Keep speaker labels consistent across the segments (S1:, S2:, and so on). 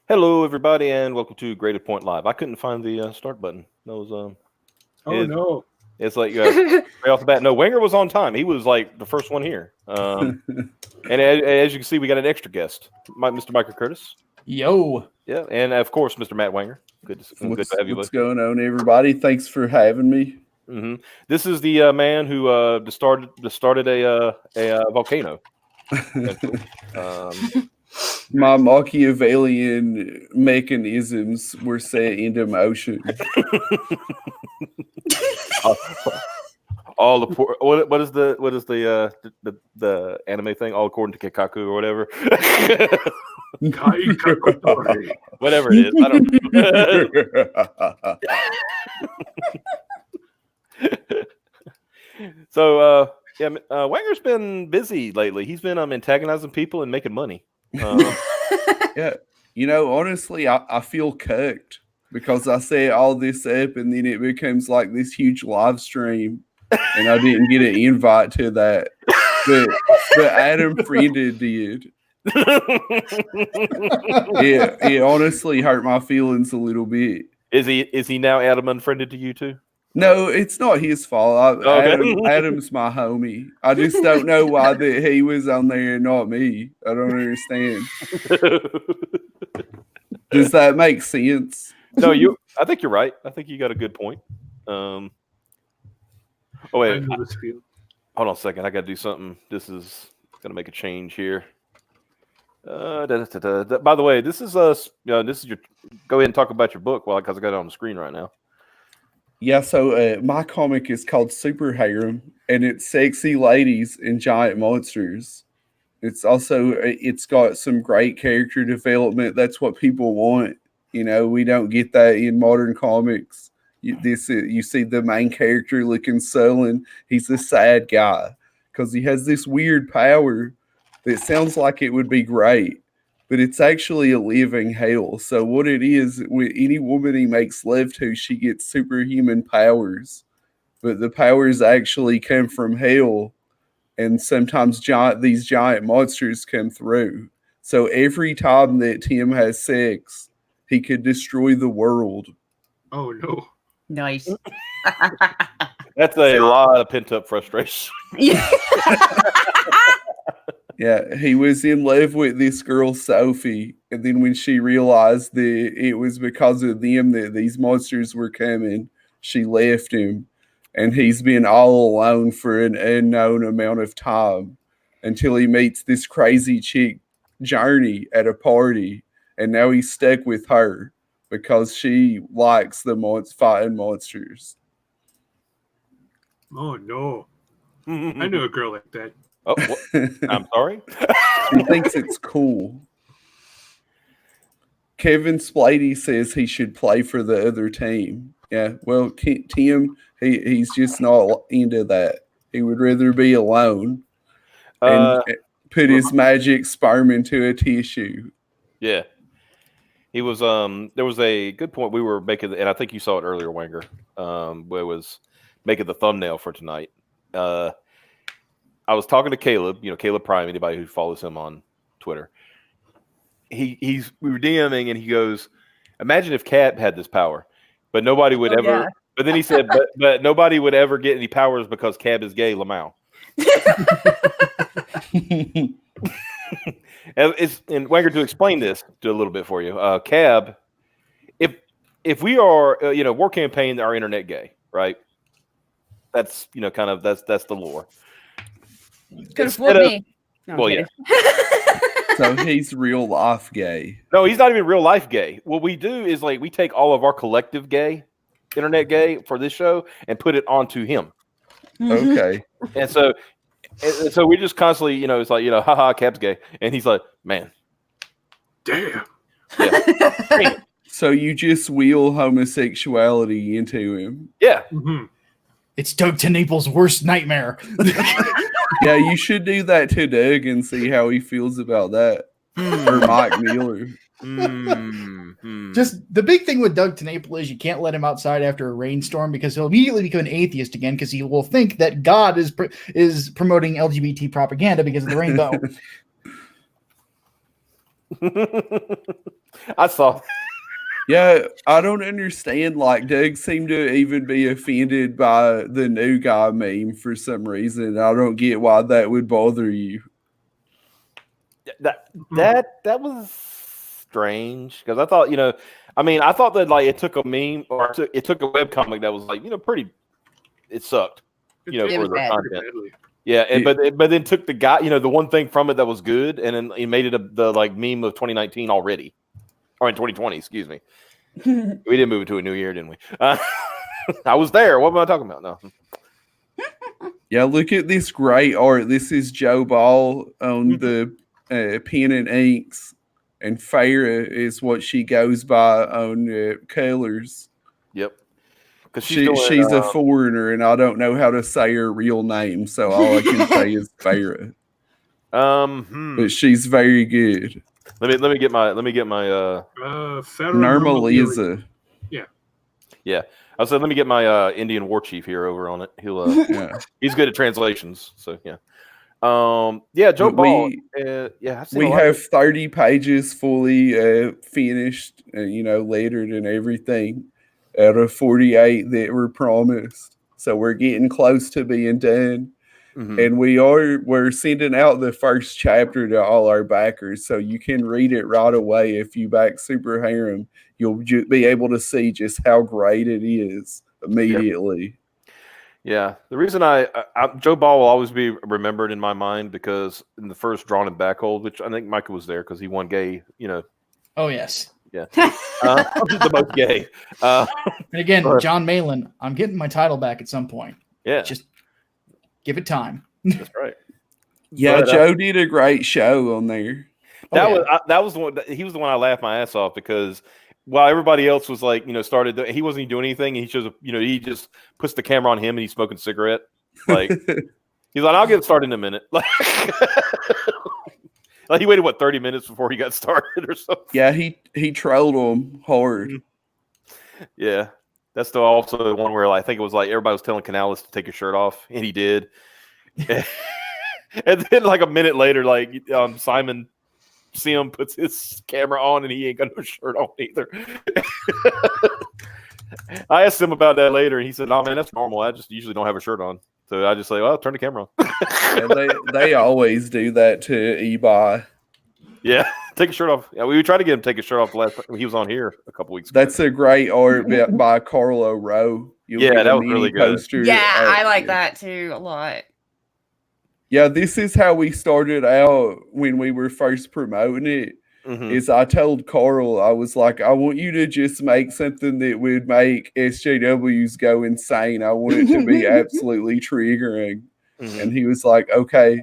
S1: Hello, everybody, and welcome to Graded Point Live. I couldn't find the start button. That was
S2: Oh
S1: it,
S2: no!
S1: it's like right off the bat. No, Wenger was on time. He was like the first one here. And as you can see, we got an extra guest, Mr. Michael Curtis.
S3: Yo.
S1: Yeah, and of course, Mr. Matt Wenger. Good to have you.
S4: What's going on, everybody? Thanks for having me.
S1: Mm-hmm. This is the man who started a volcano.
S4: My Machiavellian mechanisms were set into motion.
S1: All the what is the anime thing? All according to Kikaku or whatever. Whatever it is, I don't know. So Wenger's been busy lately. He's been antagonizing people and making money.
S4: Yeah, honestly, I feel cooked because I set all this up and then it becomes like this huge live stream, and I didn't get an invite to that, but Adam Frienda did. Yeah, it honestly hurt my feelings a little bit.
S1: Is he now Adam unfriended to you too?
S4: No, it's not his fault. Adam's my homie. I just don't know why that he was on there and not me. I don't understand. Does that make sense?
S1: No, I think you're right. I think you got a good point. Oh wait, hold on a second. I got to do something. This is gonna make a change here. By the way, this is your. Go ahead and talk about your book, because I got it on the screen right now.
S4: Yeah, so my comic is called Super Harem, and it's sexy ladies and giant monsters. It's got some great character development. That's what people want. We don't get that in modern comics. You see the main character looking sullen. He's a sad guy because he has this weird power that sounds like it would be great, but it's actually a living hell. So what it is, with any woman he makes love to, she gets superhuman powers. But the powers actually come from hell, and sometimes these giant monsters come through. So every time that Tim has sex, he could destroy the world.
S2: Oh no!
S5: Nice.
S1: That's a lot of pent-up frustration.
S4: Yeah, he was in love with this girl, Sophie, and then when she realized that it was because of them that these monsters were coming, she left him, and he's been all alone for an unknown amount of time until he meets this crazy chick, Journey, at a party, and now he's stuck with her because she likes the fighting monsters.
S2: Oh no! I knew a girl like that.
S1: Oh, I'm sorry.
S4: He thinks it's cool. Kevin Spladey says he should play for the other team. Yeah, well, Tim, he's just not into that. He would rather be alone and put his magic sperm into a tissue.
S1: Yeah. He was there was a good point we were making, and I think you saw it earlier, Wenger, where it was making the thumbnail for tonight. I was talking to Caleb, Caleb Prime, anybody who follows him on Twitter. We were DMing, and he goes, imagine if Cap had this power, but nobody would ever. Yeah. But then he said, but nobody would ever get any powers because Cab is gay, Lamau. And Wenger, to explain this a little bit for you, Cab, if we are, war campaign, our internet gay, right? That's that's the lore.
S5: Could have fooled me.
S1: No, well, yeah.
S4: So he's real life gay.
S1: No, he's not even real life gay. What we do is we take all of our collective gay, internet gay for this show and put it onto him.
S4: Okay.
S1: And so we just constantly, it's haha, Cap's gay, and he's like, man,
S2: damn.
S1: Yeah.
S4: So you just wheel homosexuality into him.
S1: Yeah.
S2: Mm-hmm.
S3: It's Doug TeNaples' worst nightmare.
S4: Yeah, you should do that to Doug and see how he feels about that. Or Mike Miller.
S3: Just the big thing with Doug TeNaples is you can't let him outside after a rainstorm because he'll immediately become an atheist again because he will think that God is promoting LGBT propaganda because of the rainbow.
S1: I saw.
S4: Yeah, I don't understand. Like, Doug seemed to even be offended by the new guy meme for some reason. I don't get why that would bother you.
S1: That was strange because I thought, I thought that like it took a meme or it took a webcomic that was like, pretty. It sucked,
S2: It
S1: for
S5: was
S1: the
S5: bad.
S1: content.
S2: badly.
S1: Yeah, but then took the guy, the one thing from it that was good, and then he made it the like meme of 2019 already, or in 2020, excuse me. We didn't move it to a new year, didn't we? I was there. What am I talking about? No.
S4: Yeah, look at this great art. This is Joe Ball on the pen and inks, and Farah is what she goes by on colors.
S1: Yep. Because
S4: She's a foreigner, and I don't know how to say her real name, so all I can say is Farah. But she's very good.
S1: Let me get my
S2: Normal
S4: Normaliza.
S1: yeah. I said let me get my Indian war chief here over on it. He'll
S4: Yeah.
S1: he's good at translations, so yeah. Joe Ball. I've seen
S4: We
S1: a lot
S4: have 30 pages fully finished, lettered and everything out of 48 that were promised. So we're getting close to being done.
S1: Mhm.
S4: And we're sending out the first chapter to all our backers, so you can read it right away. If you back Super Harem, you'll be able to see just how great it is immediately.
S1: Yeah, the reason Joe Ball will always be remembered in my mind because in the first Drawn and Backhold, which I think Micah was there because he won gay,
S3: Oh yes.
S1: yeah, the most gay.
S3: And again,
S1: But-
S3: John Malin, I'm getting my title back at some point.
S1: Yeah,
S3: Just give it time.
S1: that's right.
S4: Yeah,
S1: But,
S4: Joe did a great show on there.
S1: That was the one. He was the one I laughed my ass off because while everybody else was like, started, he wasn't even doing anything. He just, he just puts the camera on him and he's smoking a cigarette. Like he's like, I'll get started in a minute. Like, like he waited 30 minutes before he got started or something.
S4: Yeah, he trolled him hard.
S1: Yeah, that's also the one where I think it was like everybody was telling Canales to take his shirt off, and he did. And then like a minute later, like Simon Sim puts his camera on, and he ain't got no shirt on either. I asked him about that later, and he said, "Oh man, that's normal. I just usually don't have a shirt on, so I just say, well, turn the camera on."
S4: And they always do that to Ebi.
S1: Yeah, take a shirt off. Yeah, we tried to get him to take his shirt off the last time he was on here a couple weeks ago.
S4: That's a great art by Carlo Rowe.
S1: Yeah, that was really good.
S5: Yeah, I like that too a lot.
S4: Yeah, this is how we started out when we were first promoting it.
S1: Mhm.
S4: Is I told Carl, I was like, I want you to just make something that would make SJWs go insane. I want it to be absolutely triggering.
S1: Mhm.
S4: And he was like, okay.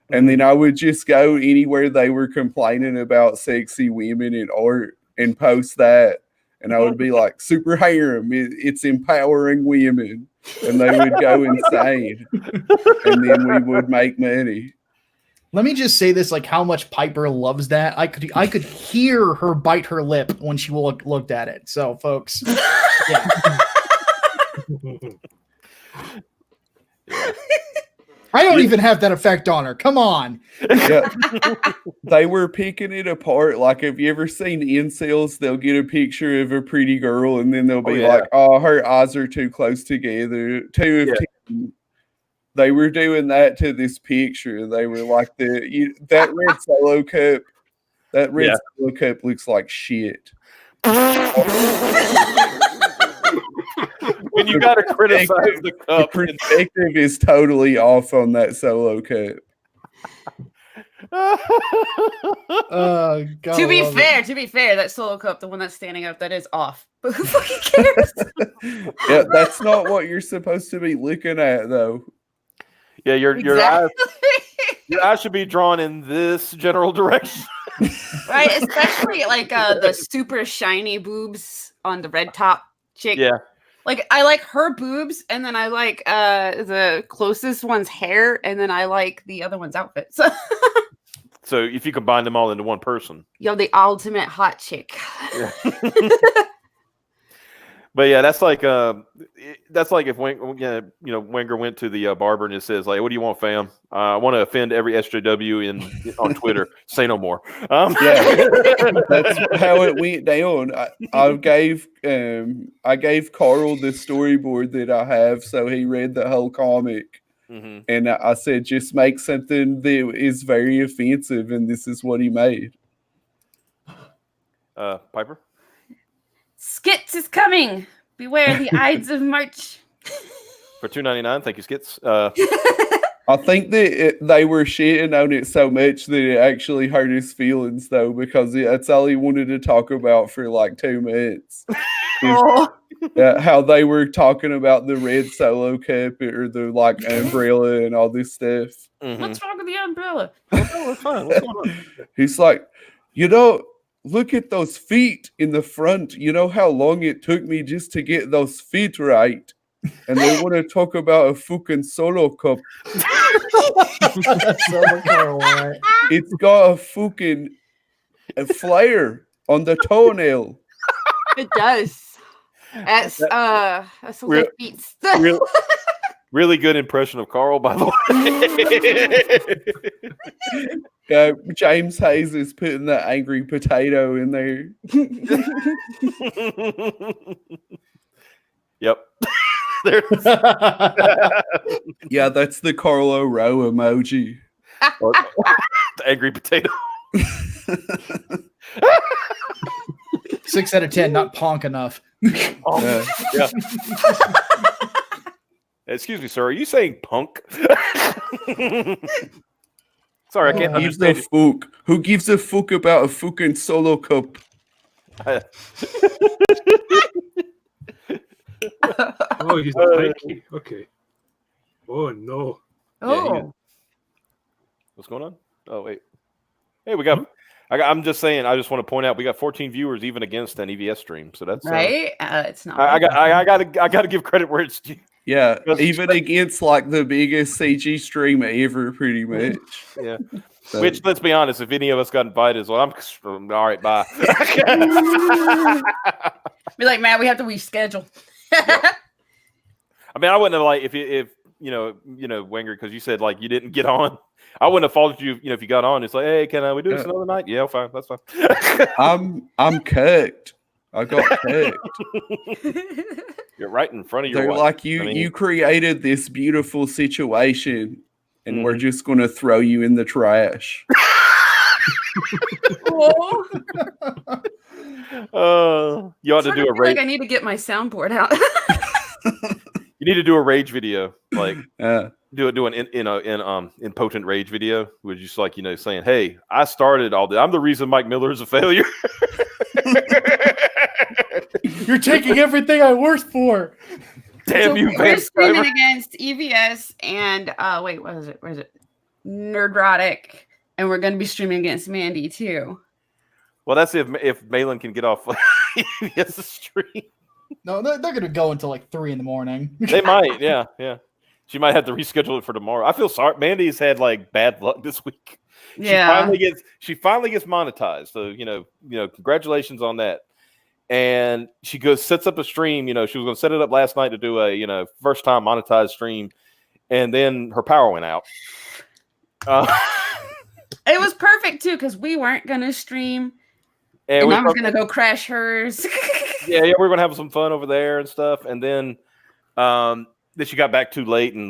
S4: And then I would just go anywhere they were complaining about sexy women in art and post that. And I would be like, Super Harem, it's empowering women. And they would go insane. And then we would make money.
S3: Let me just say this: like how much Piper loves that. I could hear her bite her lip when she looked at it. So, folks, yeah. I don't even have that effect on her. Come on.
S4: Yeah. They were picking it apart. Like, have you ever seen incels? They'll get a picture of a pretty girl and then they'll be like, oh, her eyes are too close together. 2 of 10. They were doing that to this picture. They were like, that red solo cup. That red solo cup looks like shit.
S1: When you gotta criticize the cup,
S4: the perspective is totally off on that solo cup.
S3: God,
S5: To be fair, that solo cup, the one that's standing up, that is off. But who fucking cares?
S4: Yeah, that's not what you're supposed to be looking at, though.
S1: Yeah, your eyes should be drawn in this general direction.
S5: Right, especially like the super shiny boobs on the red top chick.
S1: Yeah.
S5: Like I like her boobs, and then I like the closest one's hair, and then I like the other one's outfit.
S1: So if you combine them all into one person,
S5: you're the ultimate hot chick.
S1: Yeah. But yeah, that's like if Wenger went to the barber and it says like, "What do you want, fam? I want to offend every SJW on Twitter. Say no more."
S4: Yeah, that's how it went down. I gave Carl the storyboard that I have, so he read the whole comic, and I said, "Just make something that is very offensive," and this is what he made.
S1: Piper.
S5: Skits is coming. Beware the Ides of March.
S1: For $2.99, thank you, Skits.
S4: I think that they were shitting on it so much that it actually hurt his feelings, though, because that's all he wanted to talk about for like 2 minutes. How they were talking about the red Solo cup or the like umbrella and all this stuff.
S5: What's wrong with the umbrella?
S1: What's fine? What's going on?
S4: He's like, look at those feet in the front. You know how long it took me just to get those feet right? And they want to talk about a fucking Solo cup. It's got a fucking flare on the toenail.
S5: It does. That's like beats.
S1: Really good impression of Carl, by the
S4: way. James Hayes is putting the angry potato in there.
S1: Yep.
S4: Yeah, that's the Carlo Rowe emoji.
S1: The angry potato.
S3: 6 out of 10, not ponk enough.
S1: Yeah. Excuse me, sir. Are you saying punk? Sorry, I can't understand.
S4: Who gives a fuck about a fucking Solo cup?
S2: Oh, he's a pikey. Okay. Oh no.
S5: Oh.
S1: Yeah, what's going on? Oh wait. Hey, I'm just saying. I just want to point out we got 14 viewers even against an EVS stream. So that's
S5: right. It's not.
S1: I gotta give credit where it's due.
S4: Yeah, even against like the biggest CG stream ever, pretty much.
S1: Yeah. So. Which, let's be honest, if any of us got invited, well, I'm all right. Bye.
S5: Be like, man, we have to reschedule.
S1: I mean, I wouldn't have like if you know Wenger, because you said like you didn't get on. I wouldn't have followed you. If you got on, it's like, hey, can we do this another night? Yeah, fine, that's fine.
S4: I'm cooked. I got cooked.
S1: You're right in front of your.
S4: They're
S1: wife.
S4: Like you created this beautiful situation, and we're just going to throw you in the trash.
S1: You ought to do a rage.
S5: Like I need to get my soundboard out.
S1: You need to do a rage video, like do an impotent rage video, which just like saying, "Hey, I started all this. I'm the reason Mike Miller is a failure."
S3: You're taking everything I worked for.
S1: Damn you,
S5: we're streaming against EVS and wait, what is it? Where is it? Nerdrotic, and we're going to be streaming against Mandy too.
S1: Well, that's if Malin can get off EVS stream.
S3: No, they're going to go until like 3 a.m.
S1: They might, yeah. She might have to reschedule it for tomorrow. I feel sorry. Mandy's had like bad luck this week.
S5: Yeah,
S1: she finally gets monetized. So congratulations on that. And she sets up a stream. She was going to set it up last night to do a first time monetized stream, and then her power went out.
S5: It was perfect too because we weren't going to stream, and I was going to go crash hers.
S1: Yeah, we're going to have some fun over there and stuff. And then she got back too late, and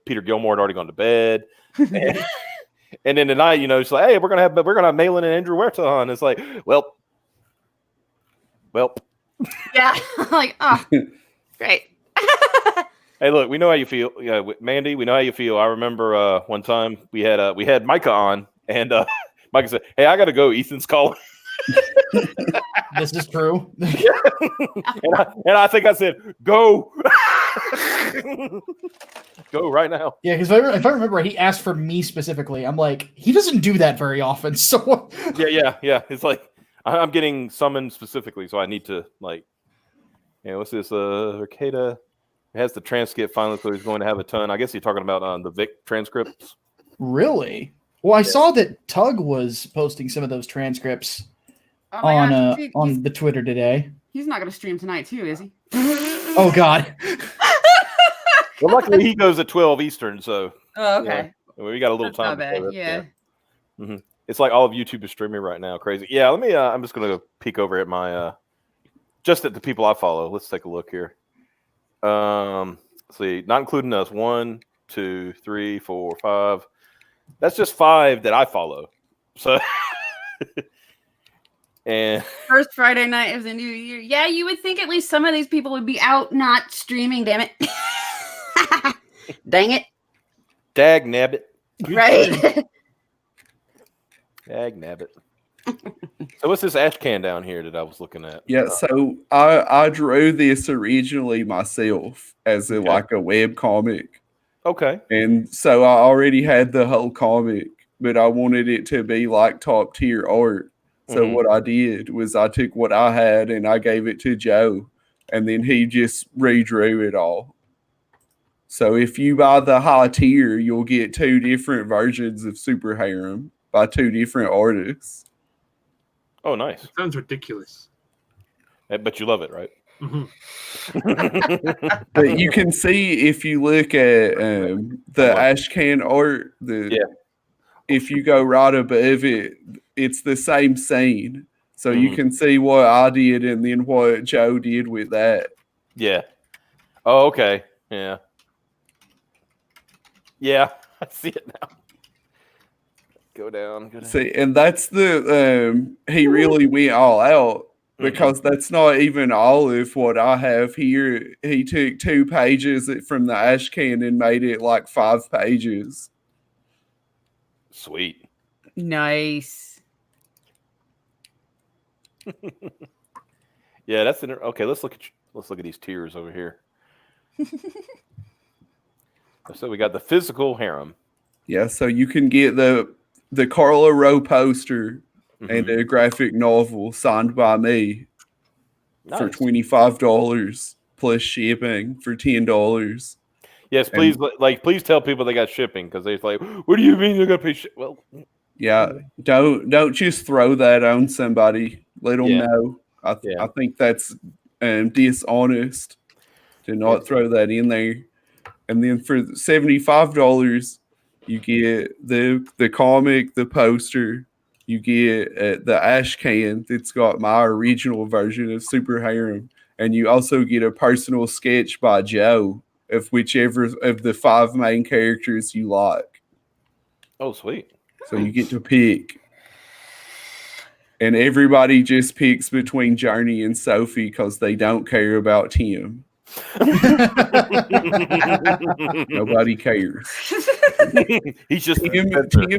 S1: Peter Gilmore had already gone to bed. And then tonight, it's like, hey, we're gonna have Malin and Andrew Huerta on. It's like, well.
S5: Yeah, like, oh, great.
S1: Hey, look, we know how you feel. Mandy, we know how you feel. I remember one time we had Micah on, and Micah said, "Hey, I got to go. Ethan's calling."
S3: This is true.
S1: and I think I said, "Go, go right now."
S3: Yeah, because if I remember right, he asked for me specifically. I'm like, he doesn't do that very often. So
S1: yeah. It's like I'm getting summoned specifically, so I need to what's this? Arcada has the transcript finally, so he's going to have a ton. I guess you're talking about the Vic transcripts.
S3: Really? Well, I saw that Tug was posting some of those transcripts.
S5: Oh my
S3: on
S5: gosh, he's,
S3: on the Twitter today.
S5: he's not going to stream tonight, too, is he?
S3: Oh God.
S1: Well, luckily he goes at 12 Eastern, so
S5: Oh, okay.
S1: we got a little
S5: That's
S1: time.
S5: not bad.
S1: before that,
S5: Yeah.
S1: Mhm. It's like all of YouTube is streaming right now. Crazy. Yeah, let me. I'm just gonna peek over at my just at the people I follow. Let's take a look here. Let's see, not including us. 1, 2, 3, 4, 5. That's just 5 that I follow. So, and
S5: First Friday night of the new year. Yeah, you would think at least some of these people would be out not streaming, damn it. Dang it.
S1: dag nabbit,
S5: Right.
S1: dag nabbit. So what's this ash can down here that I was looking at?
S4: Yeah, so I drew this originally myself as a,
S1: Okay.
S4: like a web comic.
S1: Okay.
S4: And so I already had the whole comic, but I wanted it to be like top tier art. So
S1: Mhm.
S4: what I did was I took what I had and I gave it to Joe, and then he just redrew it all. So if you buy the high tier, you'll get 2 different versions of Super Harem by 2 different artists.
S1: Oh, nice.
S2: Sounds ridiculous.
S1: But you love it, right?
S2: Mhm.
S4: But you can see if you look at the Ashcan art, if you go right above it, it's the same scene. So you
S1: Mhm.
S4: can see what I did and then what Joe did with that.
S1: Yeah. Oh, okay. Yeah. Yeah, I see it now. Go down. Go down.
S4: See, and that's the he really went all out because that's not even all of what I have here. He took 2 pages from the Ashcan and made it like 5 pages.
S1: Sweet.
S5: Nice.
S1: Yeah, that's okay. Let's look at these tiers over here. So we got the physical harem.
S4: Yeah, so you can get the Carla Rowe poster and
S1: Mhm.
S4: a graphic novel signed by me for
S1: Nice.
S4: $25 plus shipping for $10.
S1: Yes, please. Please tell people they got shipping because they're like, "What do you mean they got to pay?" Well,
S4: Yeah, don't just throw that on somebody. Let them
S1: Yeah.
S4: know. I think that's dishonest to not throw that in there. And then for $75, you get the comic, the poster. You get the ash can that's got my original version of Super Harem, and you also get a personal sketch by Joe of whichever of the 5 main characters you like.
S1: oh, sweet.
S4: So you get to pick. And everybody just picks between Journey and Sophie because they don't care about Tim. Nobody cares.
S1: He's just
S4: Tim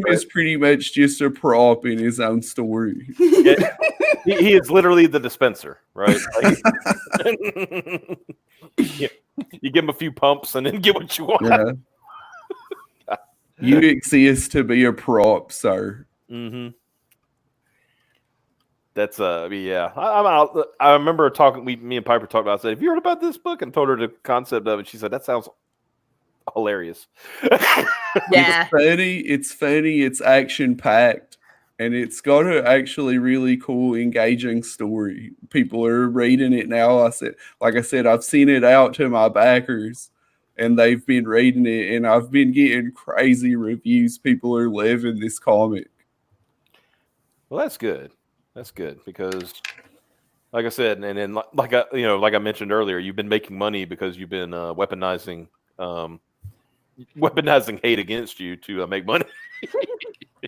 S4: is pretty much just a prop in his own story.
S1: Yeah, he is literally the dispenser, right? Like, you give him a few pumps and then get what you want.
S4: Yeah. You exist to be a prop, sir.
S1: Mm-hmm. That's yeah. I'm out. I remember talking. Me and Piper talked about. I said, "Have you heard about this book?" And told her the concept of it. She said, "That sounds hilarious."
S5: Yeah.
S4: It's funny, it's action packed, and it's got an actually really cool, engaging story. People are reading it now. Like I said, I've seen it out to my backers, and they've been reading it, and I've been getting crazy reviews. People are loving this comic.
S1: Well, that's good. That's good because, like I said, and then like I mentioned earlier, you've been making money because you've been weaponizing hate against you to make money.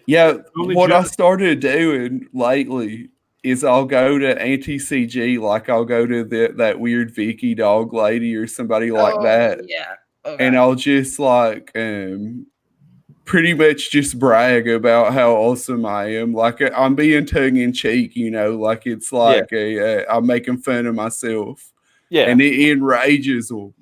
S4: Yeah,
S2: Only
S4: what I
S2: Joe-
S4: started doing lately is I'll go to anti-CG, like I'll go to that weird Vicky dog lady or somebody like that,
S5: Yeah.
S4: and I'll just like pretty much just brag about how awesome I am. Like I'm being tongue in cheek, like it's like I'm making fun of myself.
S1: Yeah.
S4: And it enrages them.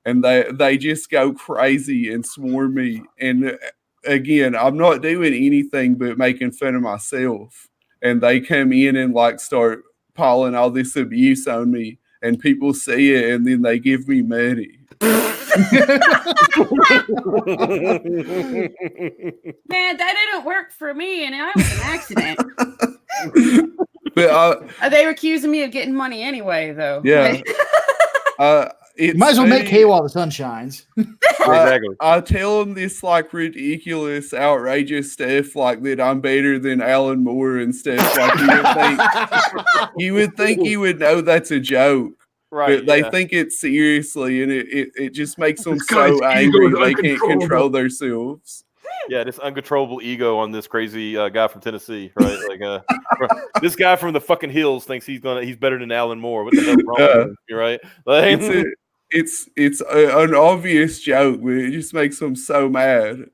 S4: And they just go crazy and swarm me. And again, I'm not doing anything but making fun of myself. And they come in and like start piling all this abuse on me. And people see it and then they give me money.
S5: Man, that didn't work for me, and I was an accident.
S4: But
S5: They were accusing me of getting money anyway, though.
S4: yeah.
S3: You might as well make hay while the sun shines.
S1: Exactly.
S4: I tell him this like ridiculous, outrageous stuff like that I'm better than Alan Moore and stuff. Like you would think he would know that's a joke.
S1: Right.
S4: But they think it seriously, and it just makes them
S2: This guy's
S4: so
S2: ego
S4: angry
S2: is
S4: they can't
S2: uncontrollable.
S4: control themselves.
S1: Yeah, this uncontrollable ego on this crazy guy from Tennessee, right? Like, this guy from the fucking hills thinks he's better than Alan Moore. What the hell's wrong with him? You're right. Like,
S4: It's an obvious joke, but it just makes them so mad.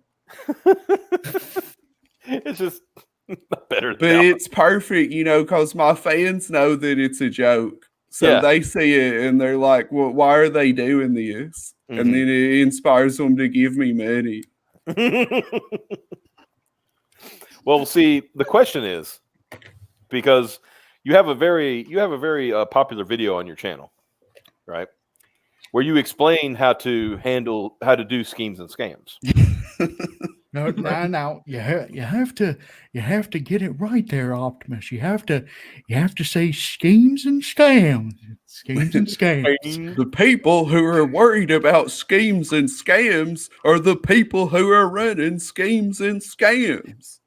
S1: it's just not better.
S4: But it's perfect, because my fans know that it's a joke. So they see it and they're like, well, why are they doing this?
S1: Mm-hmm.
S4: And then it inspires them to give me money.
S1: Well, see, the question is, because you have a very popular video on your channel, right? Where you explain how to do schemes and scams.
S3: No, you have to get it right there, Optimus. You have to say schemes and scams. Schemes and scams.
S4: The people who are worried about schemes and scams are the people who are running schemes and scams.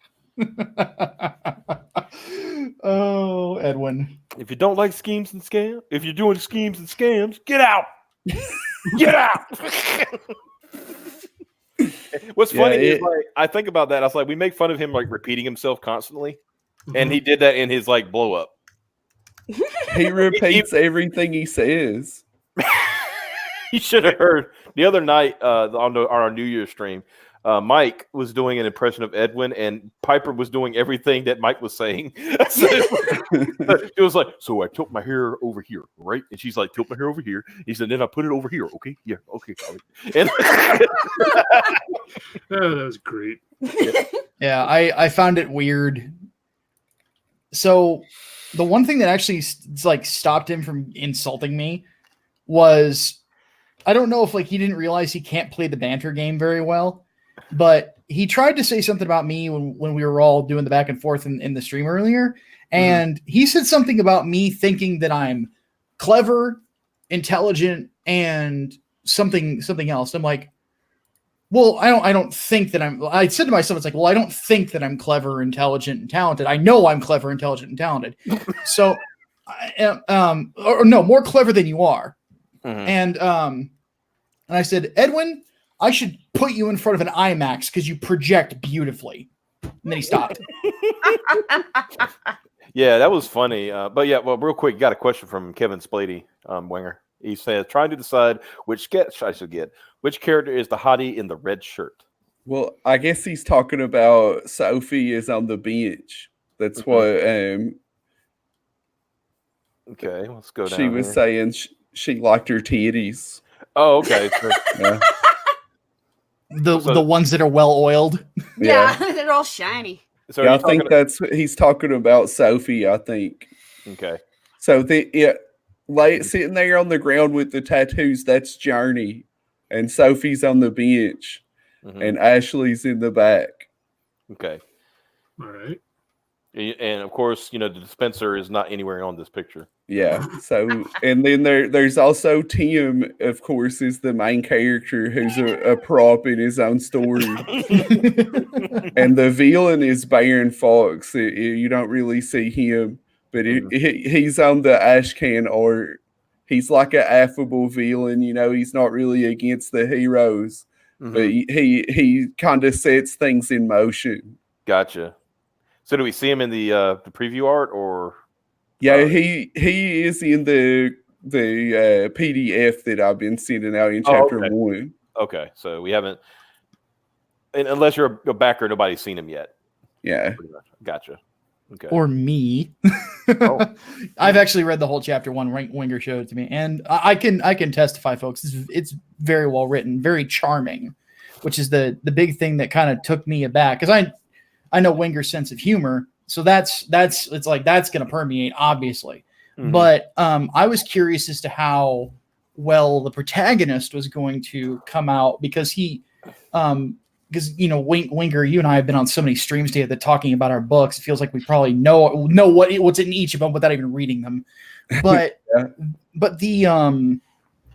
S3: Oh, Edwin.
S1: If you don't like schemes and scams, if you're doing schemes and scams, get out. Get out. What's funny is like I think about that. I was like, we make fun of him like repeating himself constantly, and he did that in his like blow up.
S4: He repeats everything he says.
S1: You should have heard the other night on our New Year's stream. Mike was doing an impression of Edwin, and Piper was doing everything that Mike was saying. So, it was like, so I tilt my hair over here, right? And she's like, tilt my hair over here. He said, then I put it over here. Okay, yeah, okay. And
S2: Oh, that was great.
S3: Yeah, I found it weird. So the one thing that actually like stopped him from insulting me was, I don't know if like he didn't realize he can't play the banter game very well. But he tried to say something about me when we were all doing the back and forth in the stream earlier. And he said something about me thinking that I'm clever, intelligent, and something else. I'm like, well, I don't think that I said to myself, it's like, well, I don't think that I'm clever, intelligent, and talented. I know I'm clever, intelligent, and talented. So, or no, more clever than you are. And I said, Edwin, I should put you in front of an IMAX because you project beautifully. And then he stopped.
S1: Yeah, that was funny. But yeah, well, real quick, got a question from Kevin Splady, Wenger. He says, trying to decide which sketch I should get. Which character is the hottie in the red shirt?
S4: Well, I guess he's talking about Sophie is on the bench. That's what
S1: Okay, let's go down.
S4: she was saying. She liked her titties.
S1: Oh, okay.
S4: Yeah.
S3: The ones that are well oiled.
S5: Yeah, they're all shiny.
S1: So
S4: I think he's talking about Sophie. I think.
S1: Okay.
S4: So sitting there on the ground with the tattoos, that's Journey, and Sophie's on the bench, and Ashley's in the back.
S1: Okay.
S2: All right.
S1: And of course, the dispenser is not anywhere on this picture.
S4: Yeah. So, and then there's also Tim, of course, is the main character who's a prop in his own story. And the villain is Baron Fox. You don't really see him, but he's on the ashcan art. He's like an affable villain, he's not really against the heroes, but he kind of sets things in motion.
S1: Gotcha. So do we see him in the preview art or?
S4: Yeah, he is in the PDF that I've been sending out in chapter 1.
S1: Okay, so we haven't, and unless you're a backer, nobody's seen him yet.
S4: Yeah,
S1: gotcha. Okay.
S3: Or me. I've actually read the whole chapter 1. Wenger showed it to me, and I can testify, folks. It's very well written, very charming, which is the big thing that kind of took me aback, because I know Wenger's sense of humor. So it's like that's going to permeate, obviously. But I was curious as to how well the protagonist was going to come out, because he because Wenger, you and I have been on so many streams together talking about our books. It feels like we probably know what's in each of them without even reading them. But
S4: Yeah.
S3: but the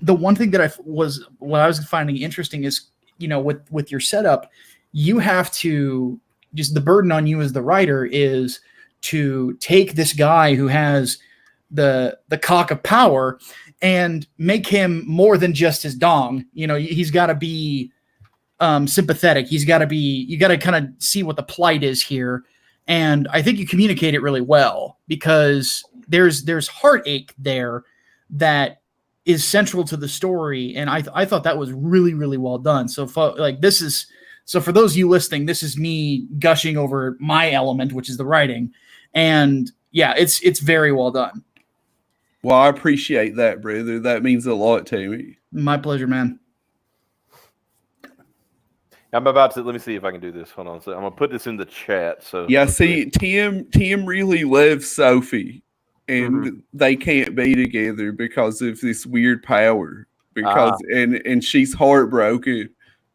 S3: one thing that what I was finding interesting is, with your setup, you have to just, the burden on you as the writer is to take this guy who has the cock of power and make him more than just his dong. He's got to be sympathetic. You got to kind of see what the plight is here. And I think you communicate it really well, because there's heartache there that is central to the story. And I thought that was really, really well done. So for those of you listening, this is me gushing over my element, which is the writing. And yeah, it's very well done.
S4: Well, I appreciate that, brother. That means a lot to me.
S3: My pleasure, man.
S1: I'm about to, let me see if I can do this. Hold on. So I'm gonna put this in the chat. So
S4: Yeah, see, Tim really loves Sophie, and they can't be together because of this weird power. Because and she's heartbroken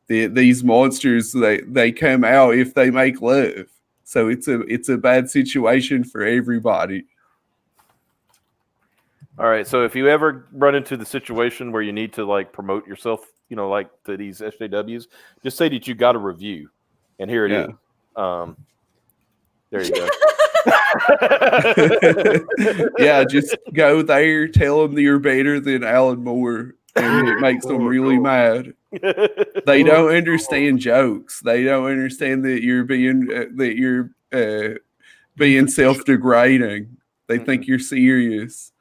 S4: that these monsters they come out if they make love. So it's a bad situation for everybody.
S1: All right. So if you ever run into the situation where you need to like promote yourself, like to these SJWs, just say that you got a review, and here it is. There you go.
S4: Yeah, just go there, tell them that you're better than Alan Moore, and it makes them really mad. They don't understand jokes. They don't understand that you're being self-degrading. They think you're serious,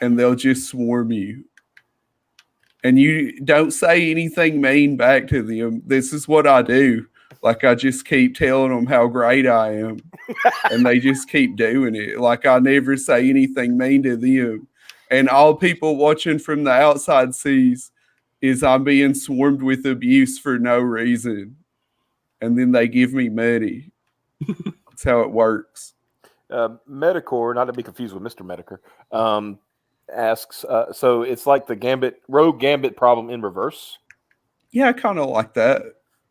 S4: and they'll just swarm you. And you don't say anything mean back to them. This is what I do. Like, I just keep telling them how great I am, and they just keep doing it. Like, I never say anything mean to them. And all people watching from the outside sees is I'm being swarmed with abuse for no reason. And then they give me money. That's how it works.
S1: Medicor, not to be confused with Mr. Medicor, asks, so it's like the Rogue Gambit problem in reverse?
S4: Yeah, I kind of like that.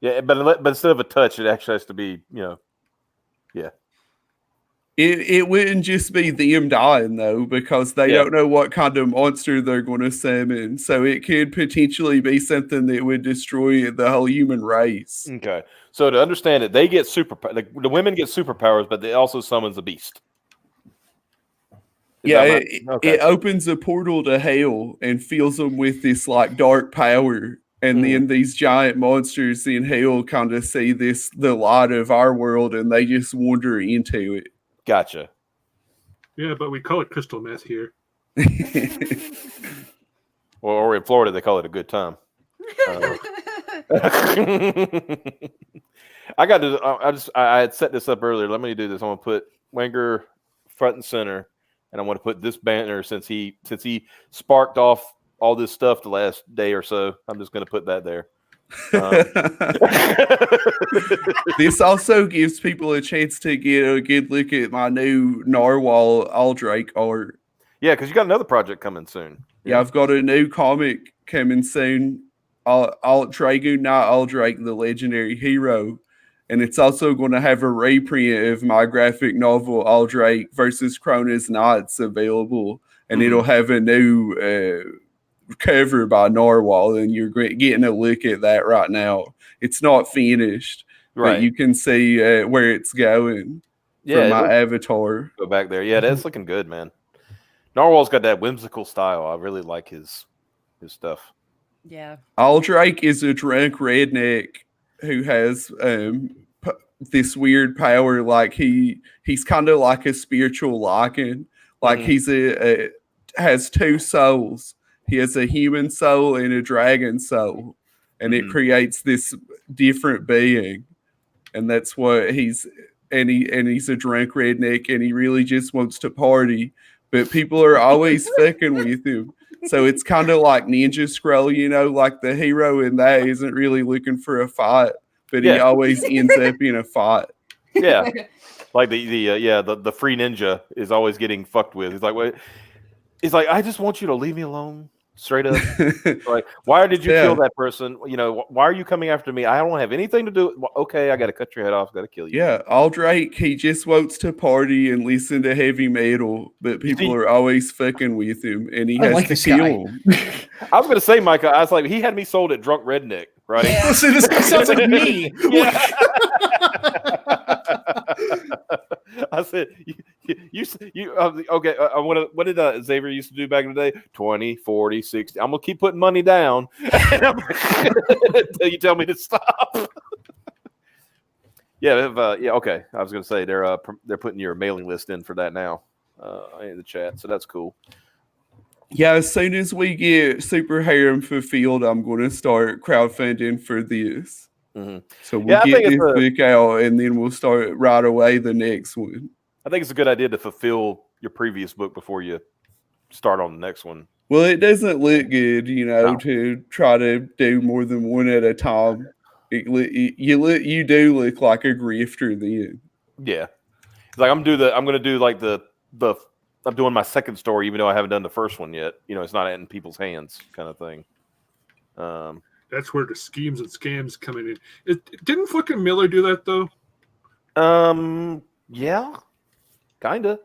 S1: Yeah, but instead of a touch, it actually has to be, yeah.
S4: It wouldn't just be them dying, though, because they don't know what kind of monster they're going to summon. So it could potentially be something that would destroy the whole human race.
S1: Okay. So to understand it, they get the women get superpowers, but they also summons a beast.
S4: It opens a portal to hell and fills them with this like dark power. And then these giant monsters in hell kind of see the light of our world, and they just wander into it.
S1: Gotcha.
S2: Yeah, but we call it crystal meth here.
S1: Or in Florida, they call it a good time. I had set this up earlier. Let me do this. I'm gonna put Wenger front and center, and I want to put this banner since he sparked off all this stuff the last day or so. I'm just gonna put that there.
S4: This also gives people a chance to get a good look at my new Narwhal Aldrake art.
S1: Yeah, because you got another project coming soon.
S4: Yeah, I've got a new comic coming soon. Dragoon Knight Aldrake, the legendary hero. And it's also going to have a reprint of my graphic novel Aldrake versus Krona's Knights available. And it'll have a new cover by Narwhal, and you're getting a look at that right now. It's not finished, but you can see where it's going from my avatar.
S1: Go back there. Yeah, that's looking good, man. Narwhal's got that whimsical style. I really like his stuff.
S5: Yeah.
S4: Aldrake is a drunk redneck who has this weird power. Like he's kind of like a spiritual Lycan. Like he's has two souls. He has a human soul and a dragon soul, and it creates this different being. And that's what he's a drunk redneck, and he really just wants to party. But people are always fucking with him. So it's kind of like Ninja Scroll, like the hero in that isn't really looking for a fight, but he always ends up in a fight.
S1: Yeah. Like the free ninja is always getting fucked with. He's like, wait. He's like, I just want you to leave me alone Straight up. Like, why did you
S4: Yeah.
S1: kill that person? You know, why are you coming after me? I don't have anything to do. Okay, I got to cut your head off. Got to kill you.
S4: Yeah, Aldrake, he just wants to party and listen to heavy metal, but people are always fucking with him, and he
S3: I
S4: has
S3: like
S4: to
S3: this
S4: kill
S3: guy.
S4: him.
S1: I was going to say, Micah, I was like, he had me sold at drunk redneck, right?
S3: Listen, this guy sounds like me.
S1: Yeah. I said, okay. What did Xavier used to do back in the day? 20, 40, 60. I'm going to keep putting money down until you tell me to stop. Yeah, okay. I was going to say they're putting your mailing list in for that now in the chat, so that's cool.
S4: Yeah, as soon as we get Super Harem fulfilled, I'm going to start crowdfunding for this.
S1: Mm-hmm.
S4: So we'll
S1: I
S4: get
S1: think
S4: this
S1: it's
S4: book out, and then we'll start right away the next one.
S1: I think it's a good idea to fulfill your previous book before you start on the next one.
S4: Well, it doesn't look good,
S1: No.
S4: to try to do more than one at a time. You do look like a grifter then.
S1: Yeah, it's like I'm going to do like the I'm doing my second story, even though I haven't done the first one yet. You know, it's not in people's hands, kind of thing.
S2: That's where the schemes and scams come in. Didn't fucking Miller do that though?
S1: Yeah, kinda.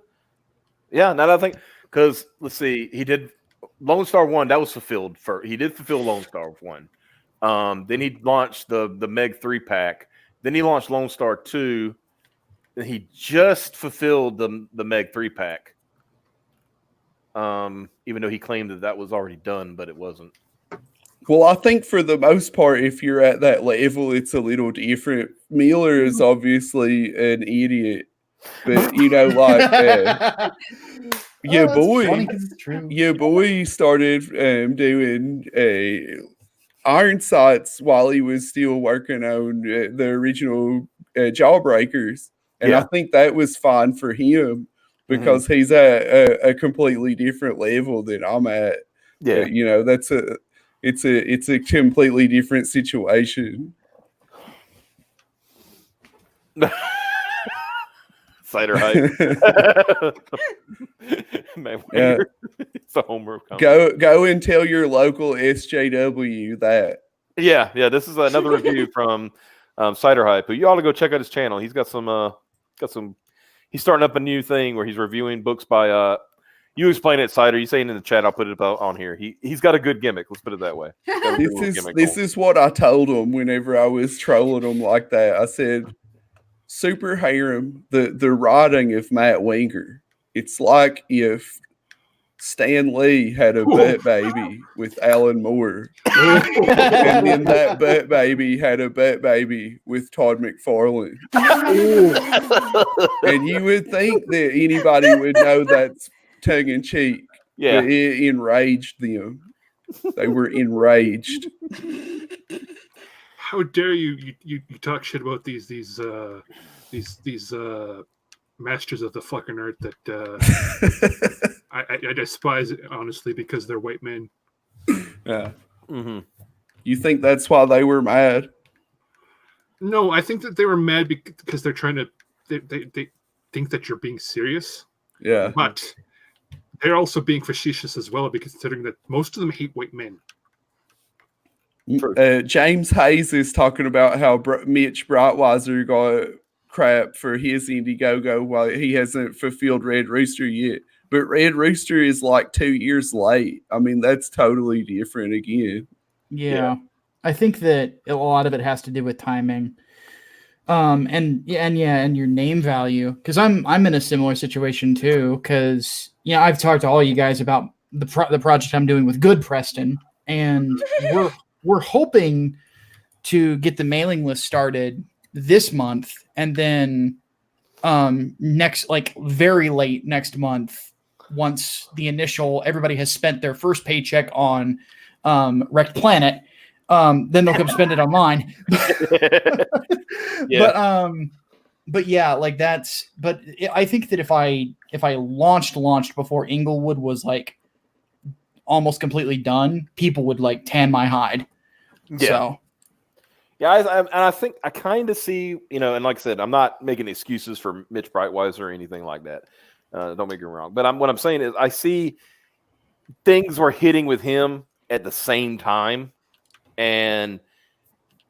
S1: Yeah, now that I think, because let's see, he did Lone Star 1. That was fulfilled for. He did fulfill Lone Star 1. Then he launched the Meg 3-pack. Then he launched Lone Star 2. And he just fulfilled the Meg 3-pack. Even though he claimed that was already done, but it wasn't.
S4: Well, I think for the most part, if you're at that level, it's a little different. Miller is obviously an idiot, but your boy started doing iron sights while he was still working on the original Jawbreakers, and I think that was fine for him because he's at a completely different level than I'm at.
S1: Yeah,
S4: It's a completely different situation.
S1: Cider hype. Man, it's a homework.
S4: Go and tell your local SJW that.
S1: Yeah. This is another review from Cider Hype. Who you ought to go check out his channel. He's got some. He's starting up a new thing where he's reviewing books by. You explain it, Cider. You saying in the chat, I'll put it on here. He's got a good gimmick. Let's put it that way.
S4: This is what I told him whenever I was trolling him like that. I said, Super Harem, the writing of Matt Wenger. It's like if Stan Lee had a butt baby with Alan Moore, and then that butt baby had a butt baby with Todd McFarlane. And you would think that anybody would know that's tongue in cheek.
S1: Yeah,
S4: but it enraged them. They were enraged.
S2: How dare you talk shit about these masters of the fucking earth that I despise, honestly, because they're white men.
S4: Yeah.
S1: Mm-hmm.
S4: You think that's why they were mad?
S2: No, I think that they were mad because they're trying to they think that you're being serious.
S4: Yeah.
S2: But they're also being facetious as well, because considering that most of them hate white men.
S4: James Hayes is talking about how Mitch Breitweiser got crap for his Indiegogo while he hasn't fulfilled Red Rooster yet. But Red Rooster is like 2 years late. I mean, that's totally different again.
S3: Yeah. I think that a lot of it has to do with timing. And your name value. Because I'm in a similar situation too. Because I've talked to all you guys about the project I'm doing with Good Preston, and we're hoping to get the mailing list started this month, and then very late next month, once the initial everybody has spent their first paycheck on Wrecked Planet, then they'll come spend it online. But yeah, like that's. But I think that if I launched before Inglewood was like almost completely done, people would like tan my hide.
S1: Yeah.
S3: So.
S1: Yeah, I think I kind of see, and like I said, I'm not making excuses for Mitch Breitweiser or anything like that. Don't make me wrong. But what I'm saying is I see things were hitting with him at the same time, and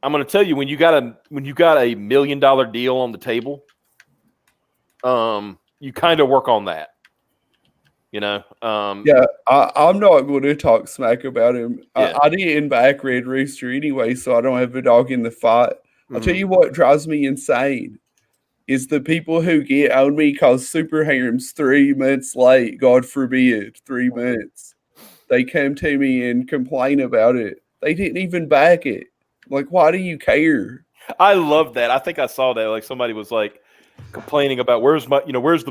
S1: I'm going to tell you when you got a $1 million deal on the table, you kind of work on that.
S4: Yeah, I'm not going to talk smack about him.
S1: Yeah.
S4: I didn't back Red Rooster anyway, so I don't have a dog in the fight. I'll tell
S1: Mhm.
S4: you what drives me insane is the people who get on me because Super Harem's 3 months late. God forbid, 3 months. They come to me and complain about it. They didn't even back it. Like, why do you care?
S1: I love that. I think I saw that. Like somebody was like complaining about where's the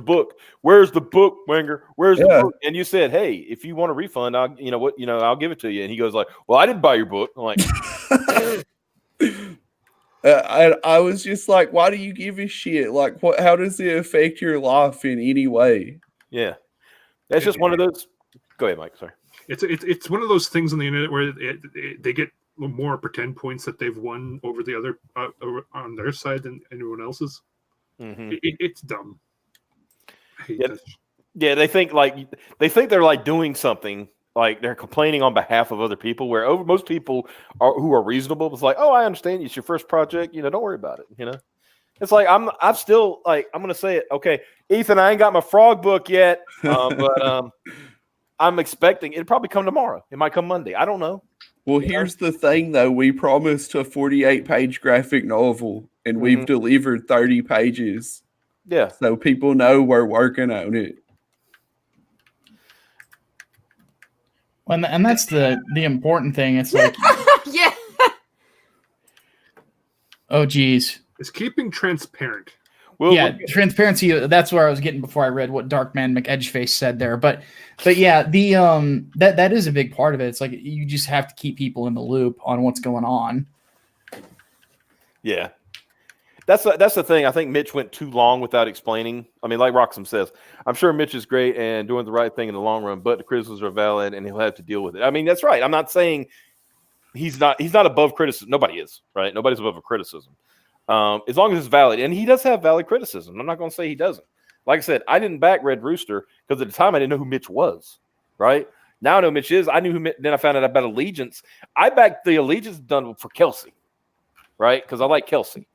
S1: book? Where's the book, Wenger? Where's the
S4: Yeah.
S1: book? And you said, hey, if you want a refund, I'll I'll give it to you. And he goes like, well, I didn't buy your book. I'm like,
S4: I was just like, why do you give a shit? Like, what? How does it affect your life in any way?
S1: yeah, that's just one of those. Go ahead, Mike. Sorry.
S2: It's one of those things on the internet where they get more pretend points that they've won over the other on their side than anyone else's.
S1: Mm-hmm.
S2: It's dumb. I hate this.
S1: Yeah, they think they're like doing something, like they're complaining on behalf of other people. Where most people who are reasonable, it's like, oh, I understand, it's your first project, don't worry about it. It's like I'm still like I'm gonna say it. Okay, Ethan, I ain't got my frog book yet, but I'm expecting it'll probably come tomorrow. It might come Monday. I don't know.
S4: Well, here's the thing, though. We promised a 48-page graphic novel, and we've delivered 30 pages.
S1: Yeah.
S4: So people know we're working on it.
S3: And that's the important thing. It's like,
S5: Yeah.
S3: oh, geez.
S2: It's keeping transparent.
S1: Well,
S3: Yeah, transparency. That's where I was getting before I read what Darkman McEdgeface said there. But yeah, the that is a big part of it. It's like you just have to keep people in the loop on what's going on.
S1: Yeah, that's the thing. I think Mitch went too long without explaining. I mean, like Roxham says, I'm sure Mitch is great and doing the right thing in the long run, but the criticisms are valid and he'll have to deal with it. I mean, that's right. I'm not saying he's not above criticism. Nobody is, right? Nobody's above a criticism. As long as it's valid, and he does have valid criticism. I'm not going to say he doesn't. Like I said, I didn't back Red Rooster because at the time I didn't know who Mitch was. Right now I know who Mitch is. I knew who. Then I found out about Allegiance. I backed the Allegiance done for Kelsey, right? Because I like Kelsey,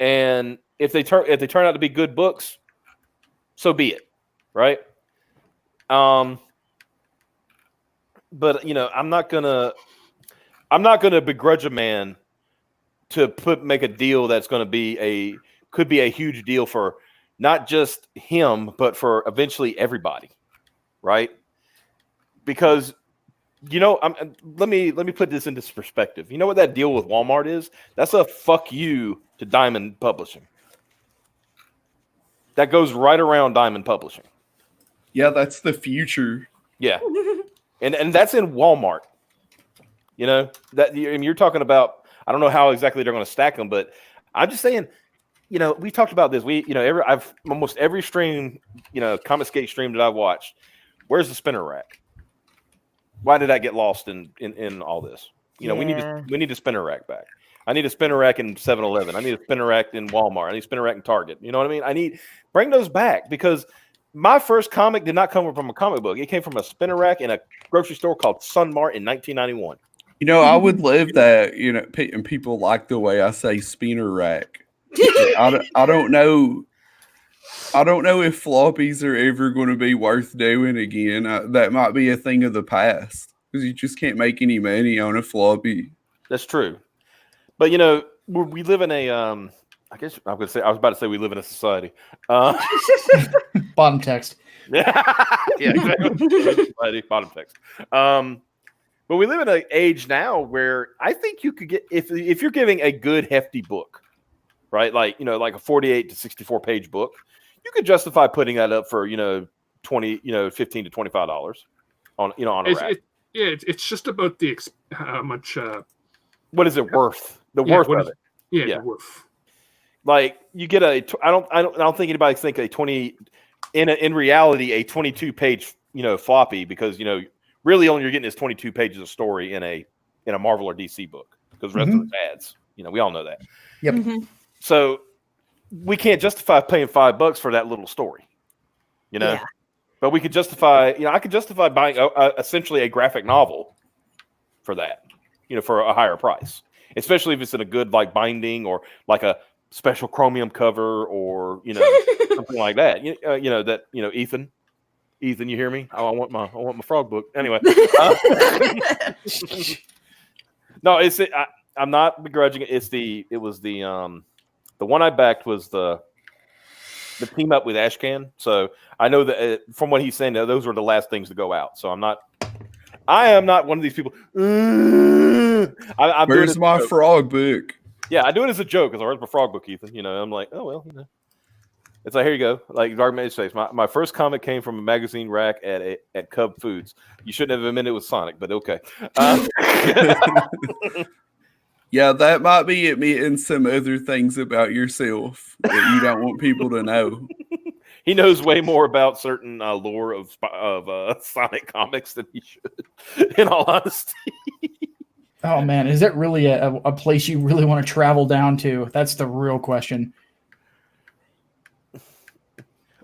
S1: and if they turn out to be good books, so be it, right? But I'm not gonna begrudge a man to make a deal that's going to could be a huge deal for not just him, but for eventually everybody, right? Because let me put this into perspective. You know what that deal with Walmart is? That's a fuck you to Diamond Publishing. That goes right around Diamond Publishing.
S4: Yeah, that's the future.
S1: Yeah, and that's in Walmart. You're talking about. I don't know how exactly they're going to stack them, but I'm just saying, we talked about this. I've almost every stream, Comic Skate stream that I've watched. Where's the spinner rack? Why did I get lost in all this? We need a spinner rack back. I need a spinner rack in 7-Eleven. I need a spinner rack in Walmart. I need a spinner rack in Target. You know what I mean? Bring those back because my first comic did not come from a comic book. It came from a spinner rack in a grocery store called Sun Mart in 1991.
S4: I would love that, and people like the way I say spinner rack. I don't know. I don't know if floppies are ever going to be worth doing again. That might be a thing of the past because you just can't make any money on a floppy.
S1: That's true. But, we live in a, I guess I was about to say we live in a society.
S3: Bottom text.
S1: Yeah, exactly. Society, bottom text. But we live in an age now where I think you could get if you're giving a good hefty book, right? Like like a 48 to 64 page book, you could justify putting that up for $15 to $25 on a rack.
S2: It's just about how much.
S1: What is it worth? The worth of it.
S2: Yeah, the worth.
S1: Like you get I don't think anybody think a 20 in reality a 22 page floppy because really only you're getting is 22 pages of story in a Marvel or DC book because the rest of it's ads. We all know that.
S3: Yep.
S5: Mm-hmm.
S1: So we can't justify paying $5 for that little story.
S5: Yeah.
S1: But we could justify, I could justify buying essentially a graphic novel for that, for a higher price, especially if it's in a good like binding or like a special chromium cover or something like that. Ethan, you hear me? I want my frog book anyway. No, I'm not begrudging it. It was the one I backed was the team up with Ashcan. So I know that from what he's saying, those were the last things to go out. So I am not one of these people.
S4: Where's my frog book?
S1: Yeah, I do it as a joke. Where's my frog book, Ethan? I'm like, oh well, It's like, here you go. Like Dark Mage says, my first comic came from a magazine rack at Cub Foods. You shouldn't have admitted it was Sonic, but okay.
S4: Yeah, that might be admitting some other things about yourself that you don't want people to know.
S1: He knows way more about certain lore of Sonic comics than he should, in all honesty.
S3: Oh, man. Is that really a place you really want to travel down to? That's the real question.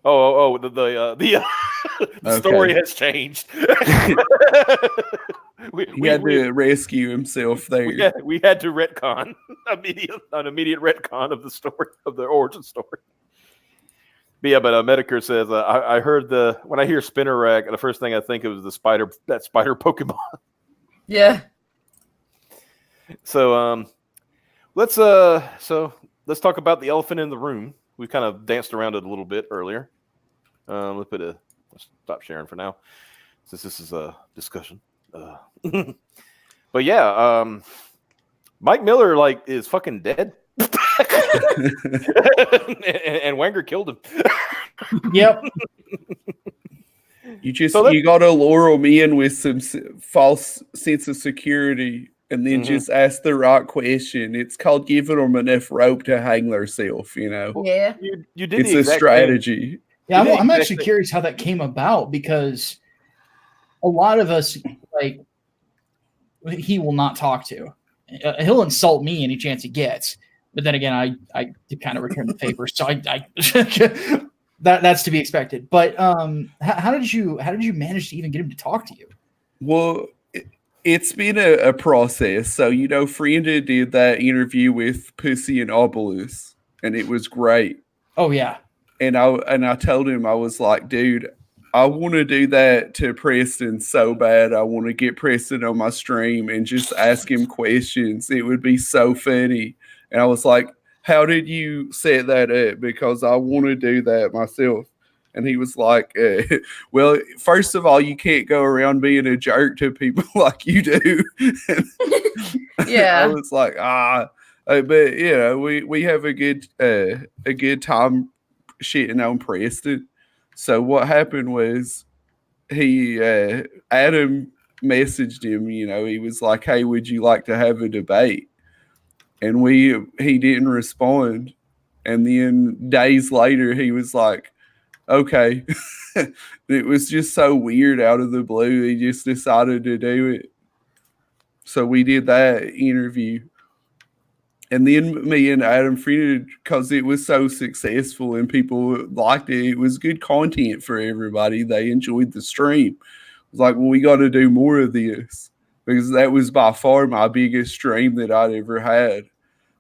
S1: The story has changed.
S4: He had to rescue himself there.
S1: We had to retcon an immediate retcon of the story, of the origin story. But yeah, Medicare says I heard when I hear spinner rack, the first thing I think of is that spider Pokemon.
S5: Yeah.
S1: So let's talk about the elephant in the room. We kind of danced around it a little bit earlier. Let's stop sharing for now, since this is a discussion. But yeah, Mike Miller is fucking dead, and Wenger killed him.
S3: Yep.
S4: You got to lure them in with some false sense of security, and then just ask the right question. It's called giving them enough rope to hang themselves.
S5: Yeah.
S1: You did.
S4: It's a strategy.
S1: Thing.
S3: Yeah, I'm actually curious how that came about, because a lot of us, he will not talk to. He'll insult me any chance he gets. But then again, I kind of return the favor, so I that's to be expected. But how did you manage to even get him to talk to you?
S4: Well, it's been a process. So Frienda did that interview with Pussy and Obelus, and it was great.
S3: Oh yeah.
S4: And I told him, I was like, dude, I want to do that to Preston so bad. I want to get Preston on my stream and just ask him questions. It would be so funny. And I was like, how did you set that up? Because I want to do that myself. And he was like, well, first of all, you can't go around being a jerk to people like you do.
S5: Yeah.
S4: I was like, but we have a good time shitting on Preston. So what happened was Adam messaged him, he was like, hey, would you like to have a debate? And he didn't respond. And then days later, he was like, okay. It was just so weird out of the blue. He just decided to do it. So we did that interview. And then me and Adam Frieda, because it was so successful and people liked it, it was good content for everybody. They enjoyed the stream. It was like, well, we got to do more of this, because that was by far my biggest stream that I'd ever had.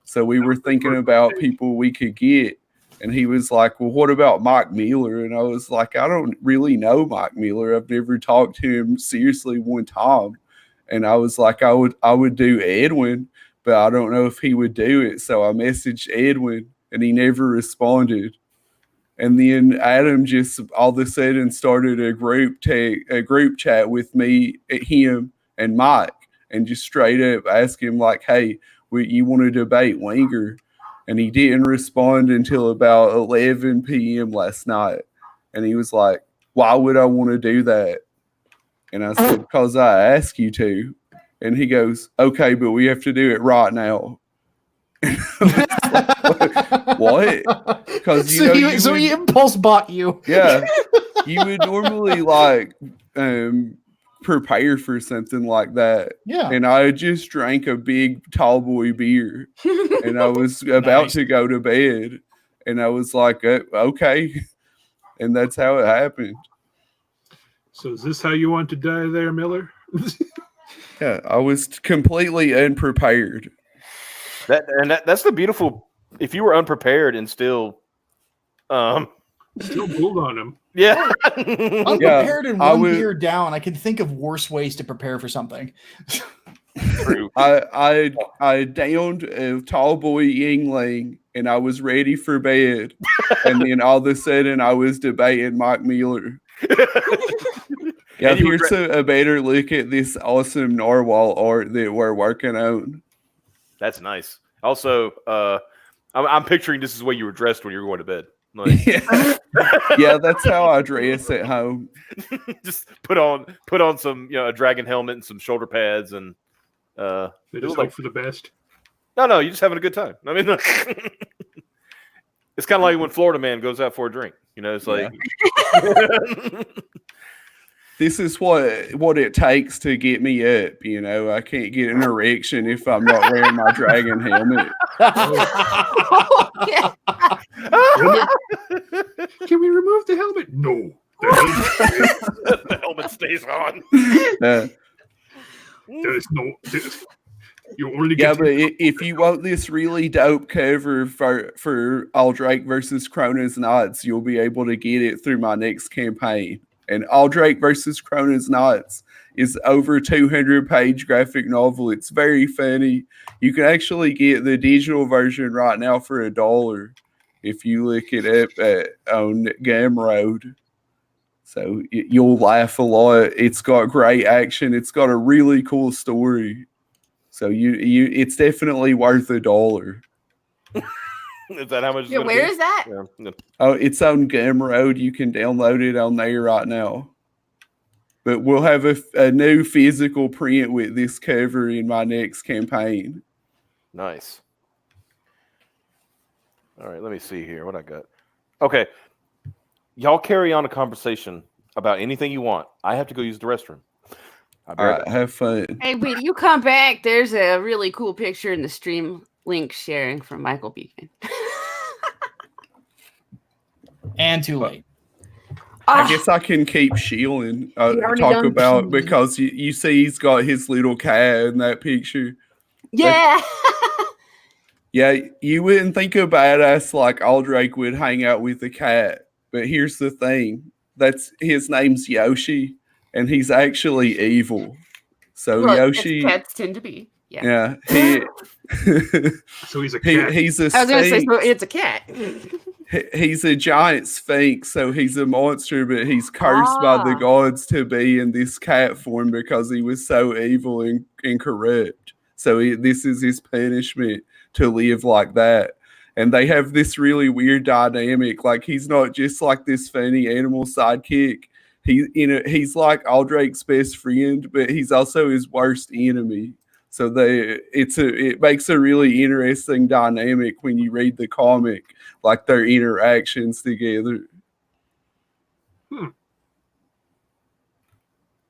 S4: So we were thinking about people we could get. And he was like, well, what about Mike Miller? And I was like, I don't really know Mike Miller. I've never talked to him seriously one time. And I was like, I would do Edwin, but I don't know if he would do it. So I messaged Edwin, and he never responded. And then Adam just all of a sudden started a group chat with me, him, and Mike, and just straight up asked him like, hey, you want to debate Wenger? And he didn't respond until about 11 p.m. last night. And he was like, why would I want to do that? And I said, because I asked you to. And he goes, okay, but we have to do it right now. What? Because
S3: he impulse bought you.
S4: Yeah, you would normally prepare for something like that.
S3: Yeah.
S4: And I just drank a big tall boy beer, and I was about to go to bed, and I was like, okay, and that's how it happened.
S2: So is this how you want to die there, Miller?
S4: Yeah, I was completely unprepared.
S1: That's the beautiful. If you were unprepared and still,
S2: Still pulled on him.
S1: yeah,
S3: Unprepared and
S4: I
S3: one
S4: would-
S3: beer down, I can think of worse ways to prepare for something.
S1: true.
S4: I downed a tall boy Yingling and I was ready for bed. And then all of a sudden I was debating Mike Miller. Yeah,
S1: And you
S4: here's a better look at this awesome narwhal art that we're working on.
S1: That's nice. Also, I'm picturing this is where you were dressed when you were going to bed. Like,
S4: Yeah, that's how I dress at home.
S1: just put on some a dragon helmet and some shoulder pads and
S2: They
S1: it
S2: just
S1: was
S2: hope
S1: like
S2: for the best.
S1: no, you're just having a good time. I mean, it's kind of like when Florida man goes out for a drink. It's like
S4: This is what it takes to get me up. I can't get an erection if I'm not wearing my dragon helmet.
S5: Yeah.
S2: Can we remove the helmet? No.
S1: the helmet stays on.
S2: There's no. You only
S4: Yeah,
S2: get
S4: but if you want this really dope cover for Aldrake versus Krona's Knights, you'll be able to get it through my next campaign. And Aldrake versus Krona's Knights is over 200-page graphic novel. It's very funny. You can actually get the digital version right now for $1 if you look it up on Gumroad. So you'll laugh a lot. It's got great action. It's got a really cool story. So it's definitely worth $1.
S1: Is that how much? It's
S5: Yeah,
S1: gonna
S5: where
S1: be?
S5: is that?
S1: Yeah.
S4: Oh, it's on Gumroad. You can download it on there right now. But we'll have a new physical print with this cover in my next campaign.
S1: Nice. All right, let me see here what I got. Okay, y'all carry on a conversation about anything you want. I have to go use the restroom. I'll be
S4: All
S1: right
S4: right,
S1: back.
S4: have fun.
S5: Hey, wait, you come back. There's a really cool picture in the stream link sharing from Michael Beacon.
S3: And too late.
S4: I guess I can keep shielding.
S5: already
S4: Talk
S5: done
S4: about
S5: shielding.
S4: because you see he's got his little cat in that picture.
S5: Yeah.
S4: Yeah, you wouldn't think a badass like Aldrake would hang out with a cat, but here's the thing: his name's Yoshi, and he's actually evil. So
S5: Well,
S4: Yoshi,
S5: cats tend to be. Yeah.
S4: yeah,
S2: So he's a cat.
S4: he's a
S5: I was gonna say,
S4: sphinx.
S5: so it's a cat.
S4: He's a giant sphinx, so he's a monster, but he's cursed by the
S5: Ah.
S4: gods to be in this cat form because he was so evil and corrupt. So this is his punishment to live like that. And they have this really weird dynamic. Like he's not just like this funny animal sidekick. He's like Aldrake's best friend, but he's also his worst enemy. So it makes a really interesting dynamic when you read the comic, like their interactions together.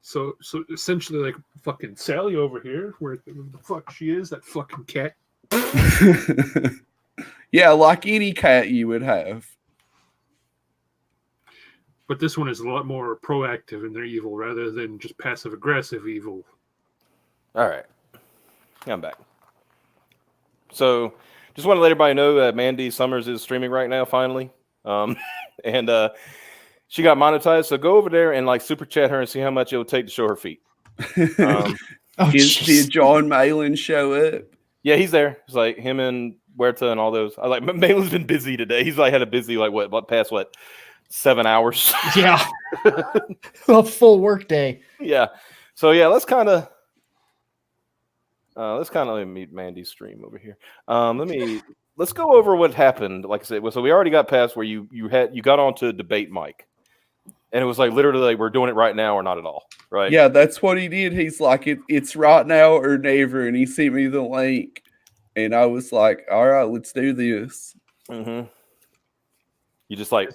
S2: So essentially, like fucking Sally over here, where the fuck she is, that fucking cat.
S4: Yeah, like any cat you would have.
S2: But this one is a lot more proactive in their evil rather than just passive aggressive evil.
S1: All right, I'm back. So, just want to let everybody know that Mandy Summers is streaming right now, finally, and she got monetized. So go over there and like super chat her and see how much it would take to show her feet.
S3: Oh,
S4: Did
S3: jeez.
S4: John Malin show up?
S1: Yeah, he's there. It's like him and Huerta and all those. I like Malin's been busy today. He's like had a busy past 7 hours.
S3: Yeah. A full work day.
S1: Yeah. So yeah, let's kind of let me meet Mandy's stream over here. Let's go over what happened. Like I said, so we already got past where you got on to debate Mike, and it was like literally like, we're doing it right now or not at all, right?
S4: Yeah, that's what he did. He's like, it's right now or never, and he sent me the link, and I was like, all right, let's do this.
S1: Mm-hmm. You just like,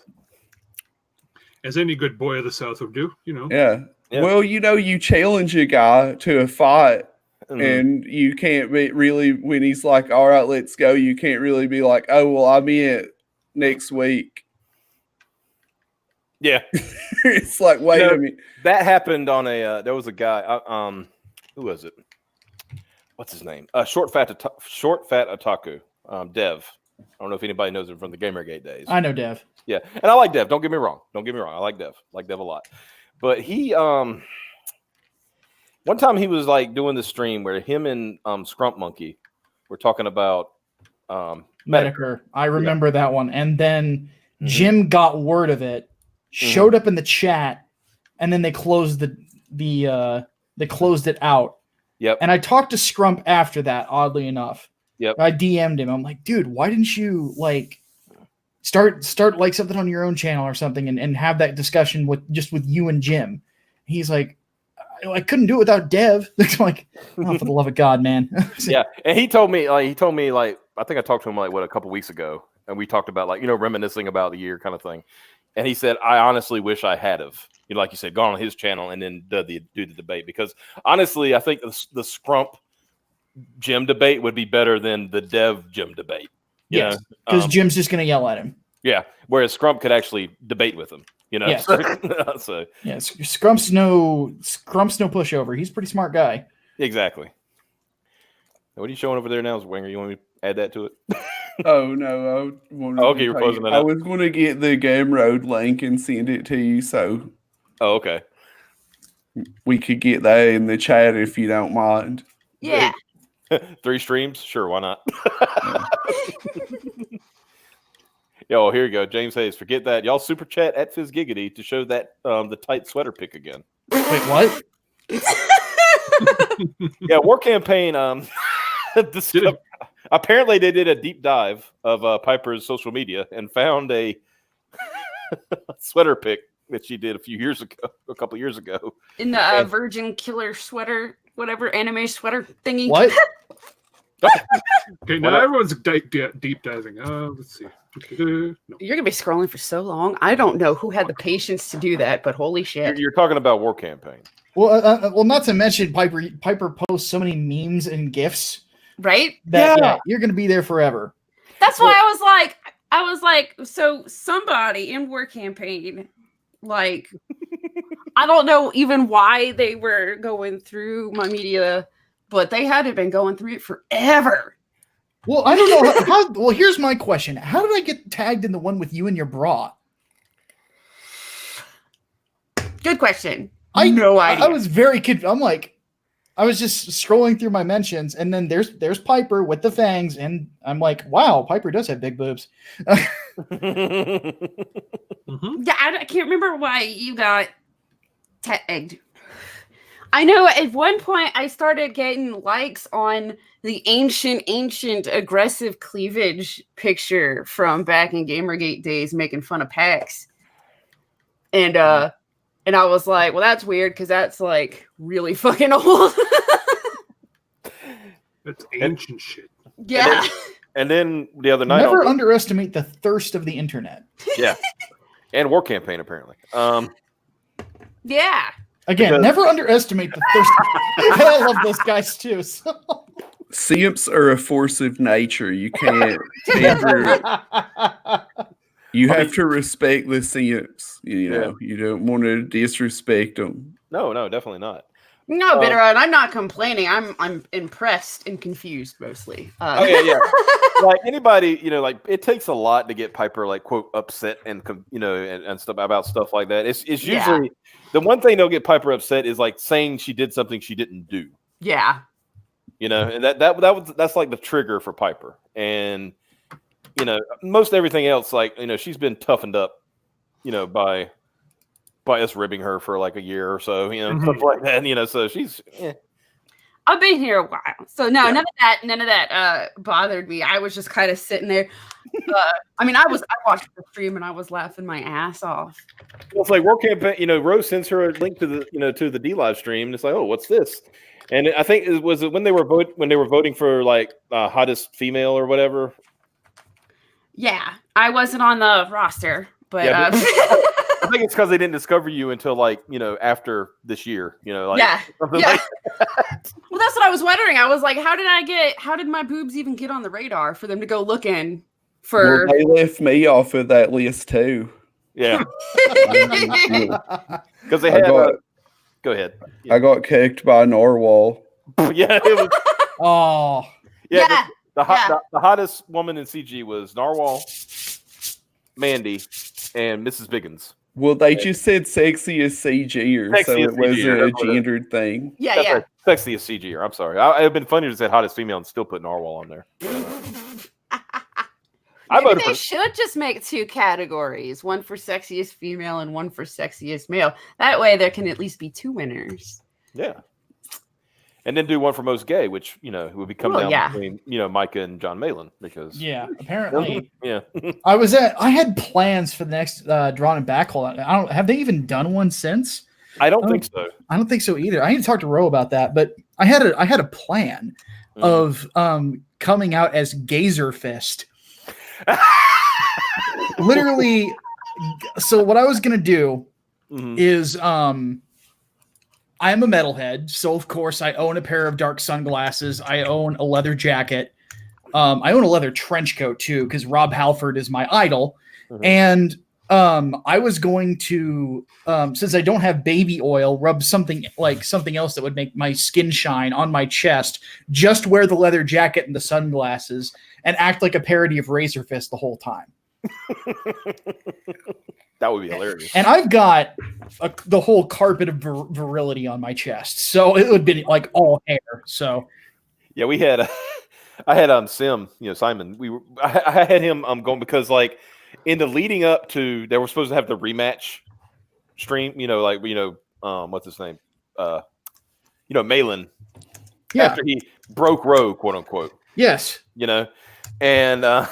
S2: As any good boy of the South would do, you know.
S4: Yeah.
S1: Yeah.
S4: Well, you challenge a guy to a fight.
S1: mhm.
S4: And you can't really, when he's like, all right, let's go, you can't really be like, oh, well, I'm in next week.
S1: Yeah,
S4: It's like, wait
S1: You know,
S4: a minute.
S1: that happened on a. There was a guy. Who was it? What's his name? Short fat otaku. Dev. I don't know if anybody knows him from the Gamergate days.
S3: I know Dev.
S1: Yeah, and I like Dev. Don't get me wrong. I like Dev. A lot. But he one time he was like doing the stream where him and Scrump Monkey were talking about
S3: Medicare. I remember that one. And then Jim got word of it, showed up in the chat, and then they closed they closed it out.
S1: Yep.
S3: And I talked to Scrump after that, oddly enough.
S1: Yep.
S3: I DM'd him. I'm like, dude, why didn't you like start like something on your own channel or something and have that discussion with you and Jim? He's like, I couldn't do it without Dev. It's like, oh, for the love of God, man.
S1: Yeah, and he told me I think I talked to him a couple weeks ago, and we talked about reminiscing about the year kind of thing. And he said, I honestly wish I had have, like you said, gone on his channel and then do the debate, because honestly, I think the Scrump Jim debate would be better than the Dev Jim debate.
S3: Yes, because Jim's just gonna yell at him.
S1: Yeah, whereas Scrump could actually debate with him.
S3: Yes.
S1: So
S3: yeah, Scrump's no pushover. He's a pretty smart guy.
S1: Exactly. What are you showing over there now, Wenger? You want me to add that to it?
S4: Oh no!
S1: Okay, you're closing that
S4: I
S1: up.
S4: was going to get the Game Road link and send it to you, so
S1: Oh, okay.
S4: we could get that in the chat if you don't mind.
S5: Yeah.
S1: 3 streams? Sure, why not? Yo, here you go. James Hayes, forget that. Y'all super chat at FizzGiggity to show that the tight sweater pic again.
S3: Wait, what?
S1: Yeah, War Campaign. Apparently, they did a deep dive of Piper's social media and found a sweater pic that she did a couple years ago.
S5: In the Virgin Killer sweater, whatever anime sweater thingy.
S3: What?
S2: Okay, now everyone's deep diving. Let's see. No.
S5: You're gonna be scrolling for so long. I don't know who had the patience to do that, but holy shit!
S1: You're talking about War Campaign.
S3: Well, not to mention Piper posts so many memes and gifs
S5: Right?
S3: that you're gonna be there forever.
S5: That's why I was like, so somebody in War Campaign, like, I don't know even why they were going through my media, but they had been going through it forever.
S3: Well, I don't know how. Well, here's my question: how did I get tagged in the one with you and your bra?
S5: Good question.
S3: I
S5: no idea.
S3: I was very I'm like, I was just scrolling through my mentions, and then there's Piper with the fangs, and I'm like, wow, Piper does have big boobs.
S5: Yeah, I can't remember why you got tagged. I know at one point I started getting likes on the ancient aggressive cleavage picture from back in Gamergate days, making fun of PAX. And I was like, well, that's weird because that's like really fucking old.
S2: That's ancient shit.
S5: Yeah.
S1: And then the other night,
S3: Never underestimate the thirst of the internet.
S1: Yeah, and War Campaign apparently.
S5: Yeah.
S3: Again, never underestimate the thirst. I love those guys too. So.
S4: Simps are a force of nature. You can't ever. You have to respect the simps. You know, you don't want to disrespect them.
S1: No, definitely not.
S5: No, bitter. I'm not complaining. I'm impressed and confused mostly.
S1: Yeah. Like anybody, like it takes a lot to get Piper like quote upset and and stuff about stuff like that. It's usually the one thing they'll get Piper upset is like saying she did something she didn't do.
S5: Yeah.
S1: And that's like the trigger for Piper. And most everything else, like she's been toughened up, by us ribbing her for like a year or so, stuff like that. So she's.
S5: I've been here a while, so no, none of that bothered me. I was just kind of sitting there. I watched the stream and I was laughing my ass off.
S1: Well, it's like War Campaign. Rose sends her a link to the D live stream, and it's like, oh, what's this? And I think it was when they were voting for like hottest female or whatever.
S5: Yeah, I wasn't on the roster, but.
S1: Yeah, I think it's because they didn't discover you until after this year, Like
S5: yeah.
S1: Like that.
S5: Well, that's what I was wondering. I was like, how did my boobs even get on the radar for them to go looking for?
S4: Well, they left me off of that list too.
S1: Yeah, because they
S4: I
S1: had.
S4: got
S1: Go ahead.
S4: I got kicked by a narwhal.
S1: Yeah, it was.
S3: Oh,
S1: Yeah,
S5: Yeah.
S1: the hottest woman in CG was Narwhal, Mandy, and Mrs. Biggins.
S4: Well, they just said sexiest CGer, so
S1: Sexiest
S4: it wasn't
S1: CGer,
S4: a
S1: that's what it is.
S4: gendered thing.
S5: Yeah,
S1: That's
S5: yeah.
S1: right. Sexiest CGer. I'm sorry. It'd been funnier to say hottest female and still put Narwhal on there. I
S5: Maybe
S1: voted
S5: they
S1: for.
S5: should just make 2 categories, one for sexiest female and one for sexiest male. That way there can at least be 2 winners.
S1: Yeah. And then do one for most gay, which would be come
S5: Well,
S1: down
S5: yeah.
S1: between Micah and John Malin because
S3: yeah. Apparently,
S1: yeah.
S3: I had plans for the next Drawn and Backhaul. I don't have they even done one since?
S1: I don't think so.
S3: I don't think so either. I need to talk to Ro about that. But I had a plan of coming out as Gazer Fist. Literally. So what I was gonna do is I'm a metalhead, so of course I own a pair of dark sunglasses. I own a leather jacket. I own a leather trench coat too, because Rob Halford is my idol. And I was going to, since I don't have baby oil, rub something else that would make my skin shine on my chest. Just wear the leather jacket and the sunglasses, and act like a parody of Razor Fist the whole time.
S1: That would be hilarious.
S3: And I've got the whole carpet of virility on my chest, so it would be like all hair. So
S1: yeah, we had I had Simon. I had him going because like in the leading up to they were supposed to have the rematch stream. What's his name? Malin.
S3: yeah,
S1: After he broke Roe, quote unquote.
S3: yes,
S1: and.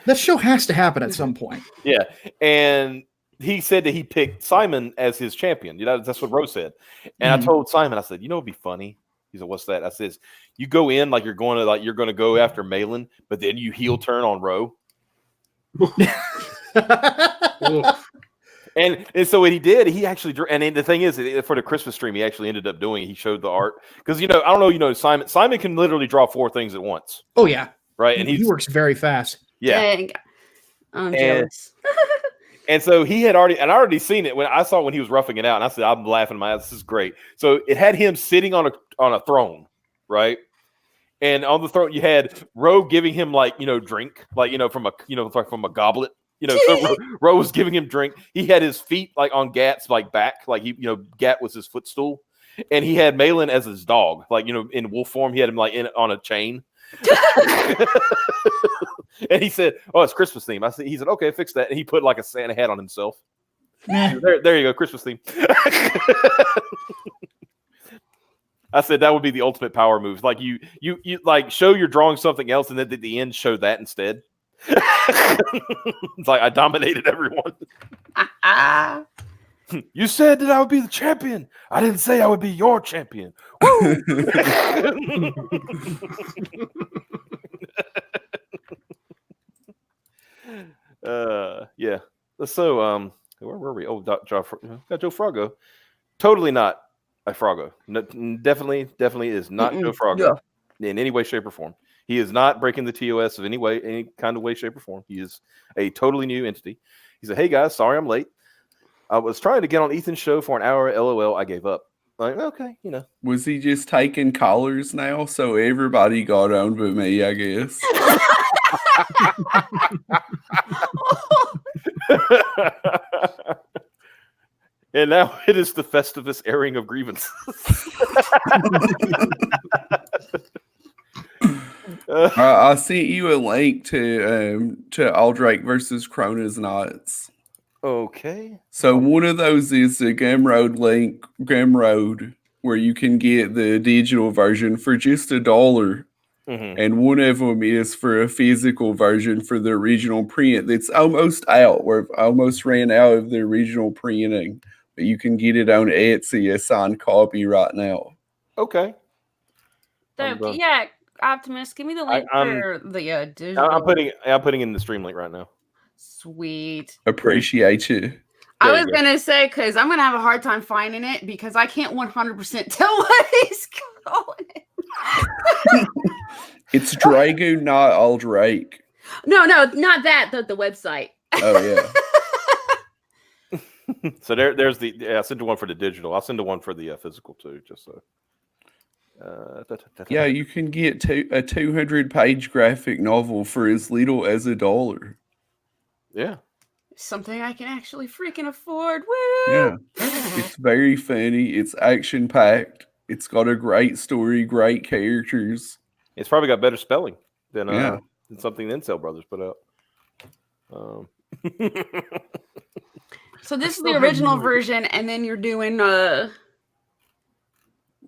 S3: That show has to happen at some point.
S1: Yeah, and he said that he picked Simon as his champion. That's what Rose said. And I told Simon, I said, it'd be funny. He said, "What's that?" I said, "You go in like you're going to go after Malin, but then you heel turn on Roe." And so what he did, he actually drew. And the thing is, for the Christmas stream, he actually ended up doing. He showed the art because I don't know. Simon. Simon can literally draw 4 things at once.
S3: Oh yeah,
S1: right. And
S3: he works very fast.
S1: Yeah.
S5: Dang. I'm jealous.
S1: And so he had already seen it when I saw it when he was roughing it out, and I said, "I'm laughing my ass. This is great." So it had him sitting on a throne, right? And on the throne, you had Ro giving him drink, from a goblet. So Ro was giving him drink. He had his feet on Gat's back, Gat was his footstool, and he had Malin as his dog, in wolf form. He had him on a chain. And he said, "Oh, it's Christmas theme." He said, "Okay, fix that." And he put a Santa hat on himself. There you go, Christmas theme. I said that would be the ultimate power move. You show you're drawing something else, and then at the end show that instead. It's like I dominated everyone. You said that I would be the champion. I didn't say I would be your champion. Yeah. So where were we? Oh, got Joe Froggo. Totally not a Froggo. No, definitely is not Joe Froggo in any way, shape, or form. He is not breaking the TOS of any kind of way, shape, or form. He is a totally new entity. He said, "Hey guys, sorry I'm late. I was trying to get on Ethan's show for an hour. LOL, I gave up." Okay,
S4: Was he just taking callers now? So everybody got on but me, I guess.
S1: And now it is the Festivus airing of grievances.
S4: I sent you a link to Aldrake versus Krona's Knots.
S1: Okay.
S4: So one of those is the Gumroad, where you can get the digital version for just $1. And one of them is for a physical version for the original print that's almost out. We've almost ran out of the original printing, but you can get it on Etsy, a signed copy right now.
S1: Okay.
S5: Yeah, Optimus, give me the link for the digital.
S1: I'm putting in the stream link right now.
S5: Sweet.
S4: Appreciate you.
S5: I was going to say, because I'm going to have a hard time finding it because I can't 100% tell what he's calling it.
S4: It's Dragoon, not Aldrake.
S5: No, not that. The website.
S4: Oh, yeah.
S1: So there's the. Yeah, I sent you one for the digital. I'll send you one for the physical too, just so.
S4: Yeah, you can get a 200-page graphic novel for as little as $1.
S1: Yeah.
S5: Something I can actually freaking afford. Woo!
S4: Yeah, it's very funny. It's action packed. It's got a great story, great characters.
S1: It's probably got better spelling than
S4: Yeah.
S1: than something the Incel Brothers put out.
S5: So this is
S2: still
S5: the
S2: have
S5: original
S2: no idea.
S5: version, and then you're doing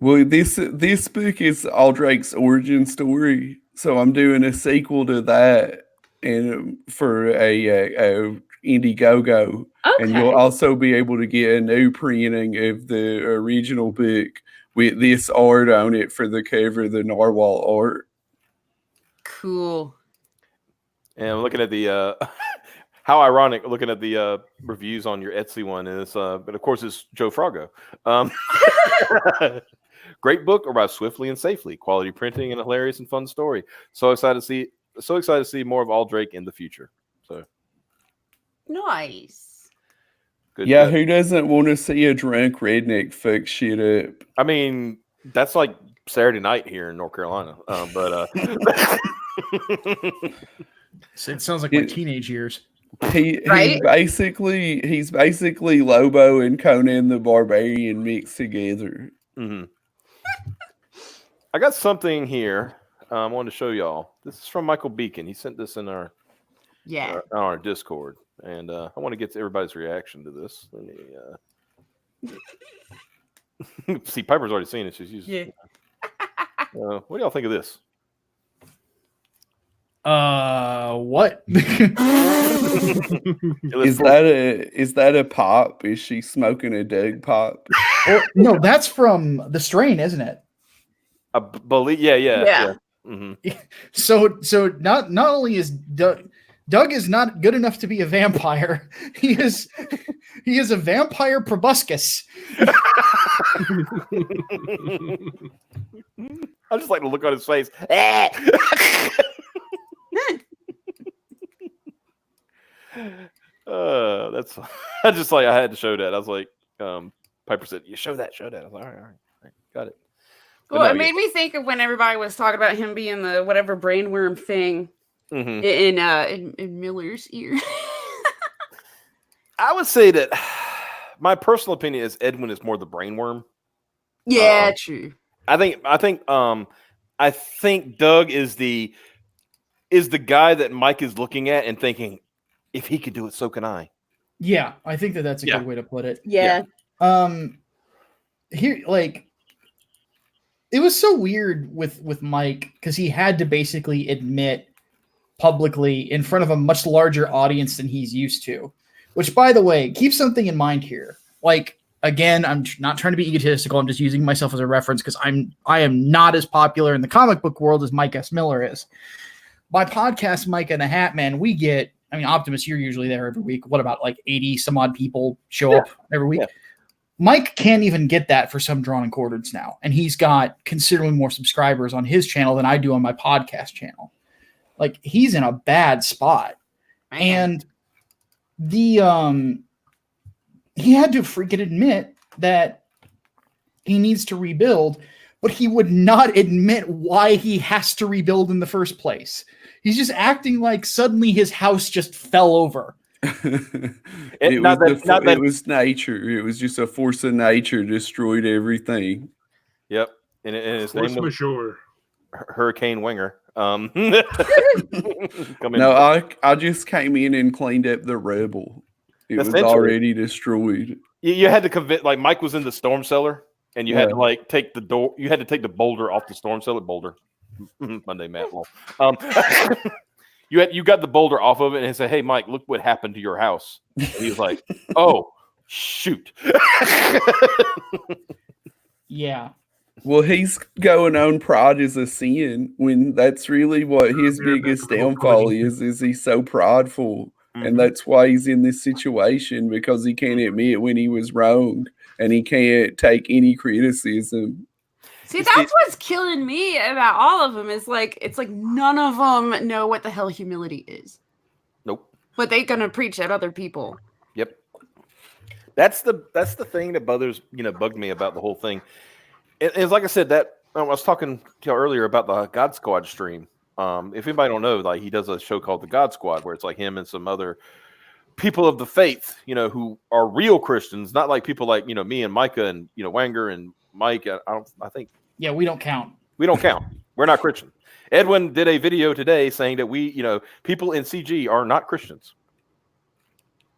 S4: Well, this book is Aldrake's origin story, so I'm doing a sequel to that, and for a Indiegogo, and you'll
S5: okay.
S4: also be able to get a new printing of the original book with this art on it for the cover, the narwhal art.
S5: Cool.
S1: And I'm looking at the how ironic looking at the reviews on your Etsy one is, but of course it's Joe Frago. Great book arrives swiftly and safely. Quality printing and a hilarious and fun story. So excited to see more of Aldrake in the future. So
S5: Nice.
S1: good.
S4: Yeah, who doesn't want to see a drunk redneck fuck shit up?
S1: I mean, that's like Saturday night here in North Carolina. But
S3: So it sounds like my
S4: It-
S3: teenage years.
S5: Right?
S4: He's basically Lobo and Conan the Barbarian mixed together.
S1: mhm. I got something here I wanted to show y'all. This is from Michael Beacon. He sent this in our
S5: Yeah.
S1: on our Discord, and I want to get everybody's reaction to this. Let me see. Piper's already seen it. She's used.
S5: Yeah.
S1: What do y'all think of this?
S3: What?
S4: Is that a pop? Is she smoking a Doug pop?
S3: No, that's from The Strain, isn't it?
S1: I believe. Yeah. Mhm.
S3: So not only is Doug is not good enough to be a vampire, he is a vampire proboscis.
S1: I just like to look on his face. That's. I just like I had to show that. I was like, Piper said, "You show that." I was like, all right, got it. But
S5: Well,
S1: no,
S5: it made me think of when everybody was talking about him being the whatever brainworm thing
S1: Mhm.
S5: in Miller's ear.
S1: I would say that my personal opinion is Edwin is more the brainworm.
S5: Yeah, true.
S1: I think Doug is the guy that Mike is looking at and thinking, if he could do it, so can I.
S3: Yeah, I think that's a
S1: Yeah.
S3: good way to put it.
S5: Yeah.
S3: Here, like, it was so weird with Mike because he had to basically admit publicly in front of a much larger audience than he's used to. Which, by the way, keep something in mind here. Like, again, I'm not trying to be egotistical. I'm just using myself as a reference because I am not as popular in the comic book world as Mike S. Miller is. My podcast, Mike and the Hat Man, we get. I mean, Optimus, you're usually there every week. What about like 80 some odd people show up every week?
S1: Yeah.
S3: Mike can't even get that for some drawn and quarters now. And he's got considerably more subscribers on his channel than I do on my podcast channel. Like, he's in a bad spot. And he had to freaking admit that he needs to rebuild, but he would not admit why he has to rebuild in the first place. He's just acting like suddenly his house just fell over.
S4: It was nature. It was just a force of nature destroyed everything.
S1: Yep, and his
S2: Force
S1: name was
S2: majeure.
S1: Hurricane Wenger. Come in.
S4: No, I just came in and cleaned up the rebel. It was
S1: Essentially.
S4: already destroyed.
S1: You had to convince, like Mike was in the storm cellar, and you had to
S4: Yeah.
S1: like take the door. You had to take the boulder off the storm cellar. Boulder, Monday, Matt. Lol. You got the boulder off of it and said, "Hey, Mike, look what happened to your house." And he was like, "Oh, shoot."
S3: Yeah.
S4: Well, he's going on pride is a sin when that's really what his
S2: Yeah,
S4: biggest
S2: that's the whole
S4: downfall
S2: question.
S4: is he's so prideful.
S1: Mhm.
S4: And that's why he's in this situation, because he can't admit when he was wrong and he can't take any criticism.
S5: See,
S1: You
S5: that's
S1: see-
S5: what's killing me about all of them. Is like it's like none of them know what the hell humility is,
S1: Nope.
S5: but they gonna preach at other people.
S1: Yep. That's the thing that bugged me about the whole thing. It's like I said that I was talking to you earlier about the God Squad stream. If anybody don't know, like he does a show called the God Squad where it's like him and some other people of the faith, who are real Christians, not like people like me and Micah and Wenger and Mike. I think
S3: we don't count.
S1: we don't count. We're not Christian. Edwin did a video today saying that people in CG are not Christians.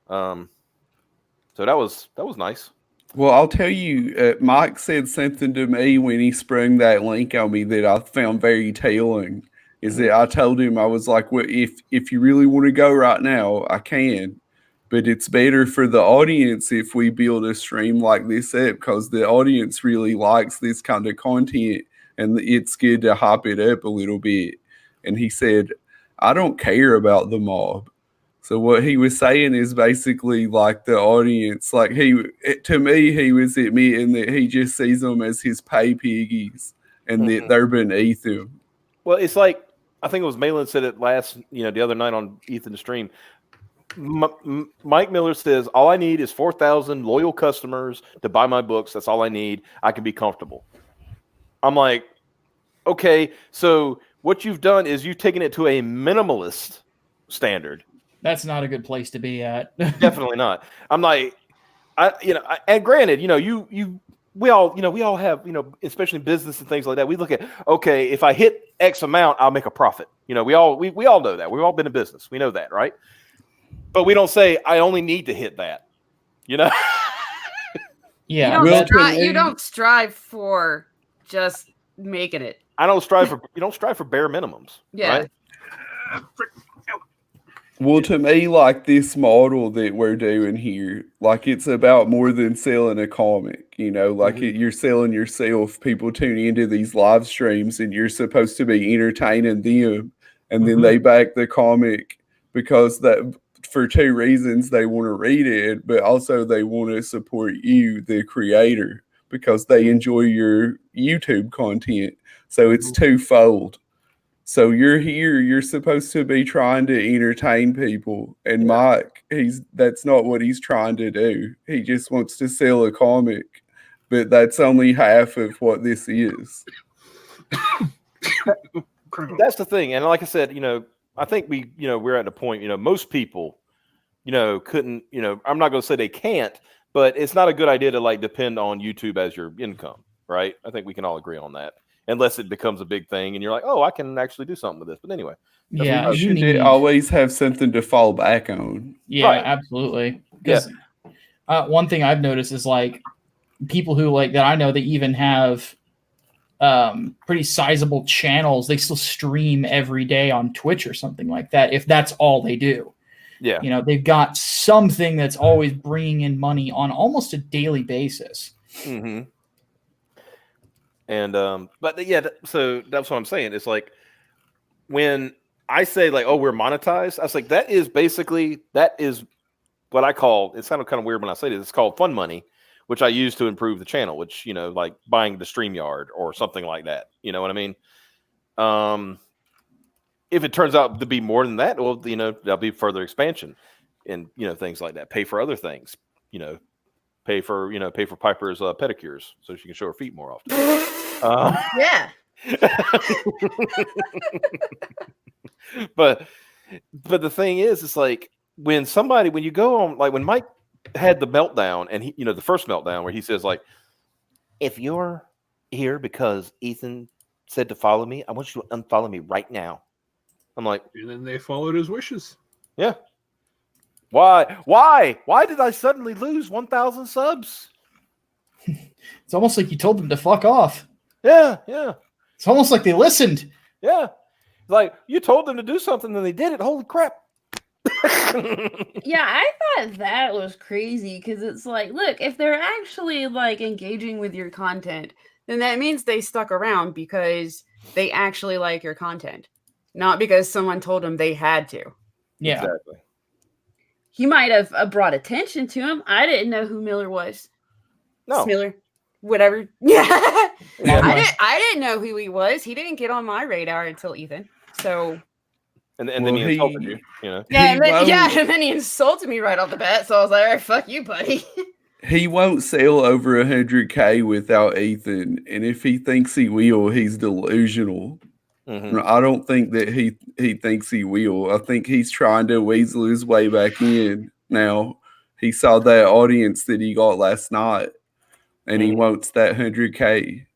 S1: So that was nice.
S4: Well, I'll tell you, Mike said something to me when he sprung that link on me that I found very telling. Is that I told him, I was like, well, if you really want to go right now, I can. But it's better for the audience if we build a stream like this up because the audience really likes this kind of content and it's good to hype it up a little bit. And he said, I don't care about the mob. So what he was saying is basically like the audience, like to me, he was admitting that he just sees them as his pay piggies and that they're beneath him.
S1: Well, it's like, I think it was Malin said it the other night on Ethan's stream. Mike Miller says, all I need is 4,000 loyal customers to buy my books. That's all I need. I can be comfortable. I'm like, okay, so what you've done is you've taken it to a minimalist standard.
S3: That's not a good place to be at.
S1: Definitely not. I'm like, and granted, we all have, especially in business and things like that. We look at, okay, if I hit X amount, I'll make a profit. We all know that. We've all been in business. We know that, right? But we don't say, I only need to hit that.
S3: Yeah.
S5: You don't strive for just making it.
S1: You don't strive for bare minimums.
S5: Yeah.
S1: Right?
S4: Well, to me, like this model that we're doing here, like it's about more than selling a comic, you're selling yourself. People tune into these live streams and you're supposed to be entertaining them. And then they back the comic because that for two reasons. They want to read it, but also they want to support you, the creator, because they enjoy your YouTube content. So it's twofold. So you're here, you're supposed to be trying to entertain people. And Mike, that's not what he's trying to do. He just wants to sell a comic. But that's only half of what this is.
S1: That's the thing. And like I said, I think we're at a point, most people, couldn't, I'm not going to say they can't, but it's not a good idea to like depend on YouTube as your income, right? I think we can all agree on that. Unless it becomes a big thing and you're like, oh, I can actually do something with this. But anyway.
S3: Yeah.
S4: You should always have something to fall back on.
S3: Yeah,
S1: right.
S3: Absolutely. Because one thing I've noticed is like people who like that I know that even have pretty sizable channels, they still stream every day on Twitch or something like that, if that's all they do.
S1: Yeah.
S3: They've got something that's always bringing in money on almost a daily basis.
S1: Mm-hmm. And but yeah, so that's what I'm saying. It's like when I say like, oh, we're monetized, I was like, that is what I call, it's kind of weird when I say this, it's called fun money, which I use to improve the channel, which, like buying the StreamYard or something like that. You know what I mean? If it turns out to be more than that, well, there'll be further expansion and, things like that. Pay for other things, pay for Piper's pedicures so she can show her feet more often.
S5: Yeah.
S1: But the thing is, it's like when you go on, like when Mike had the meltdown and he, the first meltdown where he says like, if you're here because Ethan said to follow me, I want you to unfollow me right now. I'm like,
S2: and then they followed his wishes.
S1: Yeah. Why did I suddenly lose 1,000 subs?
S3: It's almost like you told them to fuck off.
S1: Yeah.
S3: It's almost like they listened.
S1: Yeah. Like you told them to do something and they did it. Holy crap.
S5: Yeah, I thought that was crazy because it's like, look, if they're actually like engaging with your content, then that means they stuck around because they actually like your content, not because someone told them they had to.
S3: Yeah.
S1: Exactly.
S5: He might have brought attention to him. I didn't know who Miller was.
S1: No.
S5: Smiller. Whatever. Yeah.
S1: Yeah.
S5: I didn't know who he was. He didn't get on my radar until Ethan. So.
S1: And then he insulted you,
S5: Yeah, and then he insulted me right off the bat. So I was like, all right, fuck you, buddy.
S4: He won't sell over 100K without Ethan, and if he thinks he will, he's delusional.
S1: Mhm.
S4: I don't think that he thinks he will. I think he's trying to weasel his way back in. Now he saw that audience that he got last night, and he
S1: Mhm.
S4: wants that 100K.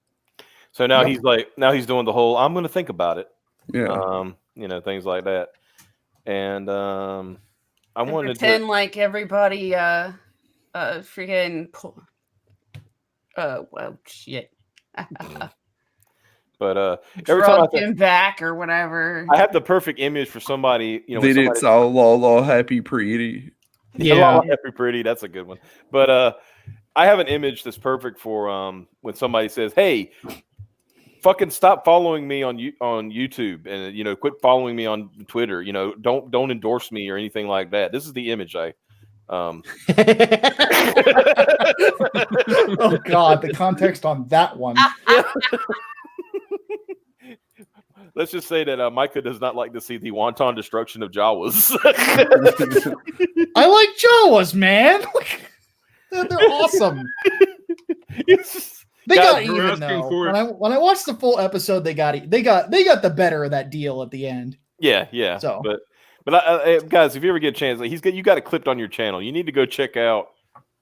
S1: So now
S3: Yep.
S1: he's like, now he's doing the whole, I'm going to think about it.
S4: Yeah,
S1: Things like that. And I
S5: And
S1: wanted
S5: pretend
S1: to,
S5: like everybody freaking well shit.
S1: but every time
S5: Drugged him back or whatever.
S1: I have the perfect image for somebody, when
S4: that
S1: somebody,
S4: it's all la happy pretty.
S3: Yeah.
S1: Happy Pretty, that's a good one. But I have an image that's perfect for when somebody says, "Hey, fucking stop following me on YouTube, and quit following me on Twitter. Don't endorse me or anything like that." This is the image I.
S3: Oh God, the context on that one.
S1: Let's just say that Micah does not like to see the wanton destruction of Jawas.
S3: I like Jawas, man. They're awesome.
S1: It's just-
S3: They
S1: God,
S3: got
S2: we're
S3: even
S2: asking
S3: though.
S2: for it.
S3: When I watched the full episode, they got the better of that deal at the end.
S1: yeah.
S3: So.
S1: But guys, if you ever get a chance, you got it clipped on your channel. You need to go check out.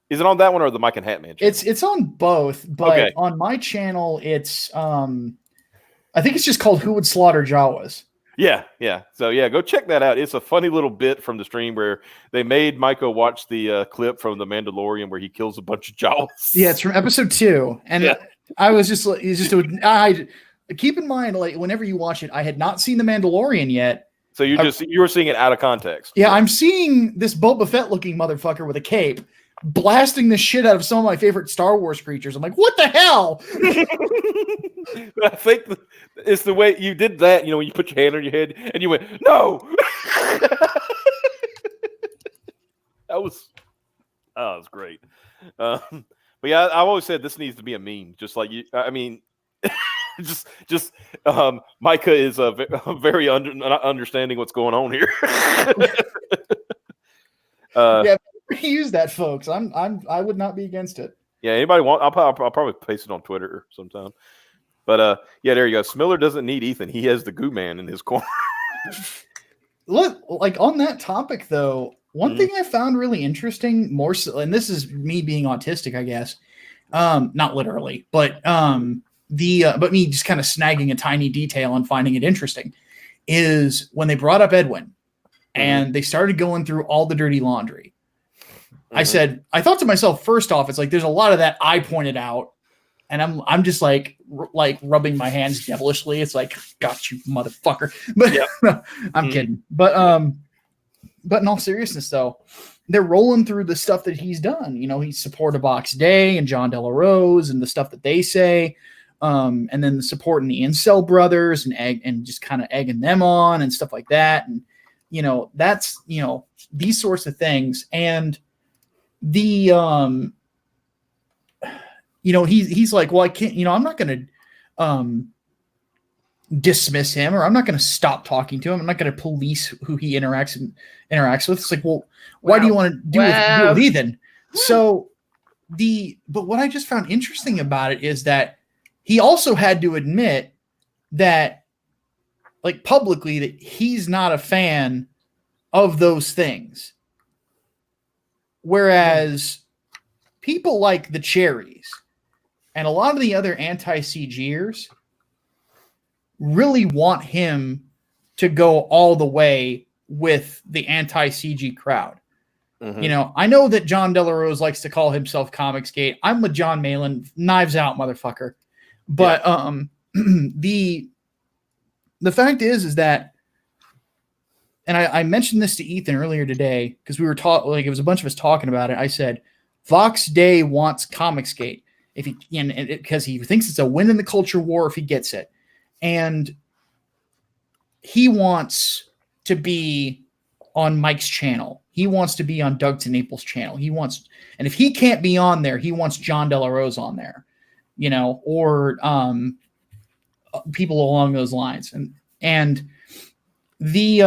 S1: Is it on that one or the Mike and Hatman channel?
S3: It's on both, but
S1: Okay.
S3: on my channel, it's I think it's just called "Who Would Slaughter Jawas."
S1: Yeah. So go check that out. It's a funny little bit from the stream where they made Micah watch the clip from The Mandalorian where he kills a bunch of Jawas.
S3: Yeah, it's from episode 2, and
S1: Yeah.
S3: I was just I keep in mind, like, whenever you watch it, I had not seen The Mandalorian yet.
S1: So you were seeing it out of context.
S3: Yeah, I'm seeing this Boba Fett looking motherfucker with a cape blasting the shit out of some of my favorite Star Wars creatures. I'm like, what the hell?
S1: But I think it's the way you did that. When you put your hand on your head and you went, no. That was great. But yeah, I've always said this needs to be a meme. Just like you, I mean, just Micah is very understanding what's going on here.
S3: Yeah, use that, folks. I would not be against it.
S1: Yeah, anybody want? I'll probably paste it on Twitter sometime. But yeah, there you go. Smiller doesn't need Ethan. He has the goo man in his corner.
S3: Look, like, on that topic though, one thing I found really interesting, more so, and this is me being autistic, I guess, not literally, but but me just kind of snagging a tiny detail and finding it interesting, is when they brought up Edwin and they started going through all the dirty laundry. I thought to myself, first off, it's like there's a lot of that I pointed out, and I'm just like rubbing my hands devilishly. It's like, got you, motherfucker. But no, I'm kidding. But in all seriousness, though, they're rolling through the stuff that he's done. He's supported Box Day and John De La Rose and the stuff that they say, and then the supporting the Incel brothers and just kind of egging them on and stuff like that. And that's these sorts of things. And the he's like, well, I can't, I'm not going to dismiss him, or I'm not going to stop talking to him. I'm not going to police who he interacts with. It's like, well, why do you want to do with Ethan? So but what I just found interesting about it is that he also had to admit that, like, publicly, that he's not a fan of those things. Whereas people like the Cherries and a lot of the other anti-CGers really want him to go all the way with the anti-CG crowd. I know that John De La Rose likes to call himself Comicsgate. I'm with John Malin, knives out, motherfucker. But the fact is that, and I mentioned this to Ethan earlier today because we were it was a bunch of us talking about it. I said, Vox Day wants Comicsgate because he thinks it's a win in the culture war if he gets it, and he wants to be on Mike's channel. He wants to be on Doug to Naples' channel. And if he can't be on there, he wants John De La Rose on there, or people along those lines. And the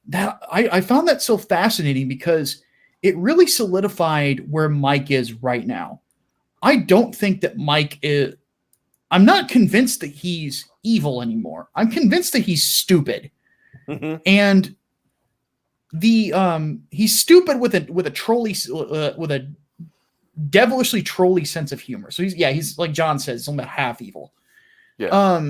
S3: that I found that so fascinating because it really solidified where Mike is right now. I don't think that Mike is. I'm not convinced that he's evil anymore. I'm convinced that he's stupid, and he's stupid with a trolley with a devilishly trolly sense of humor. So he's like John says, he's only about half evil.
S1: Yeah.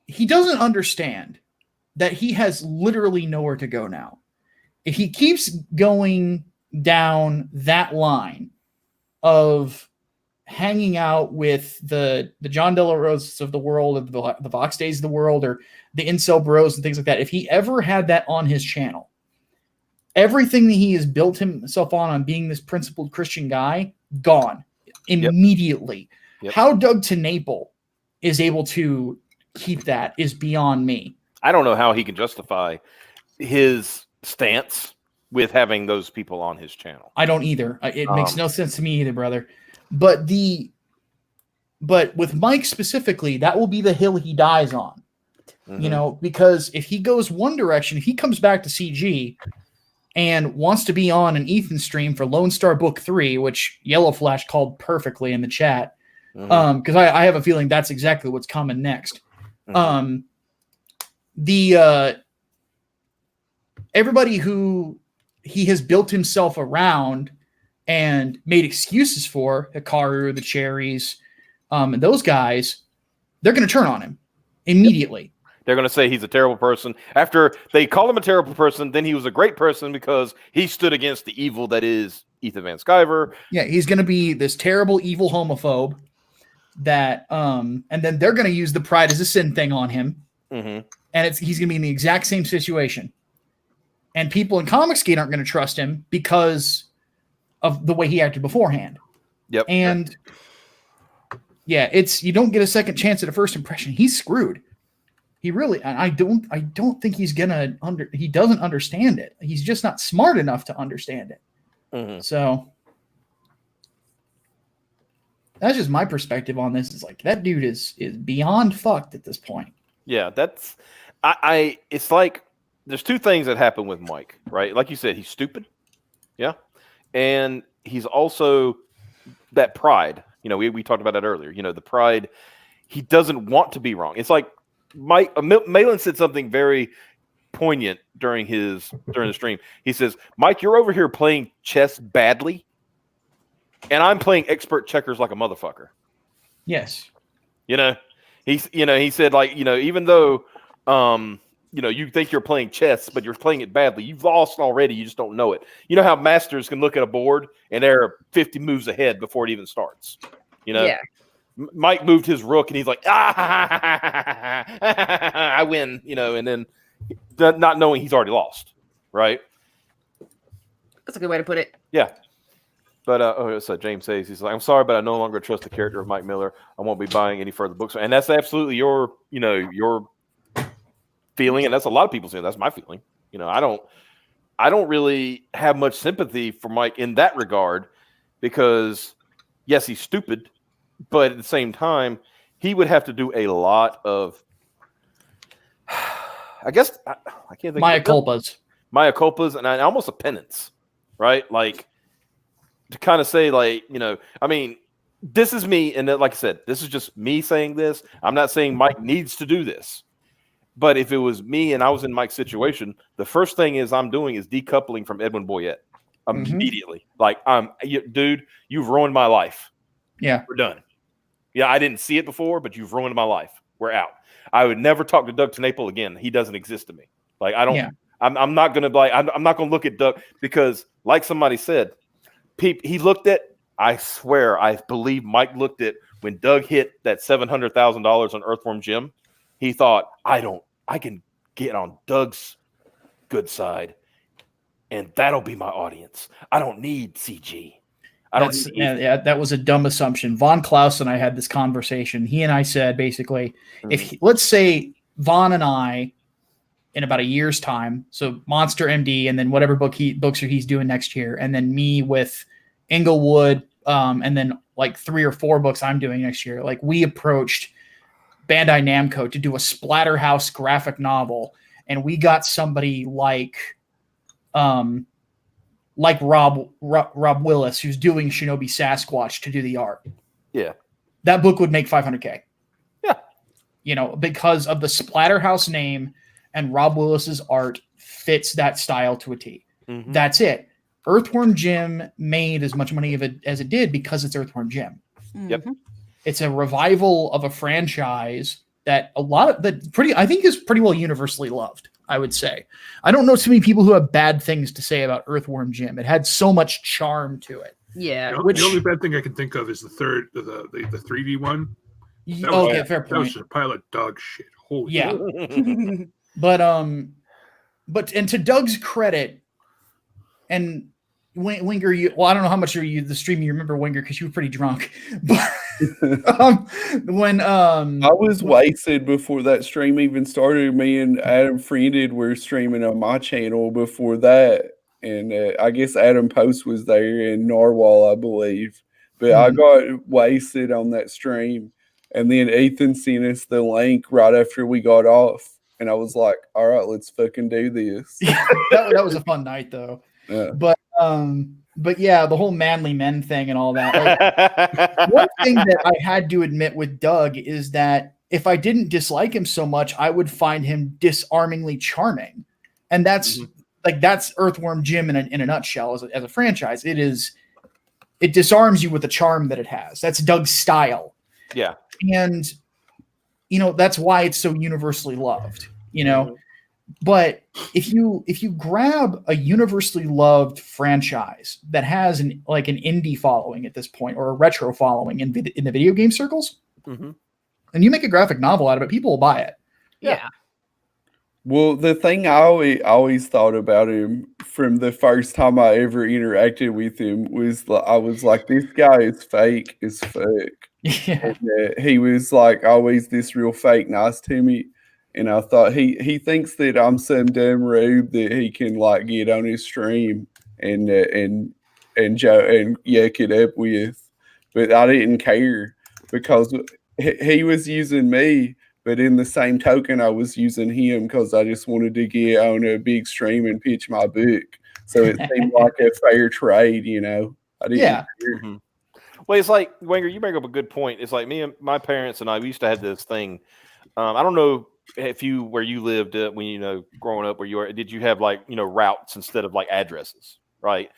S3: He doesn't understand that he has literally nowhere to go now. If he keeps going down that line of hanging out with the John De La Roses of the world, of the Vox Days of the world, or the Incel Bros and things like that, if he ever had that on his channel, everything that he has built himself on being this principled Christian guy, gone immediately.
S1: Yep.
S3: How Doug TeNapel is able to keep that is beyond me.
S1: I don't know how he can justify his stance with having those people on his channel.
S3: I don't either. It makes no sense to me either, brother. But with Mike specifically, that will be the hill he dies on. You know, because if he goes one direction, if he comes back to CG and wants to be on an Ethan stream for Lone Star Book 3, which Yellow Flash called perfectly in the chat, because I have a feeling that's exactly what's coming next. Everybody who he has built himself around and made excuses for, Hikaru, the Cherries, and those guys, they're going to turn on him immediately.
S1: They're going to say he's a terrible person. After they call him a terrible person, then he was a great person because he stood against the evil that is Ethan Van Sciver.
S3: Yeah, he's going to be this terrible, evil homophobe that, and then they're going to use the pride as a sin thing on him. And he's going to be in the exact same situation. And people in Comicsgate aren't going to trust him because of the way he acted beforehand.
S1: Yep.
S3: And yeah, you don't get a second chance at a first impression. He's screwed. He really, I don't think he doesn't understand it. He's just not smart enough to understand it. So that's just my perspective on this. Is like, that dude is beyond fucked at this point.
S1: Yeah, that's it's like there's two things that happen with Mike, right? Like you said, he's stupid. Yeah. And he's also that pride. You know, we talked about that earlier. You know, the pride, he doesn't want to be wrong. It's like Malin said something very poignant during the stream. He says, Mike, you're over here playing chess badly, and I'm playing expert checkers like a motherfucker.
S3: Yes.
S1: You know, he said, like, you know, even though you know, you think you're playing chess, but you're playing it badly. You've lost already. You just don't know it. You know how masters can look at a board and they're 50 moves ahead before it even starts. You know, Mike moved his rook and he's like, I win. You know, and then not knowing he's already lost. Right.
S5: That's a good way to put it.
S1: Yeah. But so James says, he's like, I'm sorry, but I no longer trust the character of Mike Miller. I won't be buying any further books. And that's absolutely your feeling, and that's a lot of people's feeling. That's my feeling. You know, I don't really have much sympathy for Mike in that regard, because yes, he's stupid, but at the same time, he would have to do a lot of, I guess, I can't think.
S3: Mea culpas,
S1: and almost a penance, right? Like, to kind of say, like, you know, I mean, this is me, and like I said, this is just me saying this. I'm not saying Mike needs to do this. But if it was me and I was in Mike's situation, the first thing I'm doing is decoupling from Edwin Boyette immediately. Like, dude, you've ruined my life.
S3: Yeah.
S1: We're done. Yeah, I didn't see it before, but you've ruined my life. We're out. I would never talk to Doug TeNapel again. He doesn't exist to me. Like, I don't. Yeah. I'm not gonna I'm not gonna look at Doug, because, like somebody said, he looked at. I swear, I believe Mike looked at when Doug hit that $700,000 on Earthworm Jim. He thought, I can get on Doug's good side, and that'll be my audience. I don't need CG.
S3: Yeah, that was a dumb assumption. Von Klaus and I had this conversation. He and I said, basically, let's say Von and I, in about a year's time, so Monster MD, and then whatever books he's doing next year, and then me with Inglewood, and then like 3 or 4 books I'm doing next year. Like, we approached Bandai Namco to do a Splatterhouse graphic novel, and we got somebody like like Rob Willis, who's doing Shinobi Sasquatch to do the art.
S1: Yeah.
S3: That book would make $500K.
S1: Yeah.
S3: You know, because of the Splatterhouse name and Rob Willis's art fits that style to a T.
S1: Mhm.
S3: That's it. Earthworm Jim made as much money as it did because it's Earthworm Jim.
S1: Yep.
S3: It's a revival of a franchise that I think is pretty well universally loved, I would say. I don't know too many people who have bad things to say about Earthworm Jim. It had so much charm to it.
S5: Yeah.
S2: The only bad thing I can think of is the 3D one.
S3: Okay, fair
S2: That was
S3: point.
S2: just a pile of dog shit. Holy
S3: Yeah.
S2: shit.
S3: But to Doug's credit, and Wenger, I don't know how much the stream you remember, Wenger, because you were pretty drunk. But when
S4: I was wasted before that stream even started. Me and Adam Friended were streaming on my channel before that, and I guess Adam Post was there and Narwhal, I believe. But I got wasted on that stream, and then Ethan sent us the link right after we got off, and I was like, "All right, let's fucking do this."
S3: that was a fun night, though.
S4: Yeah.
S3: But yeah, the whole manly men thing and all that. Like, one thing that I had to admit with Doug is that if I didn't dislike him so much, I would find him disarmingly charming, and that's Earthworm Jim in a nutshell as a franchise. It disarms you with the charm that it has. That's Doug's style.
S1: Yeah,
S3: and that's why it's so universally loved. But if you grab a universally loved franchise that has an indie following at this point, or a retro following in the video game circles, and you make a graphic novel out of it, people will buy it.
S5: Yeah.
S4: Well, the thing I always thought about him from the first time I ever interacted with him was I was like, this guy is fake as fuck.
S3: Yeah.
S4: And, he was like always this real fake nice to me. And I thought he thinks that I'm some dumb rube that he can like get on his stream and yuck it up with, but I didn't care because he was using me, but in the same token I was using him because I just wanted to get on a big stream and pitch my book, so it seemed like a fair trade, I didn't care.
S1: Mm-hmm. Well, it's like, Wenger, you bring up a good point. It's like me and my parents and I, we used to have this thing. I don't know if where you lived when growing up where you were, did you have routes instead of addresses, right?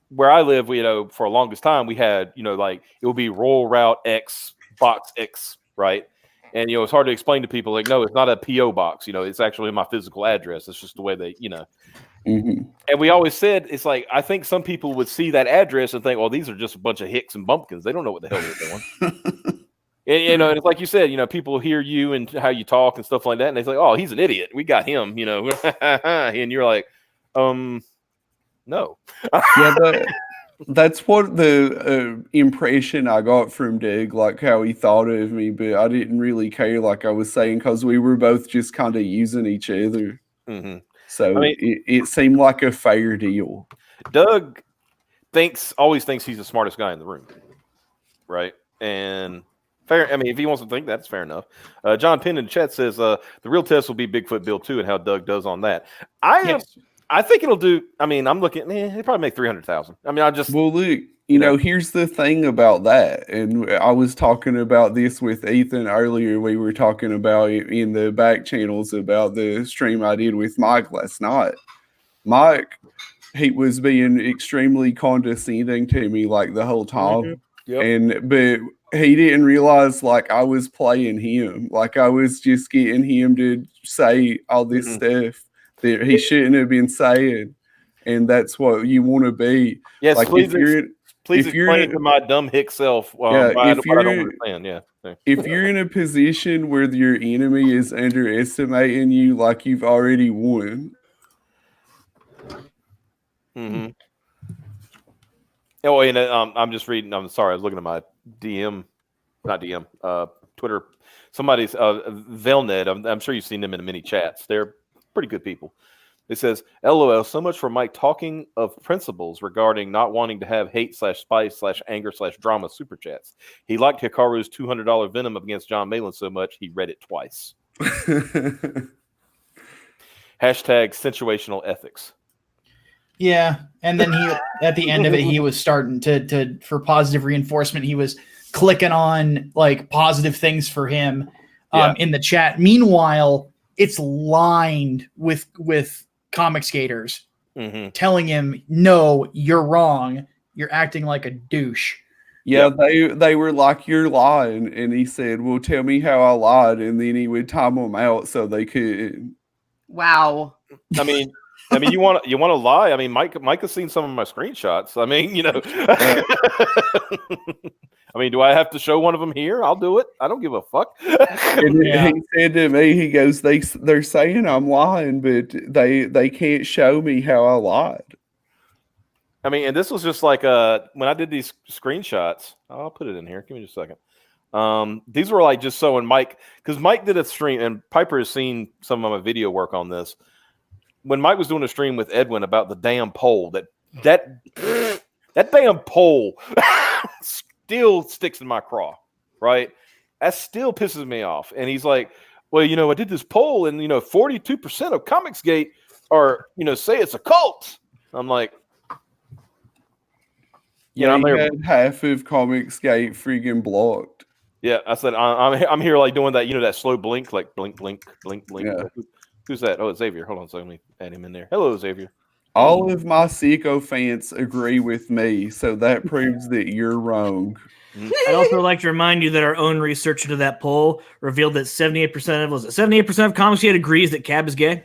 S1: Where I live, for the longest time we had it would be roll route X box X, right? And it's hard to explain to people no, it's not a PO box, it's actually my physical address. It's just the way they
S4: Mm-hmm.
S1: And we always said it's like, I think some people would see that address and think, well, these are just a bunch of hicks and bumpkins. They don't know what the hell they're doing. And it's like you said, people hear you and how you talk and stuff like that, and they say, "Oh, he's an idiot. We got him," and you're like, no.
S4: Yeah, that's what the impression I got from Dig, like how he thought of me, but I didn't really care, like I was saying, because we were both just kind of using each other.
S1: Mm-hmm.
S4: So it seemed like a fair deal.
S1: Doug always thinks he's the smartest guy in the room, right? And fair. I mean, if he wants to think that's fair enough. John Penn in the chat says the real test will be Bigfoot Bill 2 and how Doug does on that. I think it'll do. I mean, I'm looking. It'll probably make 300,000. I mean,
S4: Well, look, here's the thing about that, and I was talking about this with Ethan earlier. We were talking about it in the back channels about the stream I did with Mike last night. Mike, he was being extremely condescending to me the whole time, but he didn't realize I was playing him, I was just getting him to say all this stuff that he shouldn't have been saying, and that's what you want to be.
S1: Yes, please explain to my dumb hick self what I don't understand. Yeah.
S4: If you're in a position where your enemy is underestimating you, you've already won.
S1: Mm-hmm. Oh, and I'm just reading. I'm sorry, I was looking at my Twitter. Somebody's Velnet. I'm sure you've seen them in many chats. They're pretty good people. It says, "LOL, so much for Mike talking of principles regarding not wanting to have hate/spice/anger/drama super chats. He liked Hikaru's $200 venom against John Malin so much he read it twice." # situational ethics.
S3: Yeah, and then he at the end of it, he was starting to for positive reinforcement. He was clicking on like positive things for him in the chat. Meanwhile, it's lined with comic skaters telling him, "No, you're wrong. You're acting like a douche."
S4: Yeah, they were like, "You're lying," and he said, "Well, tell me how I lied," and then he would time them out so they could.
S5: Wow.
S1: I mean, you want to lie? I mean, Mike has seen some of my screenshots. I mean, I mean, do I have to show one of them here? I'll do it. I don't give a fuck.
S4: And he said to me, he goes, "They're saying I'm lying, but they can't show me how I lied."
S1: I mean, and this was just like when I did these screenshots. I'll put it in here. Give me just a second. These were like just so when Mike, because Mike did a stream, and Piper has seen some of my video work on this. When Mike was doing a stream with Edwin about the damn poll, that damn poll still sticks in my craw, right? That still pisses me off. And he's like, "Well, I did this poll, and 42% of Comicsgate are say it's a cult." I'm like,
S4: I'm had half of Comicsgate freaking blocked.
S1: Yeah, I said I'm here like doing that, that slow blink, like blink, blink, blink, blink.
S4: Yeah.
S1: Who's that? Oh, it's Xavier. Hold on, so let me add him in there. Hello, Xavier.
S4: All of my sycophants agree with me, so that proves that you're wrong.
S6: I'd also like to remind you that our own research into that poll revealed that 78% of Comicsgate agrees that Cab is gay.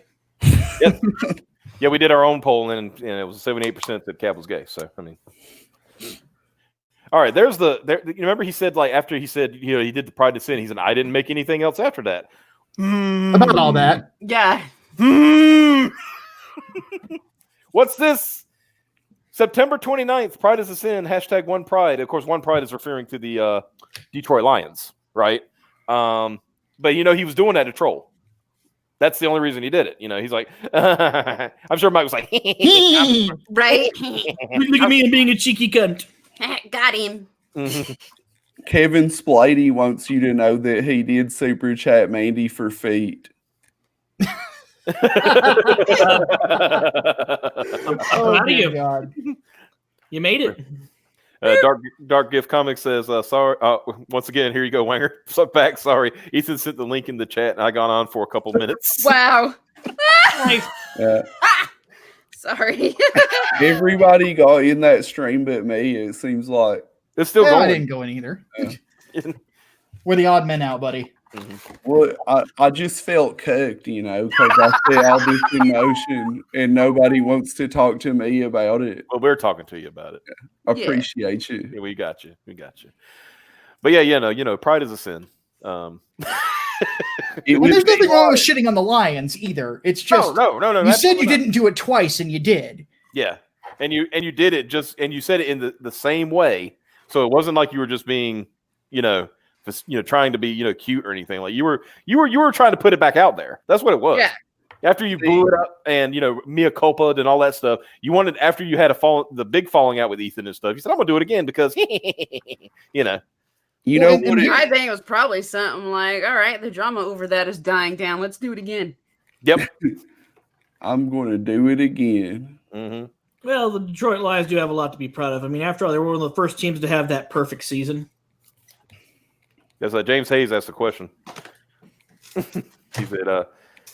S1: Yep. Yeah, we did our own poll, and it was 78% that Cab was gay. So I mean. All right, you remember he said, like, after he said, he did the Pride to Sin, he said, "I didn't make anything else after that."
S3: About all that.
S5: Yeah.
S1: What's this? September 29th, Pride is a Sin, #OnePride. Of course, One Pride is referring to the Detroit Lions, right? But, he was doing that to troll. That's the only reason he did it. He's like, I'm sure Mike was like,
S5: right?
S6: Look at me and being a cheeky cunt.
S5: Got him.
S4: Kevin Spladey wants you to know that he did super chat Mandy for feet.
S6: I'm proud of you.
S3: God.
S6: You made it.
S1: Dark Gift Comics says, sorry. Once again, here you go, Wenger. Back. Sorry. Ethan sent the link in the chat, and I got on for a couple minutes.
S5: Wow.
S6: Nice.
S5: Sorry.
S4: Everybody got in that stream but me, it seems like.
S1: It's still going.
S3: I didn't go in either. We're the odd men out, buddy.
S4: Well, I just felt cooked, because I said all this emotion and nobody wants to talk to me about it.
S1: Well, we're talking to you about it.
S4: I appreciate you.
S1: Yeah, we got you. But yeah, Pride is a sin.
S3: There's nothing wrong with shitting on the Lions either. It's just
S1: no.
S3: You said you didn't do it twice, and you did.
S1: Yeah, and you did it and you said it in the same way, so it wasn't like you were just being, trying to be, cute or anything. Like you were trying to put it back out there. That's what it was.
S5: Yeah.
S1: After you blew it up and mea culpa and all that stuff, you wanted after you had the big falling out with Ethan and stuff. You said, "I'm gonna do it again because
S5: I think it was probably something like, all right, the drama over that is dying down. Let's do it again.
S1: Yep.
S4: I'm going to do it again.
S1: Mm-hmm.
S6: Well, the Detroit Lions do have a lot to be proud of. I mean, after all, they were one of the first teams to have that perfect season.
S1: Yes, James Hayes asked the question. He said,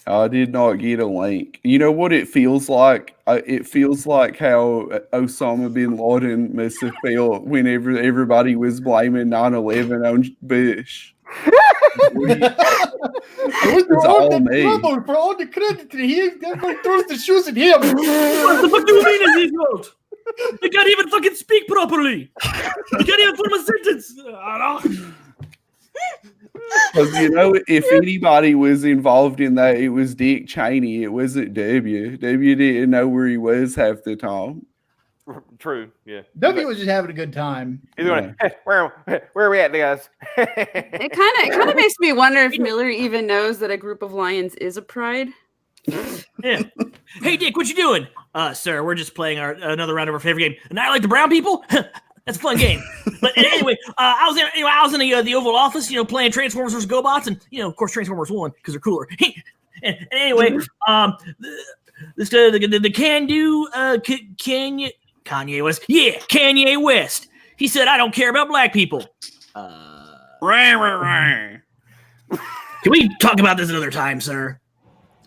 S4: I did not get a link. You know what it feels like? It feels like how Osama bin Laden must have felt whenever everybody was blaming 9/11 on Bush. It's all me.
S3: For all the credit, he definitely throws the shoes at him.
S6: What the fuck do you mean it's his fault? He can't even fucking speak properly. He can't even form a sentence.
S4: Because if anybody was involved in that, it was Dick Cheney. It wasn't W. W didn't know where he was half the time.
S1: True. Yeah.
S3: W was just having a good time.
S1: He's going, "Hey, where are we at, guys?"
S5: It kind of makes me wonder if Miller even knows that a group of lions is a pride.
S6: Yeah. Hey, Dick, what you doing? Sir, we're just playing another round of our favorite game. Annihilate the brown people? That's a fun game. But anyway, I was in the Oval Office, playing Transformers vs. GoBots, and of course Transformers won because they're cooler. And anyway, the can do Kanye West. Yeah, Kanye West. He said, I don't care about black people. Can we talk about this another time, sir?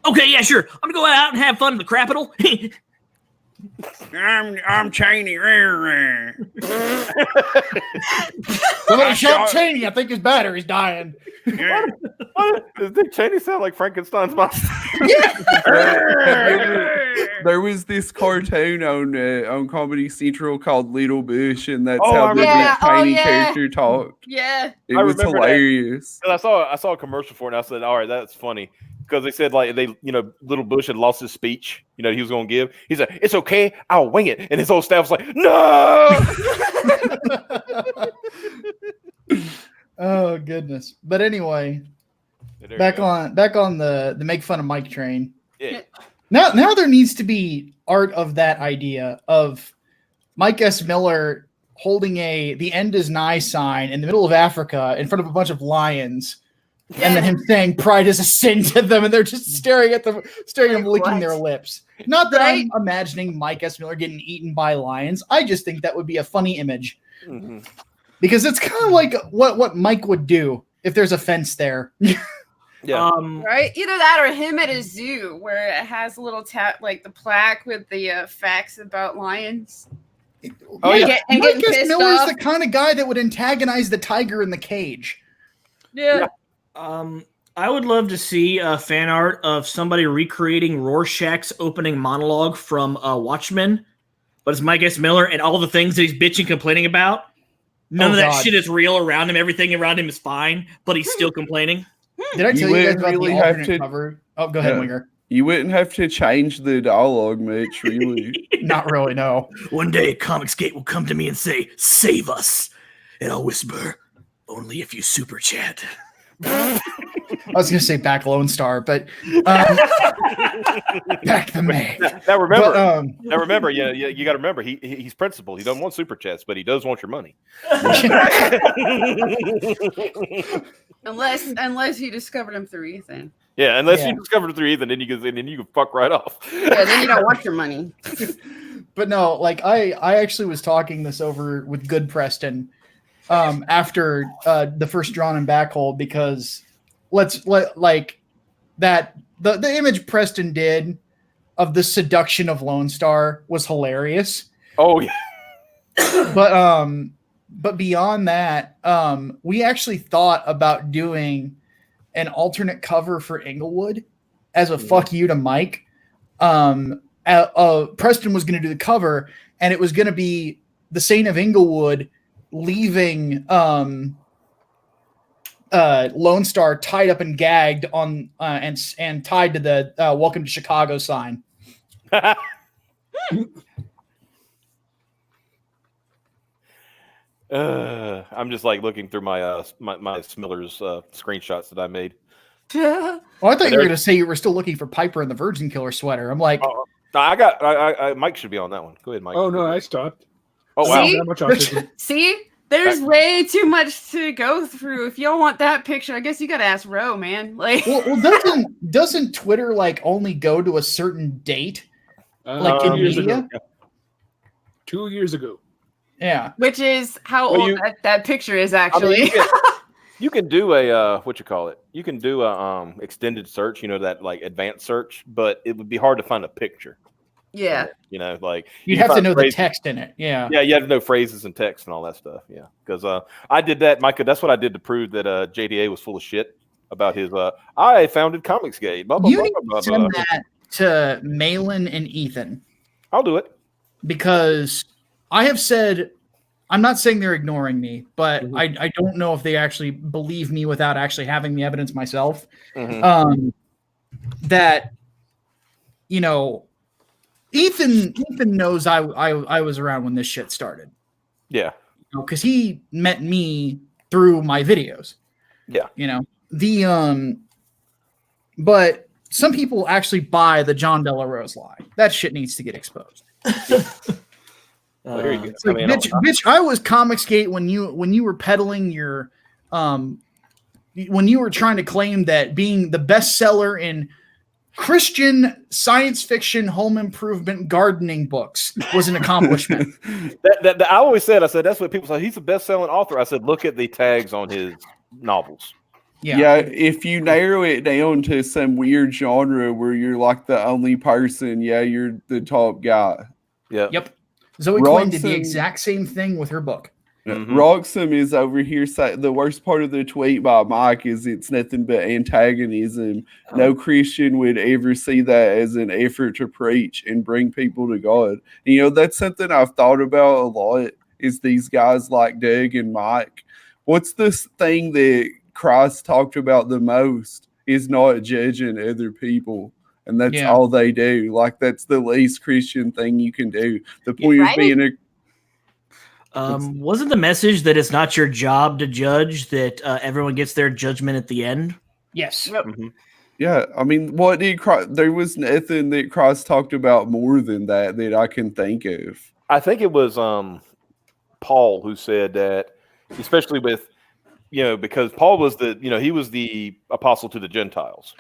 S6: Okay, yeah, sure. I'm gonna go out and have fun at the Capitol.
S4: I'm Cheney.
S3: Somebody shot Cheney. I think his battery's dying.
S1: Does Dick Cheney sound like Frankenstein's monster?
S4: There was this cartoon on Comedy Central called Little Bush, and that's
S1: Oh, I
S4: how the
S1: remember
S4: Dick
S5: that.
S4: Cheney
S5: Oh, yeah.
S4: character talked.
S5: Yeah.
S4: It
S1: I
S4: was
S1: remember that.
S4: hilarious.
S1: I saw a commercial for it, and I said, "All right, that's funny." Because they said Little Bush had lost his speech. He was going to give. He said, "It's okay, I'll wing it," and his whole staff was like, "No!"
S3: Oh goodness! But anyway,
S1: There you
S3: back
S1: go.
S3: on the make fun of Mike train.
S1: Yeah.
S3: Now there needs to be art of that idea of Mike S. Miller holding the end is nigh sign in the middle of Africa in front of a bunch of lions. And then him saying pride is a sin to them, and they're just staring at them, licking their lips. Not that I'm imagining Mike S. Miller getting eaten by lions. I just think that would be a funny image.
S1: Mm-hmm.
S3: Because it's kind of like what Mike would do if there's a fence there.
S1: Yeah.
S5: Right? Either that or him at a zoo where it has a little like the plaque with the facts about lions.
S1: Oh, yeah.
S5: And
S3: Mike
S5: getting
S3: S.
S5: pissed
S3: Miller's
S5: off.
S3: the kind of guy that would antagonize the tiger in the cage.
S5: Yeah.
S6: I would love to see fan art of somebody recreating Rorschach's opening monologue from Watchmen, but it's Mike S. Miller and all the things that he's bitching, complaining about. None of that shit is real around him. Everything around him is fine, but he's still complaining.
S3: Did I tell you guys about
S4: really
S3: the
S4: have
S3: alternate
S4: to-
S3: cover? Oh, go ahead,
S4: Yeah.
S3: Winger.
S4: You wouldn't have to change the dialogue much, really.
S3: Not really, no.
S6: One day, Comicsgate will come to me and say, "Save us," and I'll whisper, "Only if you super chat."
S3: I was going to say back Lone Star, but back the May.
S1: Now remember,
S3: But,
S1: you got to remember, he's principled. He doesn't want super chats, but he does want your money.
S5: Unless you discovered him through Ethan.
S1: Yeah, unless
S3: Yeah.
S1: you discover it through Ethan, then you can fuck right off.
S5: Yeah, then you don't want your money.
S3: But no, like I actually was talking this over with Good Preston after the first Drawn and Backhold, because the image Preston did of the seduction of Lone Star was hilarious.
S1: Oh yeah.
S3: But beyond that, we actually thought about doing an alternate cover for Inglewood as a fuck you to Mike. Preston was going to do the cover, and it was going to be the Saint of Inglewood leaving Lone Star tied up and gagged on and tied to the Welcome to Chicago sign.
S1: I'm just like looking through my my Smiller's screenshots that I made.
S3: Well, I thought you were going to say you were still looking for Piper in the Virgin Killer sweater. I'm like,
S1: No, I Mike should be on that one. Go ahead, Mike.
S2: Oh no, I stopped.
S1: Oh wow.
S5: See?
S2: That much autism.
S5: See? There's way too much to go through. If y'all want that picture, I guess you gotta ask Ro, man. Like,
S3: well, doesn't Twitter like only go to a certain date? Like in
S2: 2 years
S3: media?
S2: ago. 2 years ago.
S3: Yeah.
S5: which is how
S1: Well,
S5: old that picture is
S1: I mean,
S5: actually.
S1: you can do a what you call it? You can do a extended search, that like advanced search, but it would be hard to find a picture.
S5: Yeah.
S1: Like
S3: You'd
S1: you
S3: have to
S1: find
S3: know the
S1: phrases-
S3: text in it. Yeah.
S1: Yeah, you have to know phrases and text and all that stuff. Yeah, because I did that, Micah. That's what I did to prove that JDA was full of shit about his. I founded Comicsgate. Blah blah
S3: You
S1: blah
S3: need
S1: blah
S3: to
S1: blah.
S3: send that to Malin and Ethan,
S1: I'll do it.
S3: because I have said, I'm not saying they're ignoring me, but
S1: Mm-hmm.
S3: I don't know if they actually believe me without actually having the evidence myself.
S1: Mhm.
S3: That, Ethan knows I was around when this shit started,
S1: Yeah,
S3: because he met me through my videos.
S1: Yeah.
S3: But some people actually buy the John Della Rose lie. That shit needs to get exposed.
S1: well, here you go.
S3: It's like, bitch, I was Comicsgate when you were peddling your when you were trying to claim that being the bestseller in Christian science fiction home improvement gardening books was an accomplishment.
S1: I always said, I said, that's what people say. He's a best-selling author. I said, look at the tags on his novels.
S4: Yeah, if you narrow it down to some weird genre where you're like the only person, you're the top guy.
S1: Yeah.
S3: Yep. Zoe Quinn did the
S4: Roxanne-
S3: exact same thing with her book.
S1: Mhm.
S4: Roxham is over here. The worst part of the tweet by Mike is it's nothing but antagonism. No Christian would ever see that as an effort to preach and bring people to God. You know, that's something I've thought about a lot is these guys like Doug and Mike. What's this thing that Christ talked about the most is not judging other people. And that's all they do. Like, that's the least Christian thing you can do. The point of being a
S6: wasn't the message that it's not your job to judge, that everyone gets their judgment at the end?
S3: Yes.
S5: Yep.
S1: Mhm.
S4: Yeah, I mean, what did Christ, there was nothing that Christ talked about more than that I can think of.
S1: I think it was Paul who said that, especially with, because Paul was he was the apostle to the Gentiles,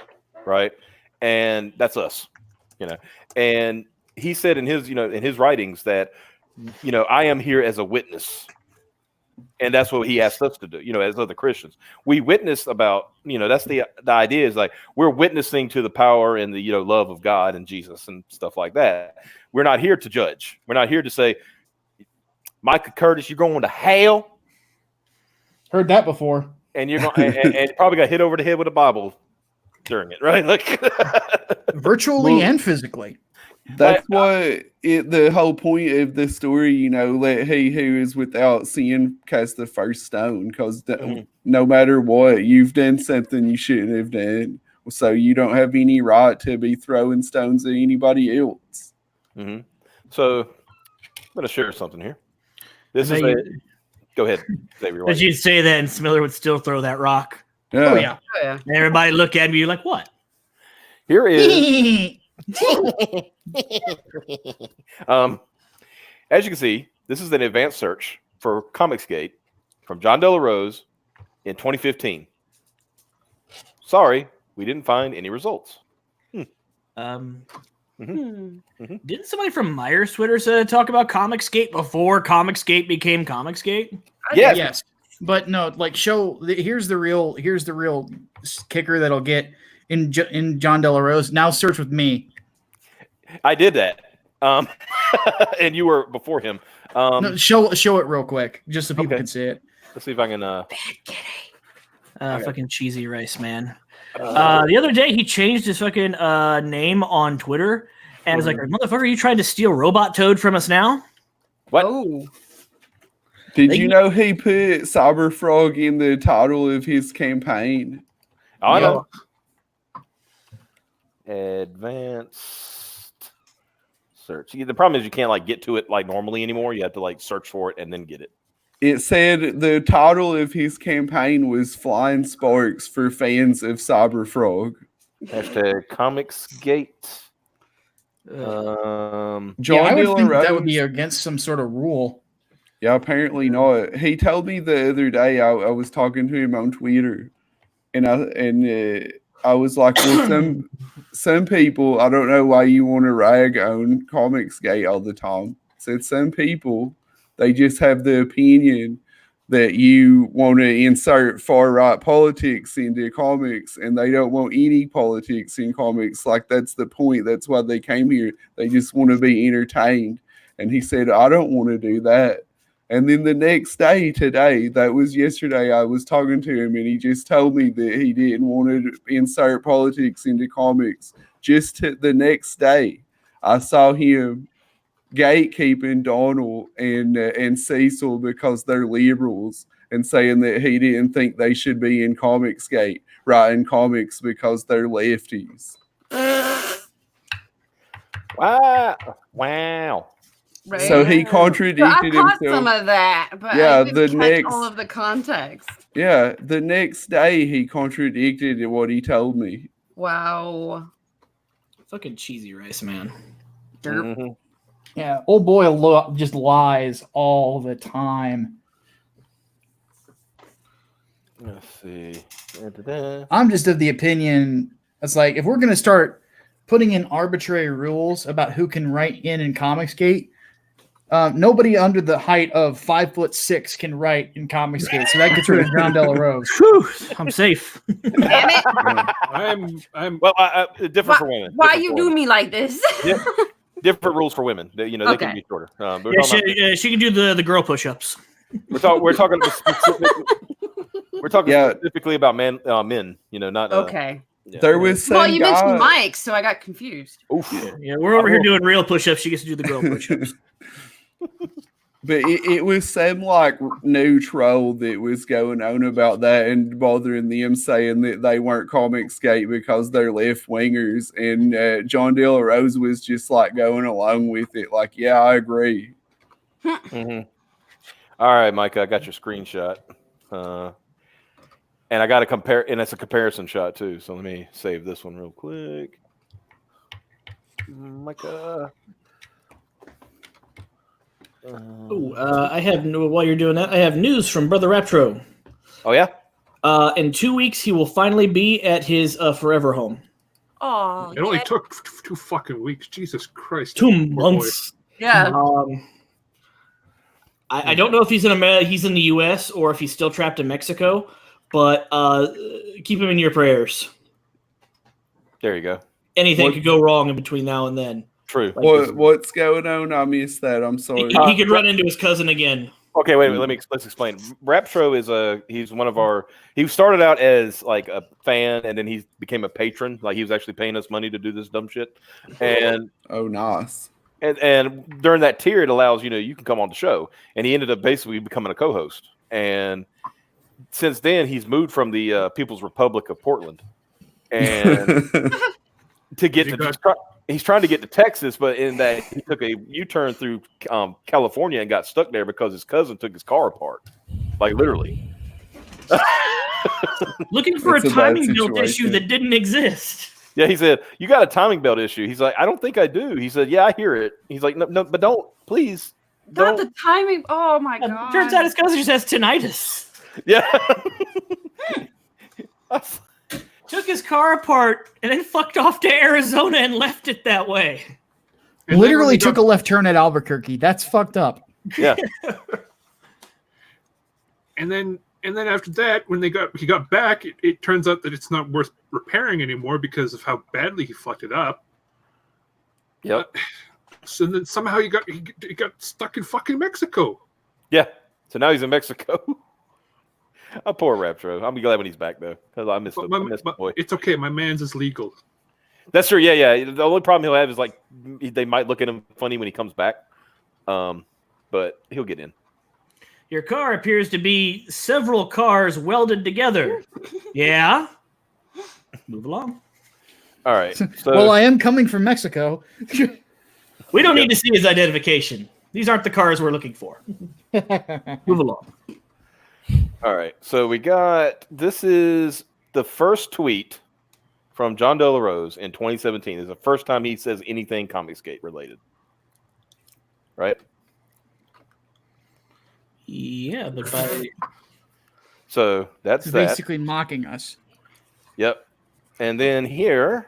S1: right? And that's us, and he said in his writings that, I am here as a witness. And that's what he asked us to do, as other Christians. We witness about, that's the idea is like we're witnessing to the power and the, love of God and Jesus and stuff like that. We're not here to judge. We're not here to say, Micah Curtis, you're going to hell.
S3: Heard that before.
S1: And you're going and probably got hit over the head with a Bible during it, right? Like
S3: virtually and physically.
S4: That's what the whole point of the story, let he who is without sin cast the first stone, because no matter what, you've done something you shouldn't have done. So you don't have any right to be throwing stones at anybody else.
S1: Mm-hmm. So I'm going to share something here. Go ahead, Xavier.
S6: But you'd say that and Smiller would still throw that rock.
S4: Yeah.
S3: Oh, yeah.
S6: And everybody look at me, you're like, what?
S1: Here is... as you can see, this is an advanced search for Comicsgate from John Della Rose in 2015. Sorry, we didn't find any results.
S6: Didn't somebody from Myers Twitter talk about Comicsgate before Comicsgate became Comicsgate?
S1: Yes.
S3: But no, like here's the real kicker that'll get in John Della Rose. Now search with me.
S1: I did that. And you were before him.
S3: No, show it real quick, just so people
S1: Okay.
S3: can see it.
S1: Let's see if I can.
S6: Fucking cheesy rice, man. The other day he changed his fucking name on Twitter, and it's like, motherfucker, are you trying to steal Robot Toad from us now?
S1: What?
S5: Oh,
S4: Did you know he put Cyberfrog in the title of his campaign?
S1: I know. Advanced search. The problem is you can't get to it like normally anymore. You have to search for it and then get it.
S4: It said the title of his campaign was Flying Sparks for fans of Cyberfrog.
S1: Hashtag Comicsgate.
S4: John
S3: I would
S4: Dilla
S3: think
S4: Rose,
S3: that would be against some sort of rule.
S4: Yeah, apparently not. He told me the other day I was talking to him on Twitter, and I was like, well, some people, I don't know why you want to rag on Comicsgate all the time. Said some people, they just have the opinion that you want to insert far right politics into comics, and they don't want any politics in comics. Like, that's the point. That's why they came here. They just want to be entertained. And he said, I don't want to do that. And then the next day, today, that was yesterday, I was talking to him, and he just told me that he didn't want to insert politics into comics. Just the next day, I saw him gatekeeping Donald and Cecil because they're liberals, and saying that he didn't think they should be in Comicsgate, writing comics because they're lefties.
S1: Wow.
S5: right.
S4: So he
S5: So I
S4: contradicted
S5: caught
S4: himself.
S5: some of that, but
S4: Yeah,
S5: I didn't
S4: the
S5: catch
S4: next-
S5: all of the context.
S4: Yeah, the next day he contradicted what he told me.
S5: Wow.
S6: Fucking cheesy rice, man.
S5: Derp.
S1: Mhm.
S3: Yeah, old boy just lies all the time.
S1: Let's see. Da-da-da.
S3: I'm just of the opinion it's like if we're gonna start putting in arbitrary rules about who can write in Comicsgate. Nobody under the height of 5'6" can write in Comicsgate, so that gets rid of John De La Rose.
S6: Whew, I'm safe.
S5: Damn it!
S2: I'm
S1: Well, different for women.
S5: Why
S1: Different
S5: you
S1: for
S5: do
S1: women.
S5: me like this?
S1: Different rules for women. They can
S5: Okay.
S1: be shorter. But
S6: Yeah,
S1: we're talking
S6: she can do the girl push-ups.
S1: we're talking specifically about men. Not
S5: Okay.
S1: yeah.
S4: There was some
S5: Well, you
S4: guy.
S5: mentioned Mike, so I got confused.
S1: Oof.
S6: Yeah, we're over here doing real push-ups. She gets to do the girl push-ups.
S4: But it was some like new troll that was going on about that and bothering them, saying that they weren't Comicsgate because they're left wingers. And John De La Rose was just like going along with it, like, yeah, I agree.
S1: Mhm. All right, Micah, I got your screenshot, and I got to compare, and it's a comparison shot too. So let me save this one real quick, Micah.
S6: I have while you're doing that, I have news from Brother Raptro.
S1: Oh yeah.
S6: In 2 weeks, he will finally be at his forever home.
S5: Oh,
S2: it only took 2 fucking weeks. Jesus Christ.
S6: 2
S2: Poor boy.
S6: months.
S5: yeah.
S6: I don't know if he's he's in the U.S. or if he's still trapped in Mexico, but keep him in your prayers.
S1: There you go.
S6: Anything could go wrong in between now and then.
S1: True.
S4: What's going on? I missed that. I'm sorry.
S6: He could run into his cousin again.
S1: Okay, wait a minute. Let's explain. Raptro is he's one of our. He started out as like a fan, and then he became a patron. Like he was actually paying us money to do this dumb shit. And
S4: Oh, nice.
S1: and during that tier, it allows you can come on the show. And he ended up basically becoming a co-host. And since then, he's moved from the People's Republic of Portland, and to get to. He's trying to get to Texas, but in that he took a U-turn through California and got stuck there because his cousin took his car apart, like literally.
S6: Looking for
S4: It's
S6: a
S4: a bad
S6: timing belt
S4: situation.
S6: issue that didn't exist.
S1: Yeah, he said, "You got a timing belt issue." He's like, "I don't think I do." He said, "Yeah, I hear it." He's like, "No, but don't, please,
S5: Not
S1: don't."
S5: the timing. Oh my god.
S6: Turns out his cousin just has tinnitus.
S1: Yeah.
S6: Took his car apart and then fucked off to Arizona and left it that way.
S2: And
S3: Literally
S2: then
S3: took a left turn at Albuquerque. That's fucked up.
S1: Yeah.
S2: And then after that, when he got back, it turns out that it's not worth repairing anymore because of how badly he fucked it up.
S1: Yep.
S2: So then somehow he got stuck in fucking Mexico.
S1: Yeah. So now he's in Mexico. Oh, poor Raptro. I'll be glad when he's back though, because I missed the boy.
S2: It's okay. My man's is legal.
S1: That's true. Yeah. The only problem he'll have is like they might look at him funny when he comes back, but he'll get in.
S6: Your car appears to be several cars welded together. Yeah. Move along.
S1: All right. So,
S3: Well, I am coming from Mexico.
S6: We don't need to see his identification. These aren't the cars we're looking for. Move along.
S1: all right. So this is the first tweet from John De La Rose in 2017. It's the first time he says anything Comicsgate related. Right?
S6: Yeah, but
S1: So that's
S3: He's
S1: that.
S3: basically mocking us.
S1: Yep. And then here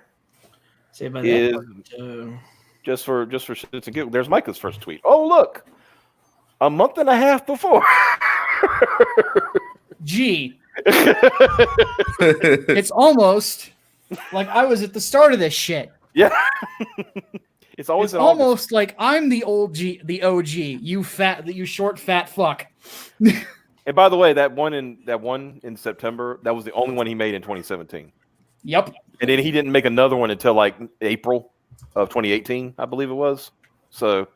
S6: say by
S1: is
S6: that.
S1: just for shits and giggles. There's Micah's first tweet. Oh, look. A month and a half before.
S3: Gee, it's almost like I was at the start of this shit.
S1: Yeah. It's always
S3: It's
S1: an August.
S3: almost like I'm the OG. You short fat fuck.
S1: And by the way, that one in September, that was the only one he made in 2017.
S3: Yep.
S1: And then he didn't make another one until like April of 2018, I believe it was. So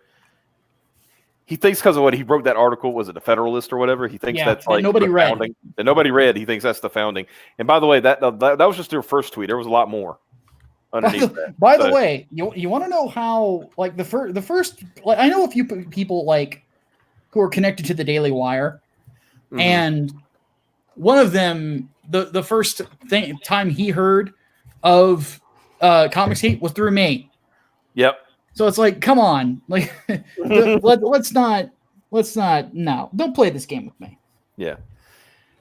S1: he thinks because of what he wrote that article, was it the Federalist or whatever? He thinks that's
S3: that
S1: like
S3: nobody
S1: the
S3: read.
S1: founding. That nobody read. He thinks that's the founding. And by the way, that was just their first tweet. There was a lot more underneath that.
S3: By the
S1: So-
S3: way, you want to know how like the first like I know a few people like who are connected to the Daily Wire,
S1: Mhm.
S3: and one of them the first time he heard of Comicsgate was through me.
S1: Yep.
S3: So it's like, come on, like let's not no, don't play this game with me.
S1: Yeah.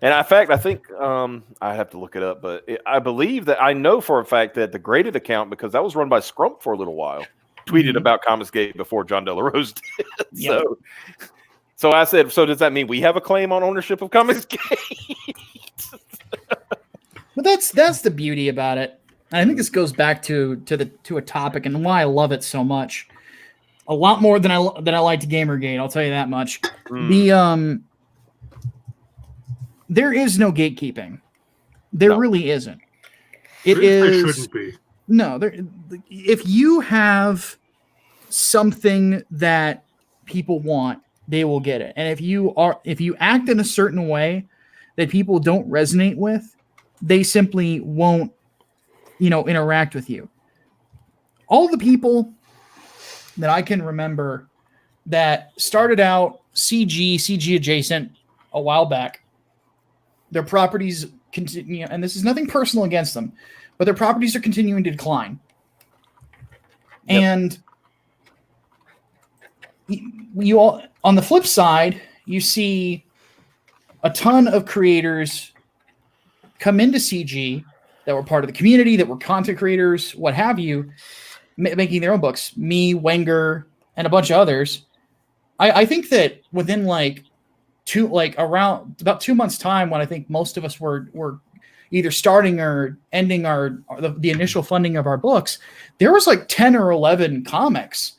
S1: And in fact, I think I have to look it up, but I believe that I know for a fact that the graded account, because that was run by Scrump for a little while, tweeted about Comicsgate before John Delarose did.
S3: Yep.
S1: So I said, so does that mean we have a claim on ownership of Comicsgate?
S3: But that's the beauty about it. And I think this goes back to a topic and why I love it so much. A lot more than I liked Gamergate, I'll tell you that much. There is no gatekeeping. There really isn't.
S2: There shouldn't be.
S3: No, if you have something that people want, they will get it. And if you act in a certain way that people don't resonate with, they simply won't, interact with you. All the people that I can remember that started out CG adjacent a while back, their properties continue, and this is nothing personal against them, but their properties are continuing to decline. Yep. And you all, on the flip side, you see a ton of creators come into CG that were part of the community, that were content creators, what have you, making their own books. Me, Wenger, and a bunch of others. I think that within around about 2 months' time, when I think most of us were either starting or ending the initial funding of our books, there was 10 or 11 comics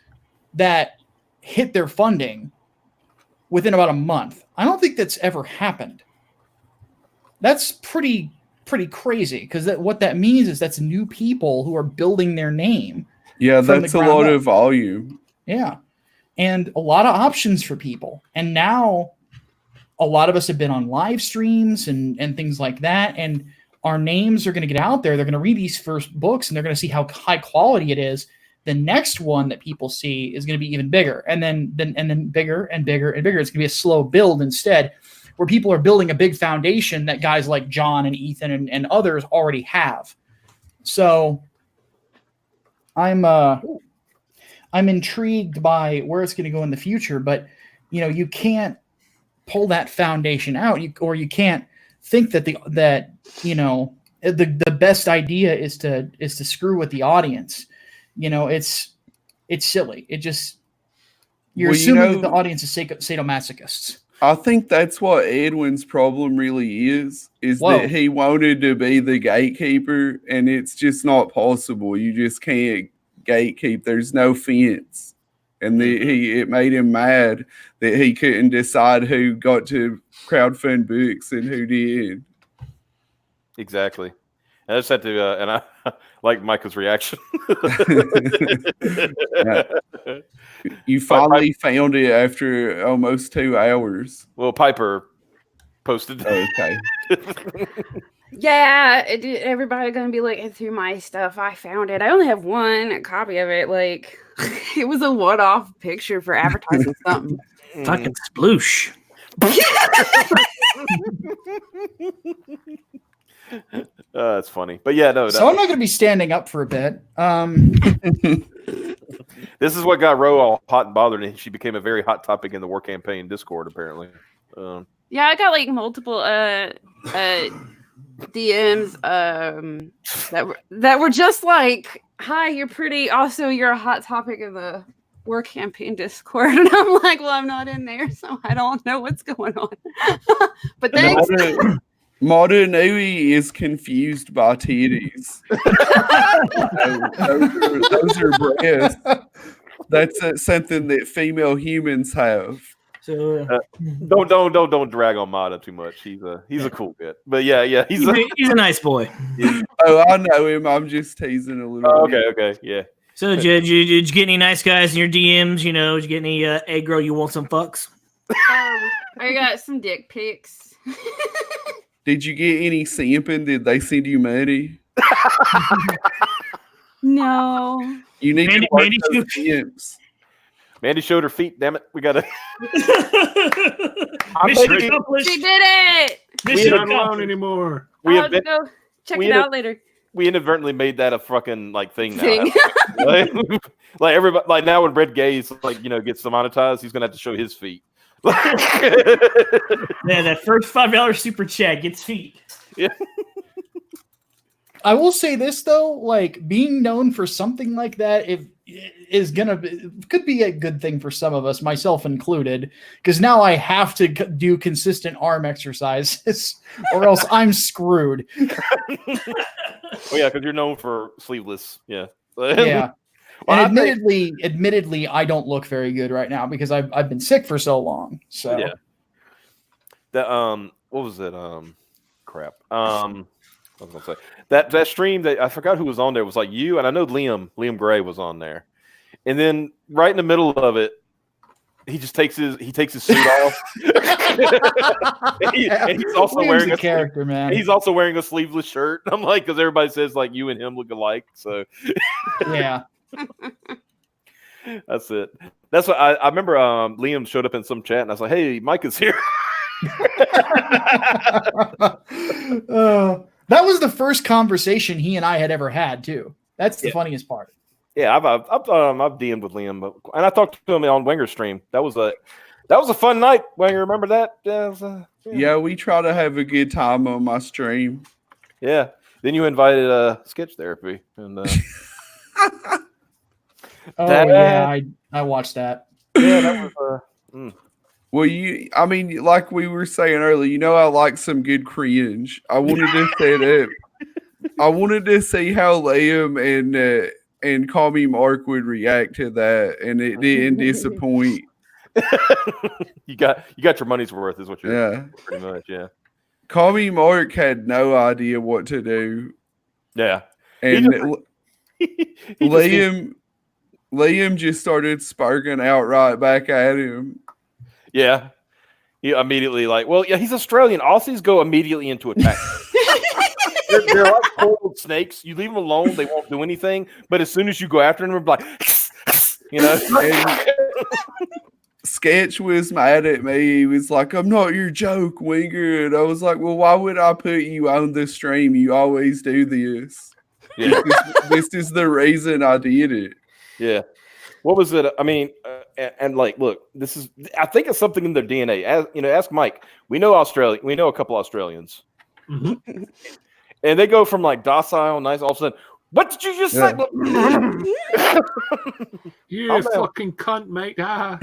S3: that hit their funding within about a month. I don't think that's ever happened. That's pretty crazy, because what that means is that's new people who are building their name.
S4: Yeah, that's a lot of volume.
S3: Yeah. And a lot of options for people. And now a lot of us have been on live streams and things like that. And our names are going to get out there. They're going to read these first books and they're going to see how high quality it is. The next one that people see is going to be even bigger, and then bigger and bigger and bigger. It's going to be a slow build instead, where people are building a big foundation that guys like John and Ethan and others already have. So I'm intrigued by where it's going to go in the future, but you can't pull that foundation out, you can't think that the best idea is to screw with the audience. It's silly. It just, you're assuming that the audience is sadomasochists.
S4: I think that's what Edwin's problem really is that he wanted to be the gatekeeper, and it's just not possible. You just can't gatekeep. There's no fence. And it made him mad that he couldn't decide who got to crowdfund books and who did.
S1: Exactly. I just had to, and I like Micah's reaction.
S4: You finally found it after almost 2 hours.
S1: Well, Piper posted.
S4: Okay.
S5: Yeah, everybody gonna be looking through my stuff. I found it. I only have one copy of it. It was a one-off picture for advertising something.
S6: Fucking sploosh.
S1: That's funny, but yeah, no.
S3: So I'm not going to be standing up for a bit.
S1: This is what got Ro all hot and bothered, and she became a very hot topic in the War Campaign Discord, apparently.
S5: Yeah, I got multiple DMs that were just like, "Hi, you're pretty. Also, you're a hot topic in the War Campaign Discord," and I'm like, "Well, I'm not in there, so I don't know what's going on." But thanks.
S4: Modern Nui is confused by titties. those are breasts. That's something that female humans have.
S6: So
S1: don't drag on Mata too much. He's a cool bit, but yeah, he's
S6: a nice boy.
S4: Oh, I know him. I'm just teasing a little.
S1: Okay, yeah.
S6: So did you get any nice guys in your DMs? Did you get any hey girl, you want some fucks?
S5: I got some dick pics.
S4: Did you get any sampling? Did they send you money?
S5: No.
S4: You need to watch those DMs.
S1: Mandy showed her feet. Damn it, we gotta.
S6: Mission accomplished.
S5: She did it.
S2: We're not alone anymore.
S5: I'll have to go check it out later.
S1: We inadvertently made that a fucking thing now. Like everybody, now when Brett Gaze gets demonetized, he's gonna have to show his feet.
S6: Yeah, that first $5 super chat gets feet.
S1: Yeah.
S3: I will say this though, like being known for something like that, could be a good thing for some of us, myself included, because now I have to do consistent arm exercises, or else I'm screwed.
S1: Oh yeah, because you're known for sleeveless. Yeah.
S3: Yeah.
S1: Well,
S3: And admittedly, I don't look very good right now because I've been sick for so long. So
S1: yeah. That what was it? Crap. I was gonna say that stream that I forgot who was on there was like you, and I know Liam Gray was on there, and then right in the middle of it, he just takes his suit off, and he's also
S3: Liam's
S1: wearing
S3: a character, man.
S1: He's also wearing a sleeveless shirt. I'm like, because everybody says like you and him look alike, so
S3: Yeah.
S1: that's it. That's what I remember. Liam showed up in some chat, and I was like, "Hey, Mike is here."
S3: That was the first conversation he and I had ever had too. That's the funniest part.
S1: Yeah, I've DM'd with Liam, and I talked to him on Wenger's stream. That was a fun night. Wenger, remember that?
S4: Yeah, we try to have a good time on my stream.
S1: Yeah. Then you invited sketch therapy, and
S3: I watched that.
S1: yeah, that was
S4: Well, I mean, like we were saying earlier, I like some good cringe. I wanted to say that. I wanted to see how Liam and Call Me Mark would react to that, and it didn't disappoint.
S1: you got your money's worth, is what you're pretty much, yeah.
S4: Call Me Mark had no idea what to do.
S1: Yeah.
S4: And Liam just started sparking outright back at him.
S1: Yeah. He immediately he's Australian. Aussies go immediately into attack. they're like cold snakes. You leave them alone, they won't do anything. But as soon as you go after them, they're like,
S4: And Sketch was mad at me. He was like, "I'm not your joke, Wenger." And I was like, "Well, why would I put you on the stream? You always do this."
S1: Yeah.
S4: This is the reason I did it.
S1: Yeah. What was it? I mean, and look, I think it's something in their DNA. Ask Mike. We know Australia. We know a couple Australians,
S2: Mm-hmm.
S1: and they go from like docile, nice, all of a sudden, what did you just say?
S2: You fucking cunt, mate. Ah.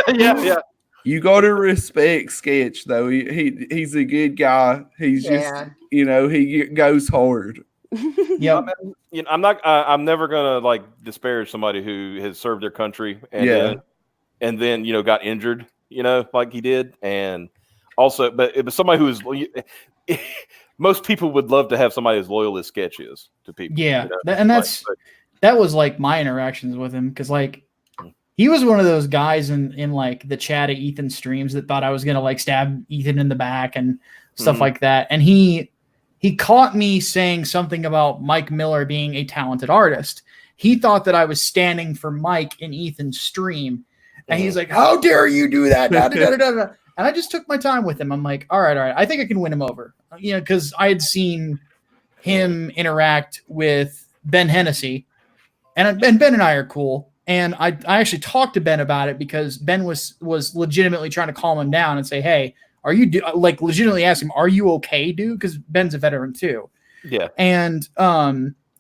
S1: Yeah.
S4: You gotta respect Sketch though. He's a good guy. He's just he goes hard.
S3: Yep.
S1: I'm never gonna disparage somebody who has served their country and then got injured, like he did, and also, but it was somebody who is. Most people would love to have somebody as loyal as Sketch is to people.
S3: Yeah, that was like my interactions with him because he was one of those guys in like the chat at Ethan's streams that thought I was gonna stab Ethan in the back and stuff like that, and he caught me saying something about Mike Miller being a talented artist. He thought that I was standing for Mike in Ethan's stream. And he's like, "How dare you do that?" Da, da, da, da, da. And I just took my time with him. I'm like, all right. I think I can win him over. Because I had seen him interact with Ben Hennessy. And Ben and I are cool. And I actually talked to Ben about it because Ben was legitimately trying to calm him down and say, "Hey, are you legitimately ask him, are you okay, dude?" Because Ben's a veteran too.
S1: Yeah.
S3: And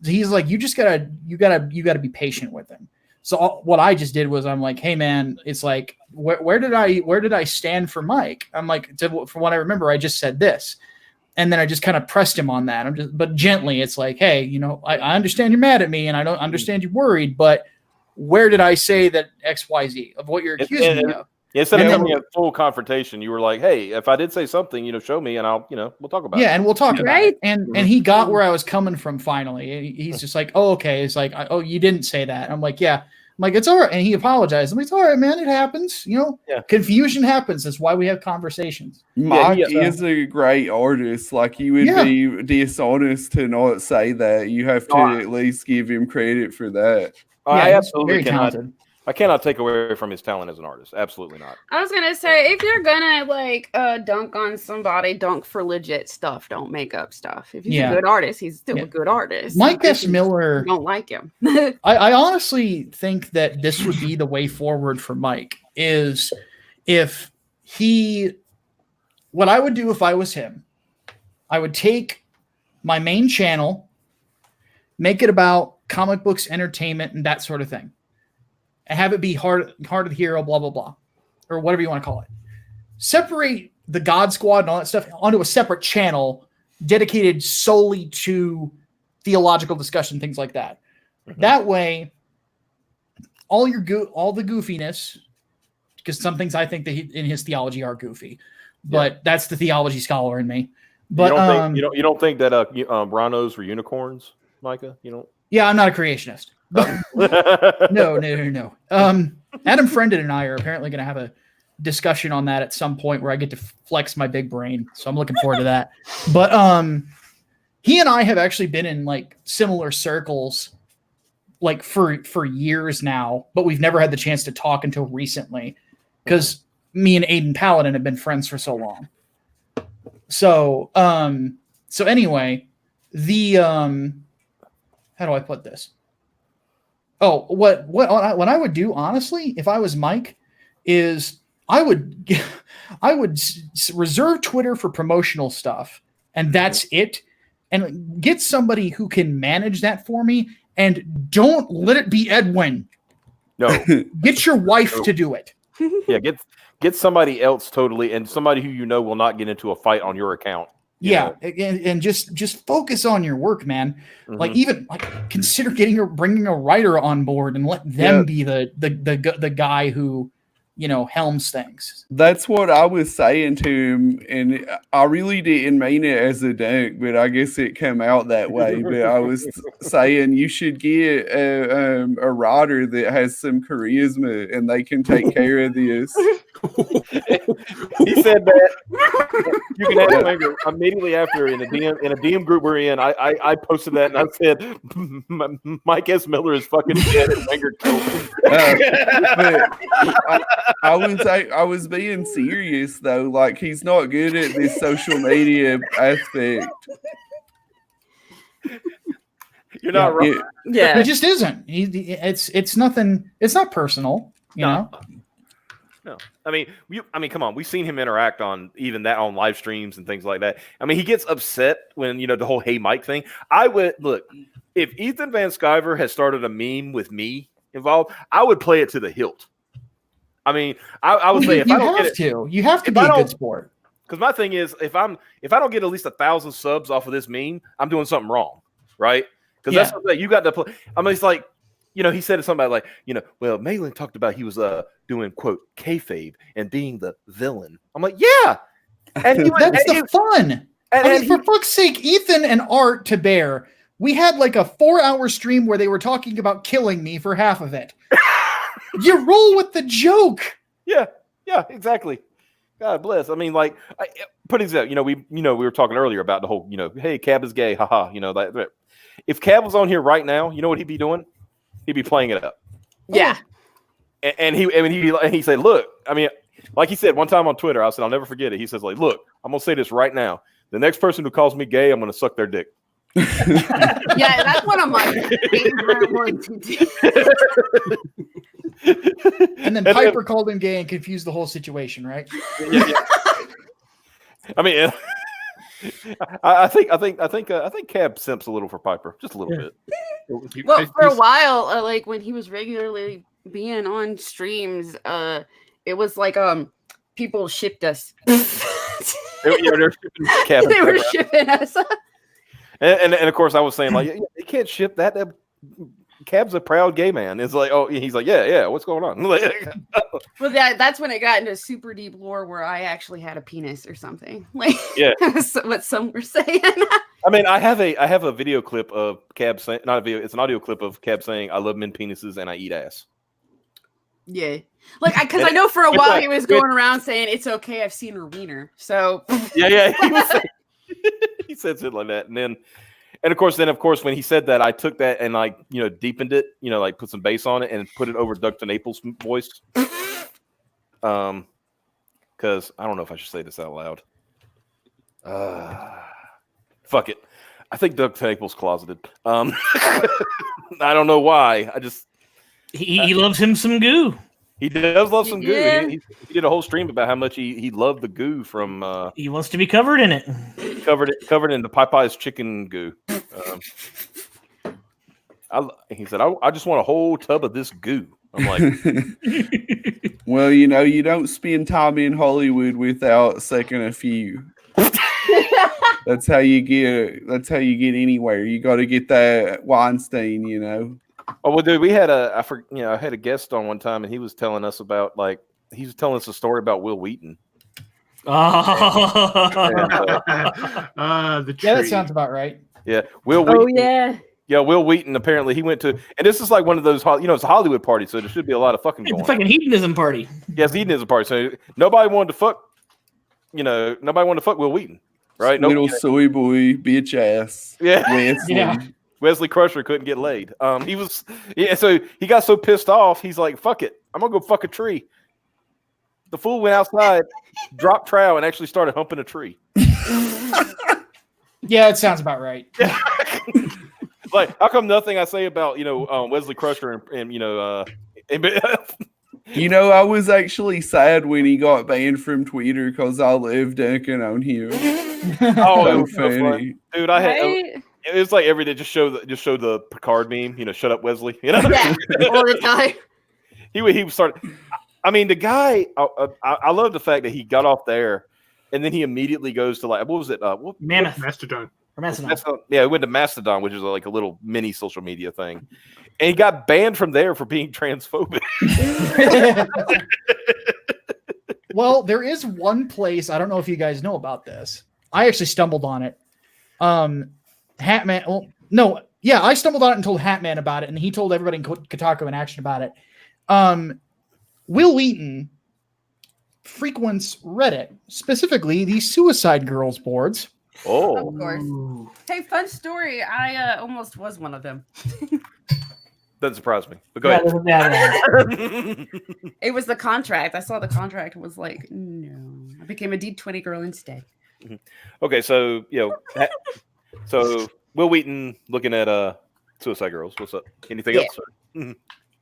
S3: he's like, you gotta be patient with him. So what I just did was I'm like, "Hey man, it's like, where did I stand for Mike?" I'm like, from what I remember, I just said this. And then I just kind of pressed him on that. But gently, it's like, "Hey, I understand you're mad at me and I don't understand you're worried, but where did I say that XYZ of what you're accusing me of?"
S1: Instead of having a full confrontation, you were like, "Hey, if I did say something, show me, and I'll, we'll talk about it."
S3: Yeah, and we'll talk about it. And he got where I was coming from finally. He's just like, "Oh, okay." It's like, "Oh, you didn't say that." I'm like, "Yeah." I'm like, "It's all right." And he apologized. I'm like, "It's all right, man. It happens. Confusion happens. That's why we have conversations."
S4: Mike is a great artist. Like, you would be dishonest to not say that. You have to at least give him credit for that.
S1: I absolutely
S3: very talented.
S1: I cannot take away from his talent as an artist. Absolutely not.
S5: I was gonna say, if you're gonna dunk on somebody, dunk for legit stuff. Don't make up stuff. If he's a good artist, he's still a good artist.
S3: Mike S. Miller.
S5: Don't like him.
S3: I honestly think that this would be the way forward for Mike. Is if what I would do if I was him, I would take my main channel, make it about comic books, entertainment, and that sort of thing, and have it be Heart of the Hero, blah, blah, blah, or whatever you want to call it. Separate the God Squad and all that stuff onto a separate channel dedicated solely to theological discussion, things like that.
S1: Mhm.
S3: That way, all the goofiness, because some things I think that in his theology are goofy, but that's the theology scholar in me. But
S1: you don't think that rhinos were unicorns, Micah? You don't?
S3: Yeah, I'm not a creationist. No. Adam Friended and I are apparently going to have a discussion on that at some point where I get to flex my big brain. So I'm looking forward to that. But he and I have actually been in like similar circles like for years now, but we've never had the chance to talk until recently because me and Aiden Paladin have been friends for so long. So anyway, the how do I put this? Oh, what I would do honestly if I was Mike is I would reserve Twitter for promotional stuff, and that's it. And get somebody who can manage that for me, and don't let it be Edwin.
S1: No,
S3: get your wife to do it.
S1: Yeah, get somebody else totally, and somebody who you know will not get into a fight on your account.
S3: Yeah, and just focus on your work, man.
S1: Mm-hmm.
S3: Like even consider bringing a writer on board and let them be the guy who helms things.
S4: That's what I was saying to him, and I really didn't mean it as a dunk, but I guess it came out that way. But I was saying you should get a writer that has some charisma, and they can take care of this.
S1: He said that. You can ask Wenger immediately after in a DM group we're in. I posted that and I said Mike S. Miller is fucking dead and Wenger killed him.
S4: I was being serious though. Like he's not good at this social media aspect.
S1: You're not wrong.
S5: Yeah,
S3: it just isn't. It's nothing. It's not personal. You know.
S1: No, I mean, come on. We've seen him interact on live streams and things like that. I mean, he gets upset when the whole "Hey Mike" thing. I would look if Ethan Van Sciver has started a meme with me involved, I would play it to the hilt. I mean, I would say if I don't get it,
S3: you have to be a good sport.
S1: Because my thing is, if I don't get at least 1,000 subs off of this meme, I'm doing something wrong, right? Because that's what you got to play. I mean, it's like. He said something about well, Malin talked about he was doing quote kayfabe and being the villain. I'm like, yeah, and
S3: that's the fun. And for fuck's sake, Ethan and Art to bear. We had like a 4-hour stream where they were talking about killing me for half of it. You roll with the joke. Yeah,
S1: exactly. God bless. I mean, like, put example. We were talking earlier about the whole hey, Cab is gay, haha. That. If Cab was on here right now, you know what he'd be doing? He'd be playing it up.
S5: Yeah.
S1: And he said, look, I mean, like he said one time on Twitter, I said, I'll never forget it. He says, like, look, I'm going to say this right now. The next person who calls me gay, I'm going to suck their dick.
S5: Yeah, that's one of my favorite ones.
S3: And then Piper called him gay and confused the whole situation, right?
S1: Yeah. I mean, I think Cab simps a little for Piper, just a little bit.
S5: Well, for a while, like when he was regularly being on streams, it was like people shipped us.
S1: They're shipping Cab.
S5: They were shipping us.
S1: And of course, I was saying like, you can't ship that. Cab's a proud gay man. It's like, oh, he's like, yeah. What's going on?
S5: Well, that's when it got into super deep lore where I actually had a penis or something. Like,
S1: yeah,
S5: what some were saying.
S1: I mean, I have a video clip of Cab saying, not a video, it's an audio clip of Cab saying, "I love men penises and I eat ass."
S5: Yeah, like because I know for a while he was going around saying it's okay. I've seen her wiener. So
S1: yeah, he said shit like that, and of course, when he said that, I took that and like deepened it, like put some bass on it and put it over Doug Naples' voice. Because I don't know if I should say this out loud. Fuck it. I think Doug Naples closeted. I don't know why. I just
S6: he loves him some goo.
S1: He does love some goo.
S5: Yeah.
S1: He did a whole stream about how much he loved the goo from
S6: He wants to be covered in it.
S1: covered in the Popeye's chicken goo. He said, I just want a whole tub of this goo. I'm like,
S4: Well, you don't spend time in Hollywood without sucking a few. That's how you get anywhere. You got to get that Weinstein,
S1: oh well, dude, we had I had a guest on one time, and he was telling us about a story about Will Wheaton.
S6: Oh.
S2: The tree.
S3: Yeah, that sounds about right.
S1: Yeah, Will
S5: Oh
S1: Wheaton.
S5: yeah.
S1: Yeah, Will Wheaton. Apparently, he went to, and this is like one of those, it's a Hollywood party, so there should be a lot of fucking
S6: It's
S1: going
S6: a fucking hedonism party.
S1: on. Yes, hedonism party. So nobody wanted to fuck. Nobody wanted to fuck Will Wheaton, right?
S4: Little soy boy, bitch ass.
S1: Yeah.
S4: Wesley.
S3: Yeah.
S1: Wesley Crusher couldn't get laid. So he got so pissed off, he's like, "Fuck it, I'm gonna go fuck a tree." The fool went outside, dropped trowel, and actually started humping a tree.
S3: Yeah, it sounds about right.
S1: Like, how come nothing I say about Wesley Crusher and
S4: I was actually sad when he got banned from Twitter because I love dunking on him.
S1: oh,
S4: So
S1: it was so
S4: funny.
S1: funny. Dude, I had.
S5: Right?
S1: It was like every day, just show the Picard meme. Shut up, Wesley.
S5: Yeah, all the time.
S1: he would start. I mean, the guy. I love the fact that he got off there, and then he immediately goes to what was it?
S6: Mammoth.
S2: Mastodon.
S6: Or Mastodon.
S1: Yeah, he went to Mastodon, which is like a little mini social media thing, and he got banned from there for being transphobic.
S3: Well, there is one place, I don't know if you guys know about this. I actually stumbled on it. Hatman. Well, no, yeah, I stumbled on it and told Hatman about it, and he told everybody in Kotaku in Action about it. Will Wheaton frequents Reddit, specifically the Suicide Girls boards.
S1: Oh,
S5: Of course.
S6: Ooh.
S5: Hey, fun story. I almost was one of them.
S1: doesn't surprise me. But go ahead.
S5: It was the contract. I saw the contract and was like, no. I became a D20 girl instead.
S1: Okay, so so Will Wheaton looking at Suicide Girls. What's up? Anything else?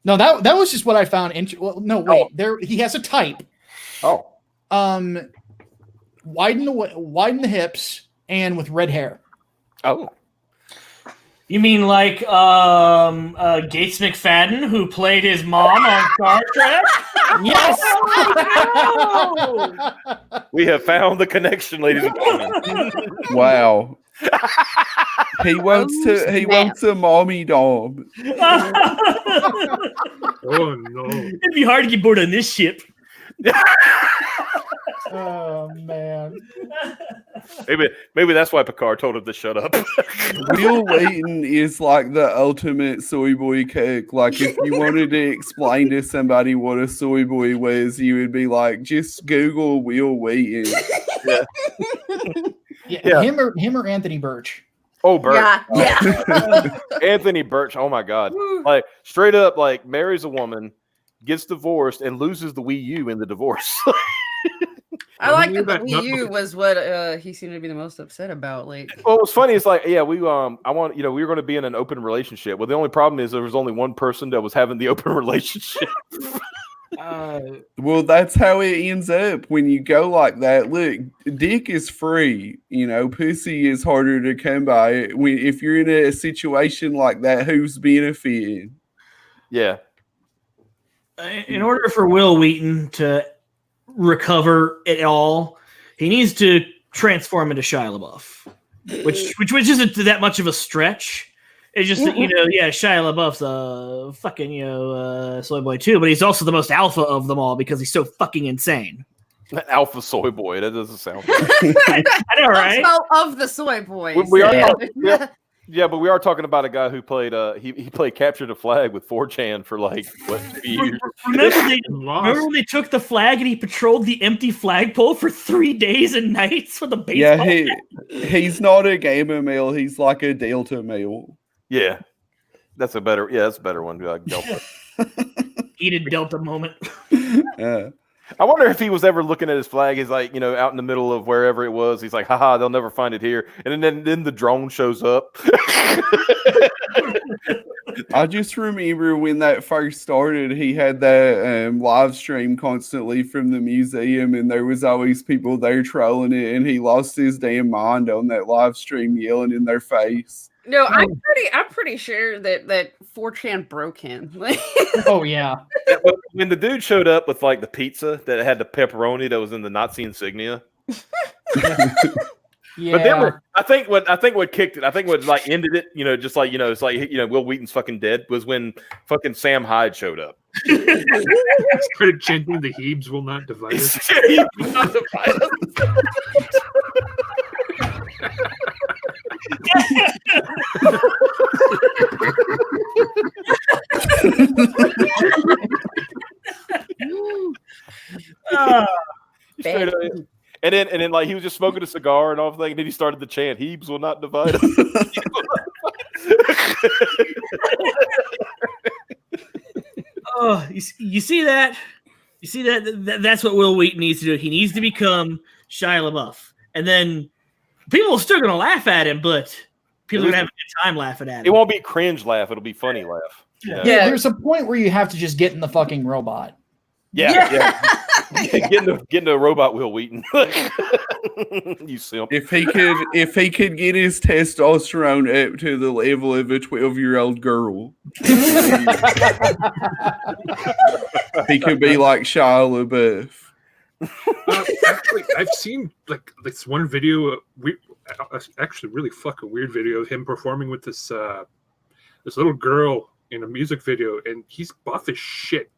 S3: No, that was just what I found. Well, no, wait. There he has a type.
S1: Oh,
S3: Widen the hips and with red hair.
S1: oh.
S6: You mean like Gates McFadden, who played his mom on Star Trek?
S3: Yes.
S1: We have found the connection, ladies and gentlemen.
S4: Wow. He wants a mommy dom.
S2: Oh no.
S6: It'd be hard to get bored on this ship.
S3: Oh man.
S1: Maybe that's why Picard told him to shut up.
S4: Will Wheaton is like the ultimate soy boy cook. Like, if you wanted to explain to somebody what a soy boy was, you would be like, just Google Will Wheaton.
S3: Yeah. Him or Anthony Birch.
S1: Oh, Birch.
S5: Yeah.
S1: Anthony Birch. Oh my God. Like, straight up, like, marries a woman, gets divorced, and loses the Wii U in the divorce.
S5: I like
S2: knew
S5: that the
S2: that
S5: Wii U was what he seemed to be the most upset about. Like,
S1: Well, what's funny is like, yeah, we we were going to be in an open relationship. Well, the only problem is there was only one person that was having the open relationship.
S4: Well, that's how it ends up when you go like that. Look, dick is free. Pussy is harder to come by. If you're in a situation like that, who's benefiting?
S1: Yeah.
S6: In order for Will Wheaton to recover it all, he needs to transform into Shia LaBeouf, which isn't that much of a stretch. It's just that, Shia LaBeouf's a fucking soy boy too, but he's also the most alpha of them all because he's so fucking insane.
S1: Alpha soy boy. That doesn't sound.
S6: I know, right?
S5: of the soy boys.
S1: We are.
S5: Yeah.
S1: Yeah, but we are talking about a guy who played he played Capture the Flag with 4chan for like 2 years.
S6: Remember when they took the flag and he patrolled the empty flagpole for 3 days and nights with a baseball?
S4: Yeah, he's not a gamer male. He's like a Delta male.
S1: Yeah, that's a better one. Delta.
S6: Heated Delta moment.
S4: Yeah.
S1: I wonder if he was ever looking at his flag. He's like, out in the middle of wherever it was. He's like, haha, they'll never find it here. And then the drone shows up.
S4: I just remember when that first started, he had that live stream constantly from the museum, and there was always people there trolling it, and he lost his damn mind on that live stream, yelling in their face.
S5: No, I'm pretty sure that 4chan broke him.
S3: Oh yeah.
S1: When the dude showed up with like the pizza that had the pepperoni that was in the Nazi insignia.
S3: Yeah.
S1: But then I think what kicked it, I think what like ended it, just like it's like Will Wheaton's fucking dead, was when fucking Sam Hyde showed up.
S2: Started chanting the Hebes will not divide us.
S1: Hebes will not divide us. Straight up. And then like he was just smoking a cigar and all that, and then he started to chant, "Hebes will not divide us."
S6: Oh, you see that? You see that's what Will Wheaton needs to do. He needs to become Shia LaBeouf, and then people are still going to laugh at him, but people are going to have a good time laughing at him.
S1: It won't be cringe laugh; it'll be funny laugh.
S3: Yeah, there's a point where you have to just get in the fucking robot.
S1: Yeah. Getting a robot Will Wheaton. You simp.
S4: If he could get his testosterone up to the level of a 12-year-old girl, he could be like Shia LaBeouf.
S2: Actually, I've seen like this one video, actually really fucking weird video of him performing with this little girl in a music video, and he's buff as shit.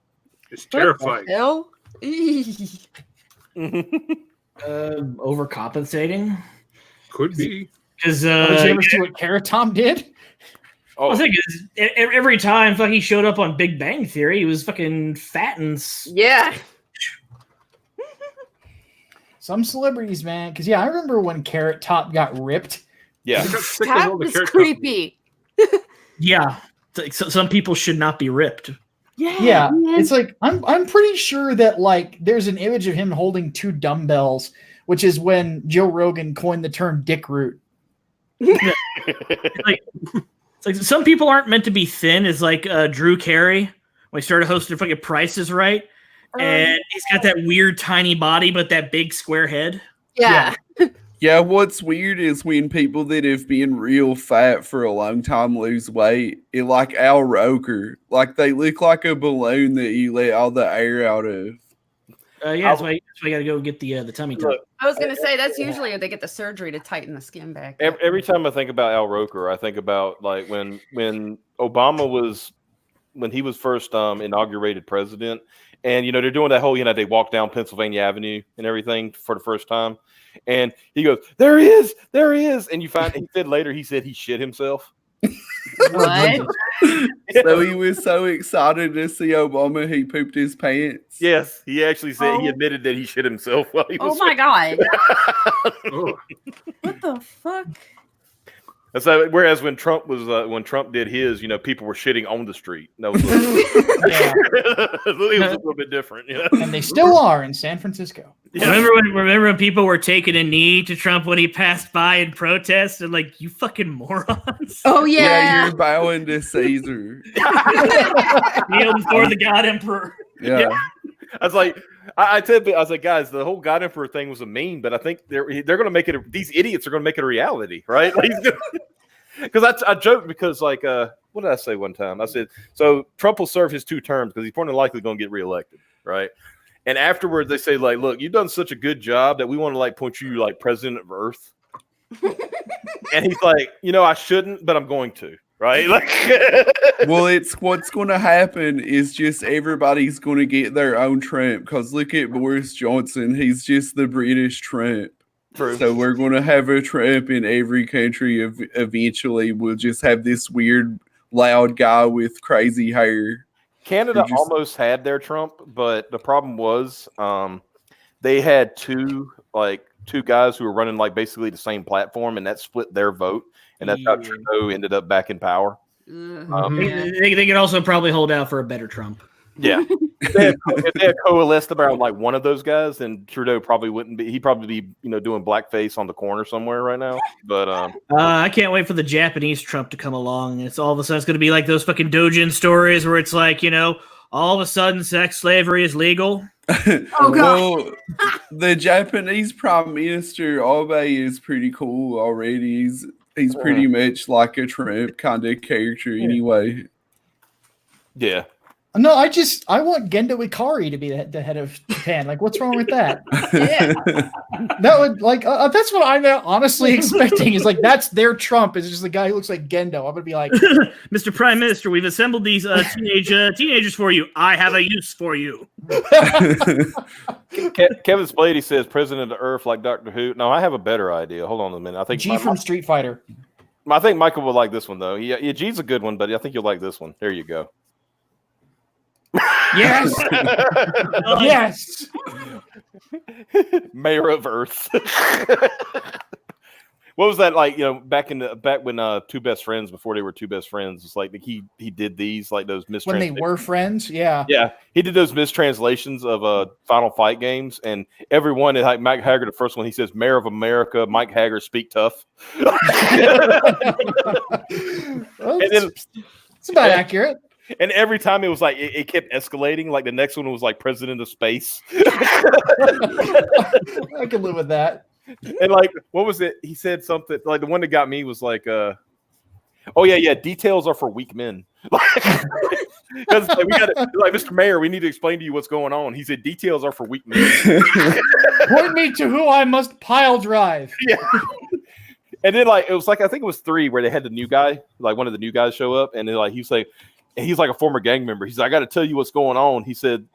S2: It's terrifying.
S5: Hell?
S6: Overcompensating?
S2: Could be.
S6: Because
S3: Did you ever see what Carrot Tom did?
S6: I was thinking, every time he showed up on Big Bang Theory, he was fucking fat and
S5: Yeah.
S3: Some celebrities, man. Because I remember when Carrot Top got ripped.
S1: Yeah.
S5: That was creepy.
S6: Yeah. So some people should not be ripped.
S3: Yeah,
S5: man.
S3: it's like I'm pretty sure that like there's an image of him holding 2 dumbbells, which is when Joe Rogan coined the term dick root.
S6: It's like some people aren't meant to be thin. It's like Drew Carey when he started hosting fucking Price is Right, and he's got that weird tiny body but that big square head.
S5: Yeah.
S4: Yeah, what's weird is when people that have been real fat for a long time lose weight. It like Al Roker, like they look like a balloon that you let all the air out of.
S6: That's why you got to go get the tummy tuck.
S5: I was gonna say that's usually where they get the surgery to tighten the skin back.
S1: Every time I think about Al Roker, I think about like when Obama was first inaugurated president, and they're doing that whole they walk down Pennsylvania Avenue and everything for the first time, and he goes, there he is, and you find he said later he said he shit himself.
S5: What?
S4: So he was so excited to see Obama, he pooped his pants.
S1: Yes, he actually said he admitted that he shit himself while he was.
S5: Oh my god!
S2: Oh.
S5: What the fuck?
S1: So, whereas when Trump did his, people were shitting on the street. That was it was a little bit different,
S3: And they still are in San Francisco.
S1: Yeah.
S6: Remember when people were taking a knee to Trump when he passed by in protest and like, you fucking morons.
S5: Oh
S4: Yeah,
S5: yeah.
S4: you're bowing to Caesar.
S6: Kneel before the God Emperor.
S4: Yeah.
S1: I was like, I was like, guys, the whole God Emperor thing was a meme, but I think they're going to make it. These idiots are going to make it a reality, right? Because I joked because like, what did I say one time? I said, so Trump will serve his 2 terms because he's more than likely going to get reelected, right? And afterwards, they say like, look, you've done such a good job that we want to like put you like president of Earth. And he's like, I shouldn't, but I'm going to. Right? Like,
S4: Well, it's what's going to happen is just everybody's going to get their own Trump. Because look at Boris Johnson. He's just the British Trump.
S1: True.
S4: So we're going to have a Trump in every country. Eventually, we'll just have this weird, loud guy with crazy hair.
S1: Canada almost had their Trump, but the problem was they had two guys who were running like basically the same platform, and that split their vote, and that's how Trudeau ended up back in power.
S6: They could also probably hold out for a better Trump.
S1: Yeah. If they had coalesced around like one of those guys, then Trudeau probably wouldn't be. He'd probably be, doing blackface on the corner somewhere right now. But
S6: I can't wait for the Japanese Trump to come along. It's all of a sudden it's going to be like those fucking Dojin stories where it's like, all of a sudden sex slavery is legal.
S5: Oh god.
S4: Well, the Japanese Prime Minister Abe is pretty cool already. He's pretty much like a Trump kind of character anyway.
S1: yeah.
S3: No, I want Gendo Ikari to be the head of Japan. Like, what's wrong with that?
S5: Yeah.
S3: That would that's what I'm honestly expecting. Is like that's their Trump. Is just the guy who looks like Gendo. I'm gonna be like,
S6: Mr. Prime Minister, we've assembled these teenagers for you. I have a use for you.
S1: Kevin Spady says President of Earth like Doctor Who. No, I have a better idea. Hold on a minute. I think
S3: G from Street Fighter.
S1: I think Michael will like this one though. Yeah, G's a good one, but I think you'll like this one. There you go.
S3: Yes. Yes.
S1: Mayor of Earth. What was that like? Back when two best friends before they were two best friends, it's like he did these like those
S3: When they were friends, yeah.
S1: Yeah, he did those mistranslations of Final Fight games, and everyone like Mike Hager, the first one, he says "Mayor of America," Mike Hager, speak tough.
S3: Well, it's about accurate.
S1: And every time it was like it kept escalating. Like the next one was like President of Space.
S3: I can live with that.
S1: And like, what was it? He said something like the one that got me was like, "Oh yeah, details are for weak men." Because we got like, Mr. Mayor, we need to explain to you what's going on. He said, "Details are for weak men."
S3: Point me to who I must pile drive.
S1: Yeah. And then like it was like I think it was 3 where they had the new guy, like one of the new guys show up, and then like he's like a former gang member. He's like, "I got to tell you what's going on." He said,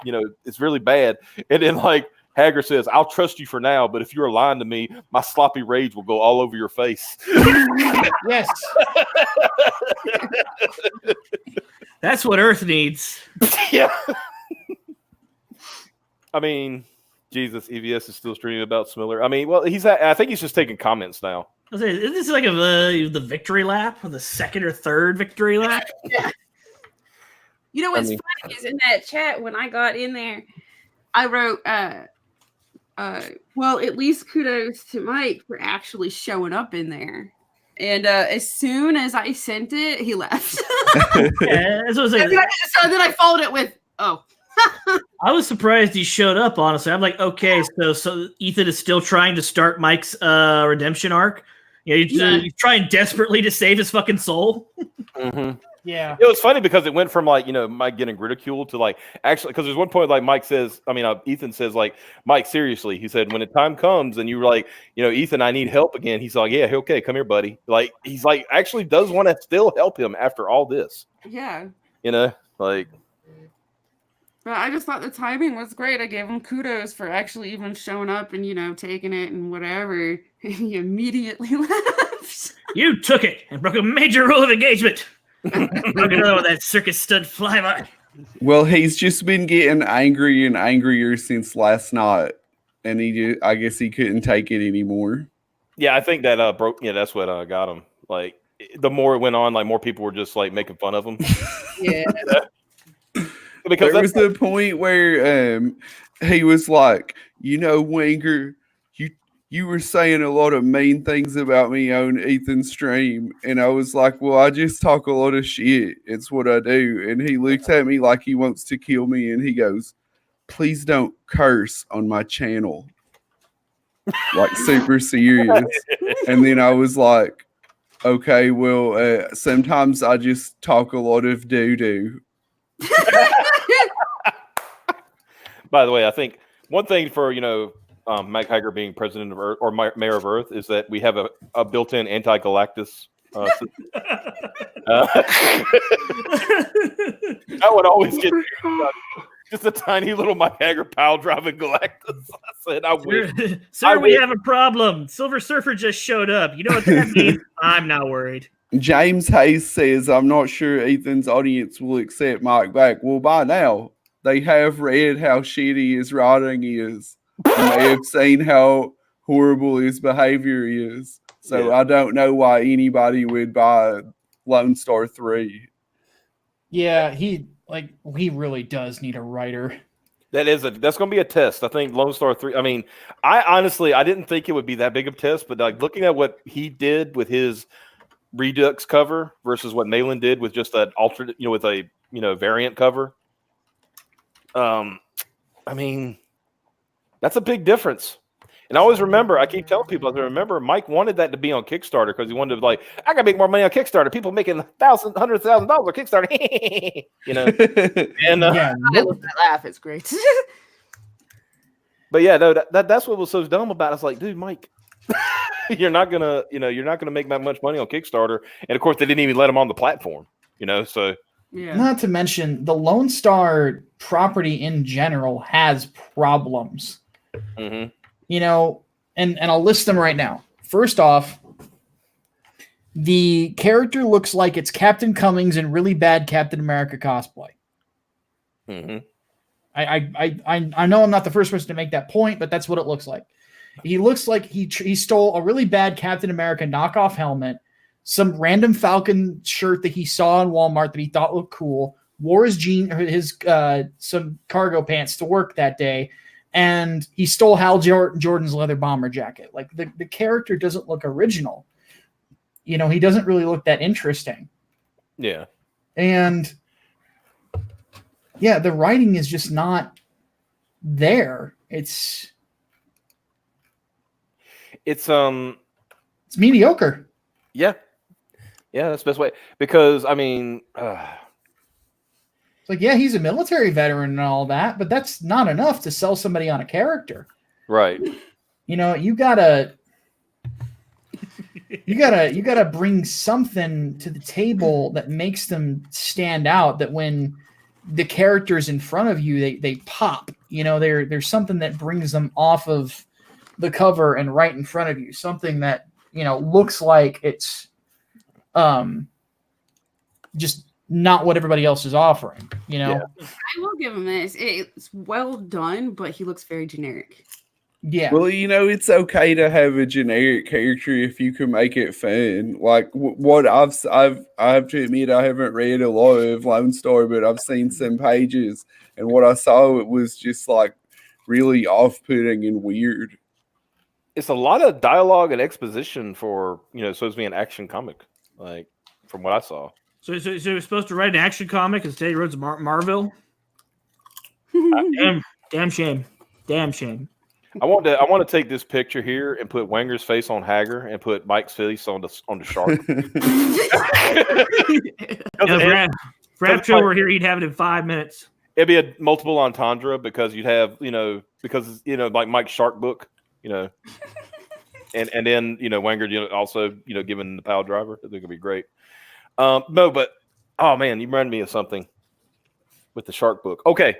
S1: "It's really bad." And then like Hager says, "I'll trust you for now, but if you're lying to me, my sloppy rage will go all over your face."
S3: Yes.
S6: That's what Earth needs.
S1: Yeah. I mean, Jesus, EVS is still streaming about Smiller. I mean, well, I think he's just taking comments now.
S6: Is this like the victory lap or the second or third victory lap?
S5: Yeah. You know what's funny is in that chat when I got in there, I wrote, well, at least kudos to Mike for actually showing up in there. And as soon as I sent it, he left.
S6: Yeah, that's what I was saying.
S5: So then I followed it with, "Oh."
S6: I was surprised he showed up, honestly. I'm like, okay, so Ethan is still trying to start Mike's redemption arc. He's trying desperately to save his fucking soul.
S1: Mm-hmm.
S3: Yeah.
S1: It was funny because it went from like, Mike getting ridiculed to like actually, because there's one point like Ethan says like, "Mike, seriously," he said, "when the time comes and you're like, Ethan, I need help again." He's like, "Yeah, okay, come here, buddy." Like, he's like actually does want to still help him after all this.
S5: Yeah.
S1: Like.
S5: But I just thought the timing was great. I gave him kudos for actually even showing up and, taking it and whatever. And he immediately left.
S6: You took it and broke a major rule of engagement. Broke another one, that circus stud flyby.
S4: Well, he's just been getting angry and angrier since last night, and I guess he couldn't take it anymore.
S1: Yeah, I think that broke. Yeah, that's what got him. Like the more it went on, like more people were just like making fun of him.
S5: Yeah.
S1: Because
S4: there was the point where he was like, "Wenger, you were saying a lot of mean things about me on Ethan's stream," and I was like, "Well, I just talk a lot of shit. It's what I do." And he looked at me like he wants to kill me, and he goes, "Please don't curse on my channel," like super serious. And then I was like, "Okay, well, sometimes I just talk a lot of doo-doo."
S1: By the way, I think one thing for Mike Hager being president of Earth or mayor of Earth is that we have a built-in anti-Galactus. That would always get just a tiny little Mike Hager pile driving Galactus. I said, "I wish."
S6: Sir, we have a problem. Silver Surfer just showed up. You know what that means? I'm not worried.
S4: James Hayes says, "I'm not sure Ethan's audience will accept Mike back." Well, by now, they have read how shitty his writing is. And they have seen how horrible his behavior is. So I don't know why anybody would buy Lone Star 3.
S3: Yeah, he like he really does need a writer.
S1: That's going to be a test. I think Lone Star 3. I mean, I honestly didn't think it would be that big of a test, but like looking at what he did with his Redux cover versus what Malin did with just an alternate, with a variant cover. I mean, that's a big difference. And I always remember, I keep telling people, Mike wanted that to be on Kickstarter because he wanted to I got to make more money on Kickstarter. People making $100,000 on Kickstarter, And
S5: I love that laugh. It's great.
S1: but yeah, no, that's what was so dumb about it. It's like, dude, Mike, you're not gonna make that much money on Kickstarter. And of course, they didn't even let him on the platform. So
S5: Yeah.
S3: Not to mention the Lone Star property in general has problems.
S1: mhm.
S3: And I'll list them right now. First off, the character looks like it's Captain Cummings in really bad Captain America cosplay.
S1: Mhm.
S3: I know I'm not the first person to make that point, but that's what it looks like. He looks like he stole a really bad Captain America knockoff helmet, some random Falcon shirt that he saw in Walmart that he thought looked cool, wore his some cargo pants to work that day, and he stole Hal Jordan's leather bomber jacket. Like the character doesn't look original. He doesn't really look that interesting.
S1: Yeah.
S3: And yeah, the writing is just not there. It's mediocre.
S1: Yeah, that's the best way, because I mean,
S3: It's like, yeah, he's a military veteran and all that, but that's not enough to sell somebody on a character.
S1: right.
S3: You gotta bring something to the table that makes them stand out, that when the characters in front of you, they pop. There's something that brings them off of the cover and right in front of you, something that looks like it's just not what everybody else is offering.
S1: Yeah.
S5: I will give him this. It's well done, but he looks very generic.
S3: Yeah.
S4: Well, it's okay to have a generic character if you can make it fun. Like what I have to admit, I haven't read a lot of Lone Star, but I've seen some pages, and what I saw, it was just like really off-putting and weird.
S1: It's a lot of dialogue and exposition for supposed to be an action comic, like from what I saw.
S6: So you're supposed to write an action comic instead he wrote Marvel? Damn shame. Damn shame.
S1: I want to take this picture here and put Wenger's face on Hager and put Mike's face on the shark.
S6: If Rapture were here, he'd have it in 5 minutes.
S1: It'd be a multiple entendre because you'd have like Mike's shark book, and then Wenger also given the power driver. I think it'd be great. No, but oh man, you reminded me of something with the shark book. Okay.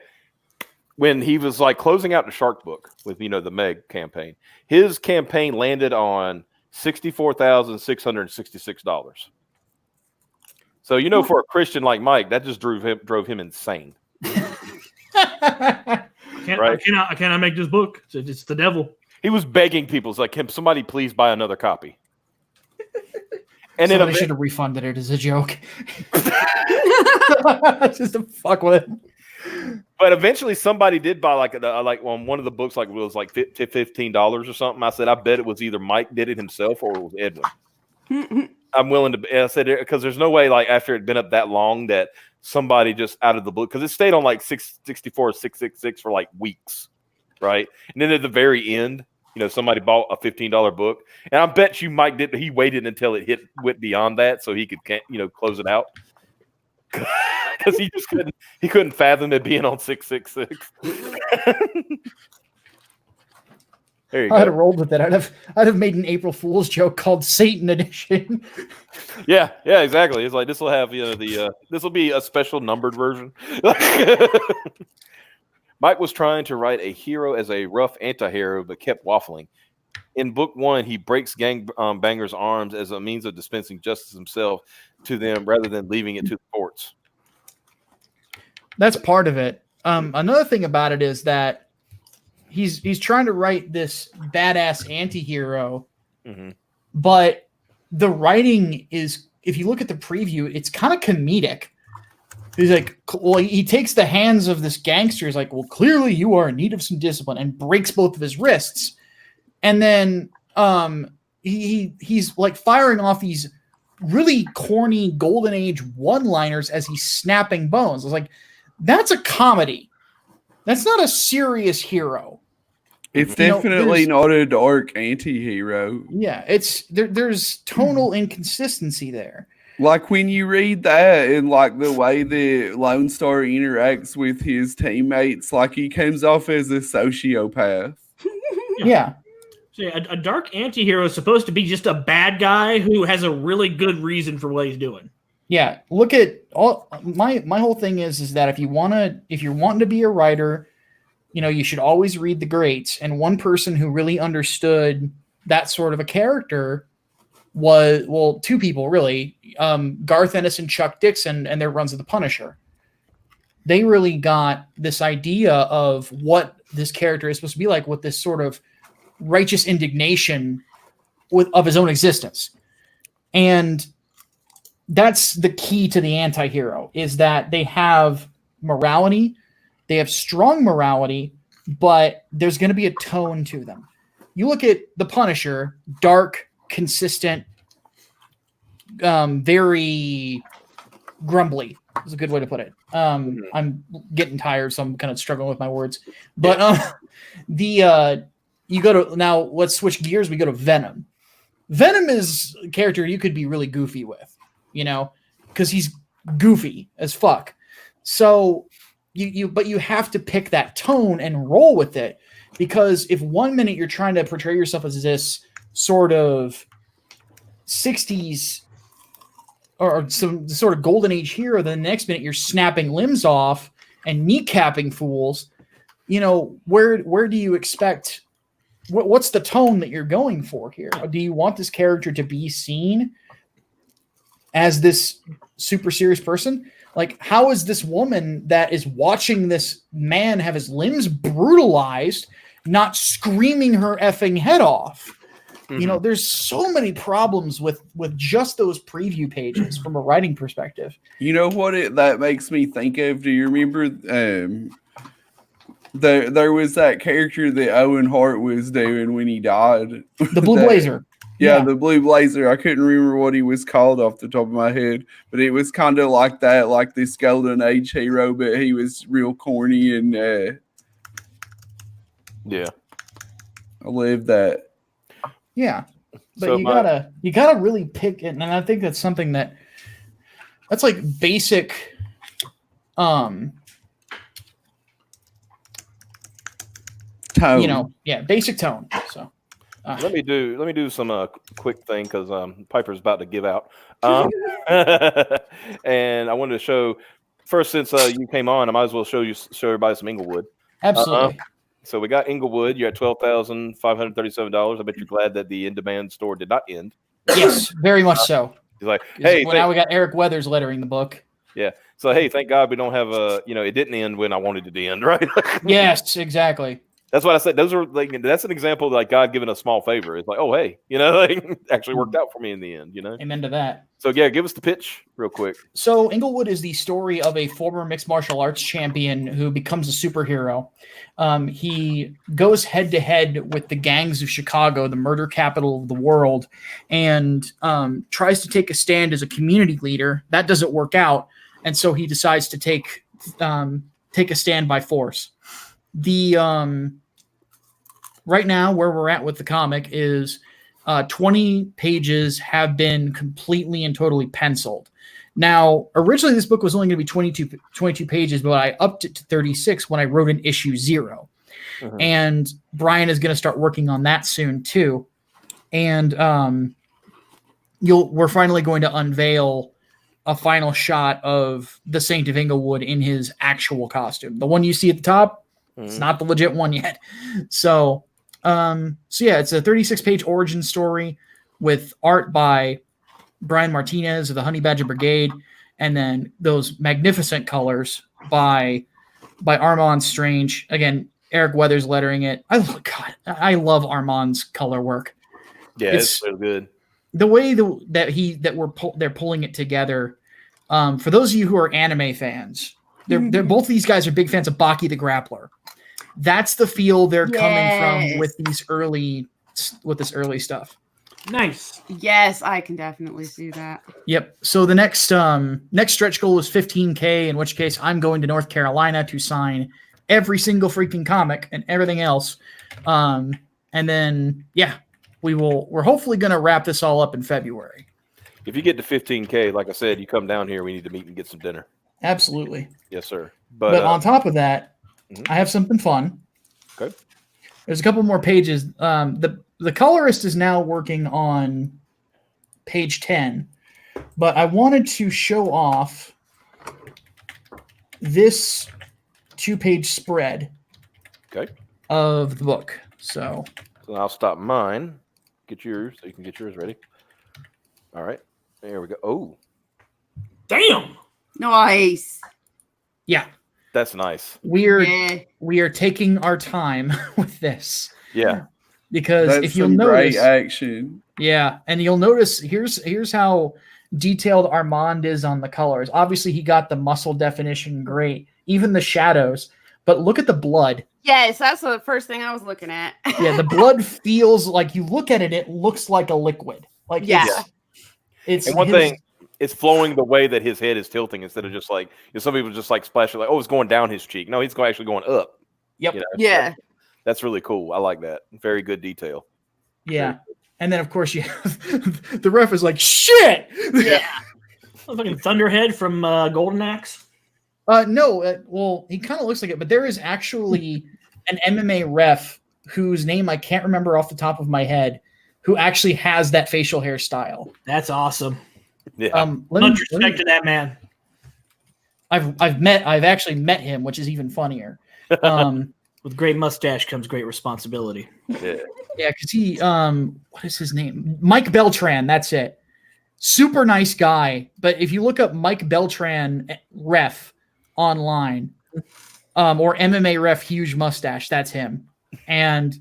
S1: When he was like closing out the shark book with the Meg campaign, his campaign landed on $64,666. So for a Christian like Mike, that just drove him insane.
S6: I cannot make this book. It's the devil.
S1: He was begging people, it's like, can somebody please buy another copy? And then
S3: I should have refunded it as a joke. Just to fuck with it.
S1: But eventually, somebody did buy like on one of the books, like it was like $15 or something. I said, I bet it was either Mike did it himself or it was Edwin. I'm willing to. I said because there's no way, like after it'd been up that long, that somebody just out of the blue, because it stayed on like 664 or 666 for like weeks, right? And then at the very end, somebody bought a $15 book, and I bet you Mike did. He waited until it went beyond that so he could close it out. Because he just couldn't fathom it being on 666. There you go.
S3: I'd have rolled with it. I'd have made an April Fool's joke called Satan Edition.
S1: Yeah, exactly. It's like this will have this will be a special numbered version. Mike was trying to write a hero as a rough anti-hero, but kept waffling. In book 1, he breaks bangers' arms as a means of dispensing justice himself to them rather than leaving it to the courts.
S3: That's part of it. Another thing about it is that he's trying to write this badass anti-hero, but the writing is, if you look at the preview, it's kind of comedic. He's like, well, he takes the hands of this gangster. He's like, well, clearly you are in need of some discipline, and breaks both of his wrists. And then he's like firing off these really corny golden age one-liners as he's snapping bones. I was like, that's a comedy. That's not a serious hero.
S4: It's definitely not a dark anti-hero.
S3: Yeah, there's tonal inconsistency there.
S4: Like when you read that and like the way the Lone Star interacts with his teammates, like he comes off as a sociopath.
S3: Yeah.
S6: So a dark anti-hero is supposed to be just a bad guy who has a really good reason for what he's doing.
S3: Yeah. Look at all my whole thing is that if you're wanting to be a writer, you should always read the greats. And one person who really understood that sort of a character was, well, two people really, Garth Ennis and Chuck Dixon and their runs of the Punisher. They really got this idea of what this character is supposed to be like, with this sort of righteous indignation of his own existence. And that's the key to the anti-hero, is that they have morality, they have strong morality, but there's going to be a tone to them. You look at the Punisher, dark, consistent, very grumbly is a good way to put it. I'm getting tired, so I'm kind of struggling with my words. But you go to, now let's switch gears. We go to Venom. Venom is a character you could be really goofy with, because he's goofy as fuck. So but you have to pick that tone and roll with it, because if 1 minute you're trying to portray yourself as this sort of 60s or some sort of golden age hero, the next minute you're snapping limbs off and kneecapping fools, where do you expect, what's the tone that you're going for here? Do you want this character to be seen as this super serious person? Like, how is this woman that is watching this man have his limbs brutalized not screaming her effing head off? Mm-hmm. There's so many problems with just those preview pages from a writing perspective.
S4: You know what that makes me think of? Do you remember there was that character that Owen Hart was doing when he died?
S3: The Blue Blazer.
S4: Yeah, the Blue Blazer. I couldn't remember what he was called off the top of my head, but it was kind of like that, like this golden age hero, but he was real corny and
S1: yeah.
S4: I love that.
S3: Yeah. But so you gotta really pick it, and I think that's something that's like basic
S4: tone.
S3: Basic tone. So
S1: let me do some quick thing, because Piper's about to give out. And I wanted to show first, since you came on, I might as well show everybody some Inglewood.
S3: Absolutely.
S1: So we got Inglewood. You're at $12,537. I bet you're glad that the in-demand store did not end.
S3: Yes, very much so.
S1: He's like, hey,
S3: now we got Eric Weathers lettering the book.
S1: Yeah. So hey, thank God we don't have it didn't end when I wanted it to end, right?
S3: Yes, exactly.
S1: That's what I said. Those are that's an example of like God giving a small favor. It's like, oh hey, actually worked out for me in the end.
S3: Amen to that.
S1: So yeah, give us the pitch real quick.
S3: So Inglewood is the story of a former mixed martial arts champion who becomes a superhero. He goes head to head with the gangs of Chicago, the murder capital of the world, and tries to take a stand as a community leader. That doesn't work out, and so he decides to take a stand by force. Right now where we're at with the comic is 20 pages have been completely and totally penciled. Now, originally this book was only going to be 22 pages, but I upped it to 36 when I wrote in issue 0. Mm-hmm. And Brian is going to start working on that soon too. And we're finally going to unveil a final shot of the Saint of Inglewood in his actual costume. The one you see at the top, it's not the legit one yet. So yeah, it's a 36-page origin story with art by Brian Martinez of the Honey Badger Brigade, and then those magnificent colors by Armand Strange. Again, Eric Weathers lettering it. I love Armand's color work.
S1: Yeah, it's so good.
S3: The way that they're pulling it together For those of you who are anime fans, they're both these guys are big fans of Baki the Grappler. That's the feel they're coming from with this early stuff.
S6: Nice.
S5: Yes, I can definitely see that.
S3: Yep. So the next stretch goal is 15K, in which case I'm going to North Carolina to sign every single freaking comic and everything else. And then we're hopefully going to wrap this all up in February.
S1: If you get to 15K, like I said, you come down here. We need to meet and get some dinner.
S3: Absolutely.
S1: Yes, sir.
S3: But on top of that, I have something fun.
S1: Okay.
S3: There's a couple more pages. The colorist is now working on page 10, but I wanted to show off this 2-page spread of the book. So
S1: I'll stop mine. Get yours so you can get yours ready. All right. There we go. Oh.
S6: Damn.
S5: Nice.
S3: Yeah.
S1: That's nice.
S3: We are taking our time with this.
S1: Yeah.
S3: Because
S4: That's
S3: if you'll
S4: some
S3: notice,
S4: great action.
S3: yeah, and you'll notice here's how detailed Armand is on the colors. Obviously, he got the muscle definition great, even the shadows. But look at the blood.
S5: Yes, that's the first thing I was looking at.
S3: Yeah, the blood feels like you look at it, it looks like a liquid. Like it's
S1: and one thing, it's flowing the way that his head is tilting instead of just like some people just like splash it like, oh, it's going down his cheek. No, he's actually going up.
S3: Yep.
S1: You know?
S5: Yeah.
S1: That's really cool. I like that. Very good detail.
S3: Yeah. And then of course you have the ref is like, shit.
S5: Yeah.
S6: Fucking Thunderhead from Golden Axe.
S3: No, well, he kind of looks like it, but there is actually an MMA ref whose name I can't remember off the top of my head, who actually has that facial hairstyle.
S6: That's awesome.
S1: Yeah.
S6: Much respect to that man.
S3: I've actually met him, which is even funnier.
S6: With great mustache comes great responsibility.
S1: Yeah.
S3: Yeah, because he what is his name? Mike Beltran, that's it. Super nice guy. But if you look up Mike Beltran ref online, or MMA ref huge mustache, that's him. And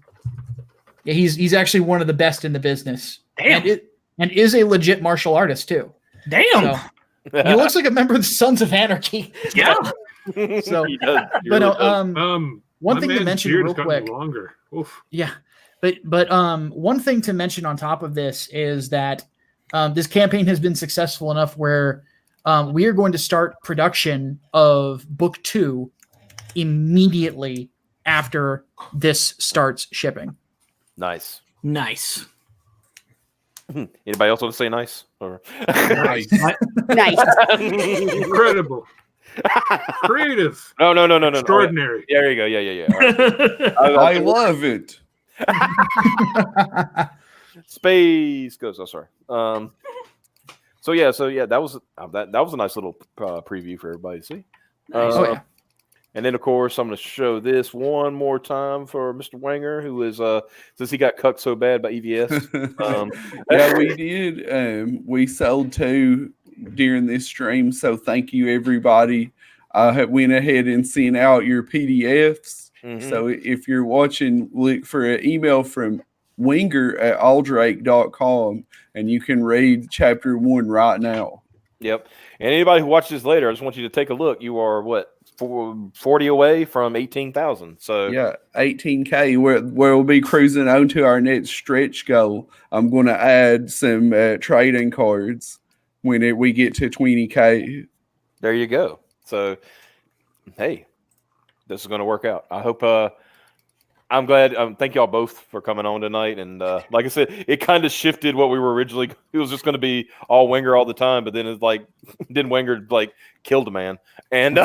S3: yeah, he's actually one of the best in the business.
S6: Damn.
S3: And is a legit martial artist too.
S6: Damn.
S3: So, he looks like a member of the Sons of Anarchy.
S6: Yeah.
S3: So,
S1: He does. He
S3: but
S1: really does.
S3: one
S2: My
S3: thing to
S2: man's
S3: mention
S2: beard
S3: real
S2: has gotten
S3: quick.
S2: longer. Oof.
S3: Yeah, but one thing to mention on top of this is that this campaign has been successful enough where we are going to start production of book 2 immediately after this starts shipping.
S1: Nice.
S6: Nice.
S1: Anybody else want to say nice? Or
S4: Nice.
S5: Nice.
S2: Incredible. Creative.
S1: No.
S2: Extraordinary.
S1: Yeah, there you go. Yeah. All right.
S4: I love it.
S1: Space Ghost. Oh, sorry. So yeah, that was a nice little preview for everybody to see.
S3: Oh yeah.
S1: And then of course I'm going to show this one more time for Mr. Wenger, who is since he got cucked so bad by EVS.
S4: Yeah, we did. We sold 2 during this stream, so thank you everybody. I went ahead and sent out your PDFs.
S1: Mhm.
S4: So if you're watching, look for an email from Wenger at aldrake.com and you can read chapter 1 right now.
S1: Yep. And anybody who watches this later, I just want you to take a look. You are what, 40 away from 18,000. So
S4: Yeah, 18K. Where we'll be cruising on to our next stretch goal. I'm going to add some trading cards when we get to 20K.
S1: there you go. So hey, this is going to work out. I hope. I'm glad. Thank y'all both for coming on tonight. And like I said, it kind of shifted what we were originally. It was just going to be all Wenger all the time, but then it's like, then Wenger like killed a man. And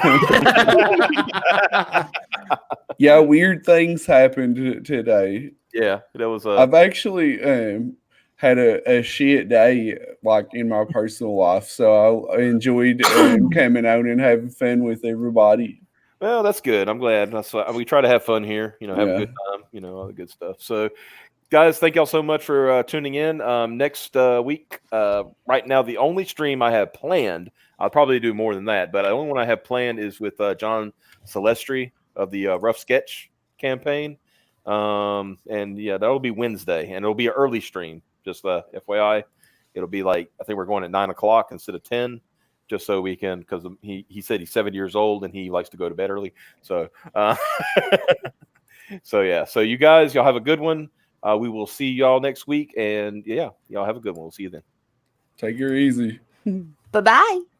S4: Yeah, weird things happened today.
S1: yeah, that was.
S4: I've actually had a shit day like in my personal life, so I enjoyed coming out and having fun with everybody.
S1: Well, that's good. I'm glad. That's we try to have fun here. You know, have a
S4: Yeah.
S1: good time. All the good stuff. So, guys, thank y'all so much for tuning in. Next week, right now, the only stream I have planned, I'll probably do more than that, but the only one I have planned is with John Celestri of the Rough Sketch campaign. And yeah, that'll be Wednesday, and it'll be an early stream. Just FYI, it'll be like, I think we're going at 9 o'clock instead of 10, just so we can, because he said he's 7 years old and he likes to go to bed early. So, so yeah. So you guys, y'all have a good one. We will see y'all next week, and yeah, y'all have a good one. We'll see you then.
S4: Take her easy.
S7: Bye-bye.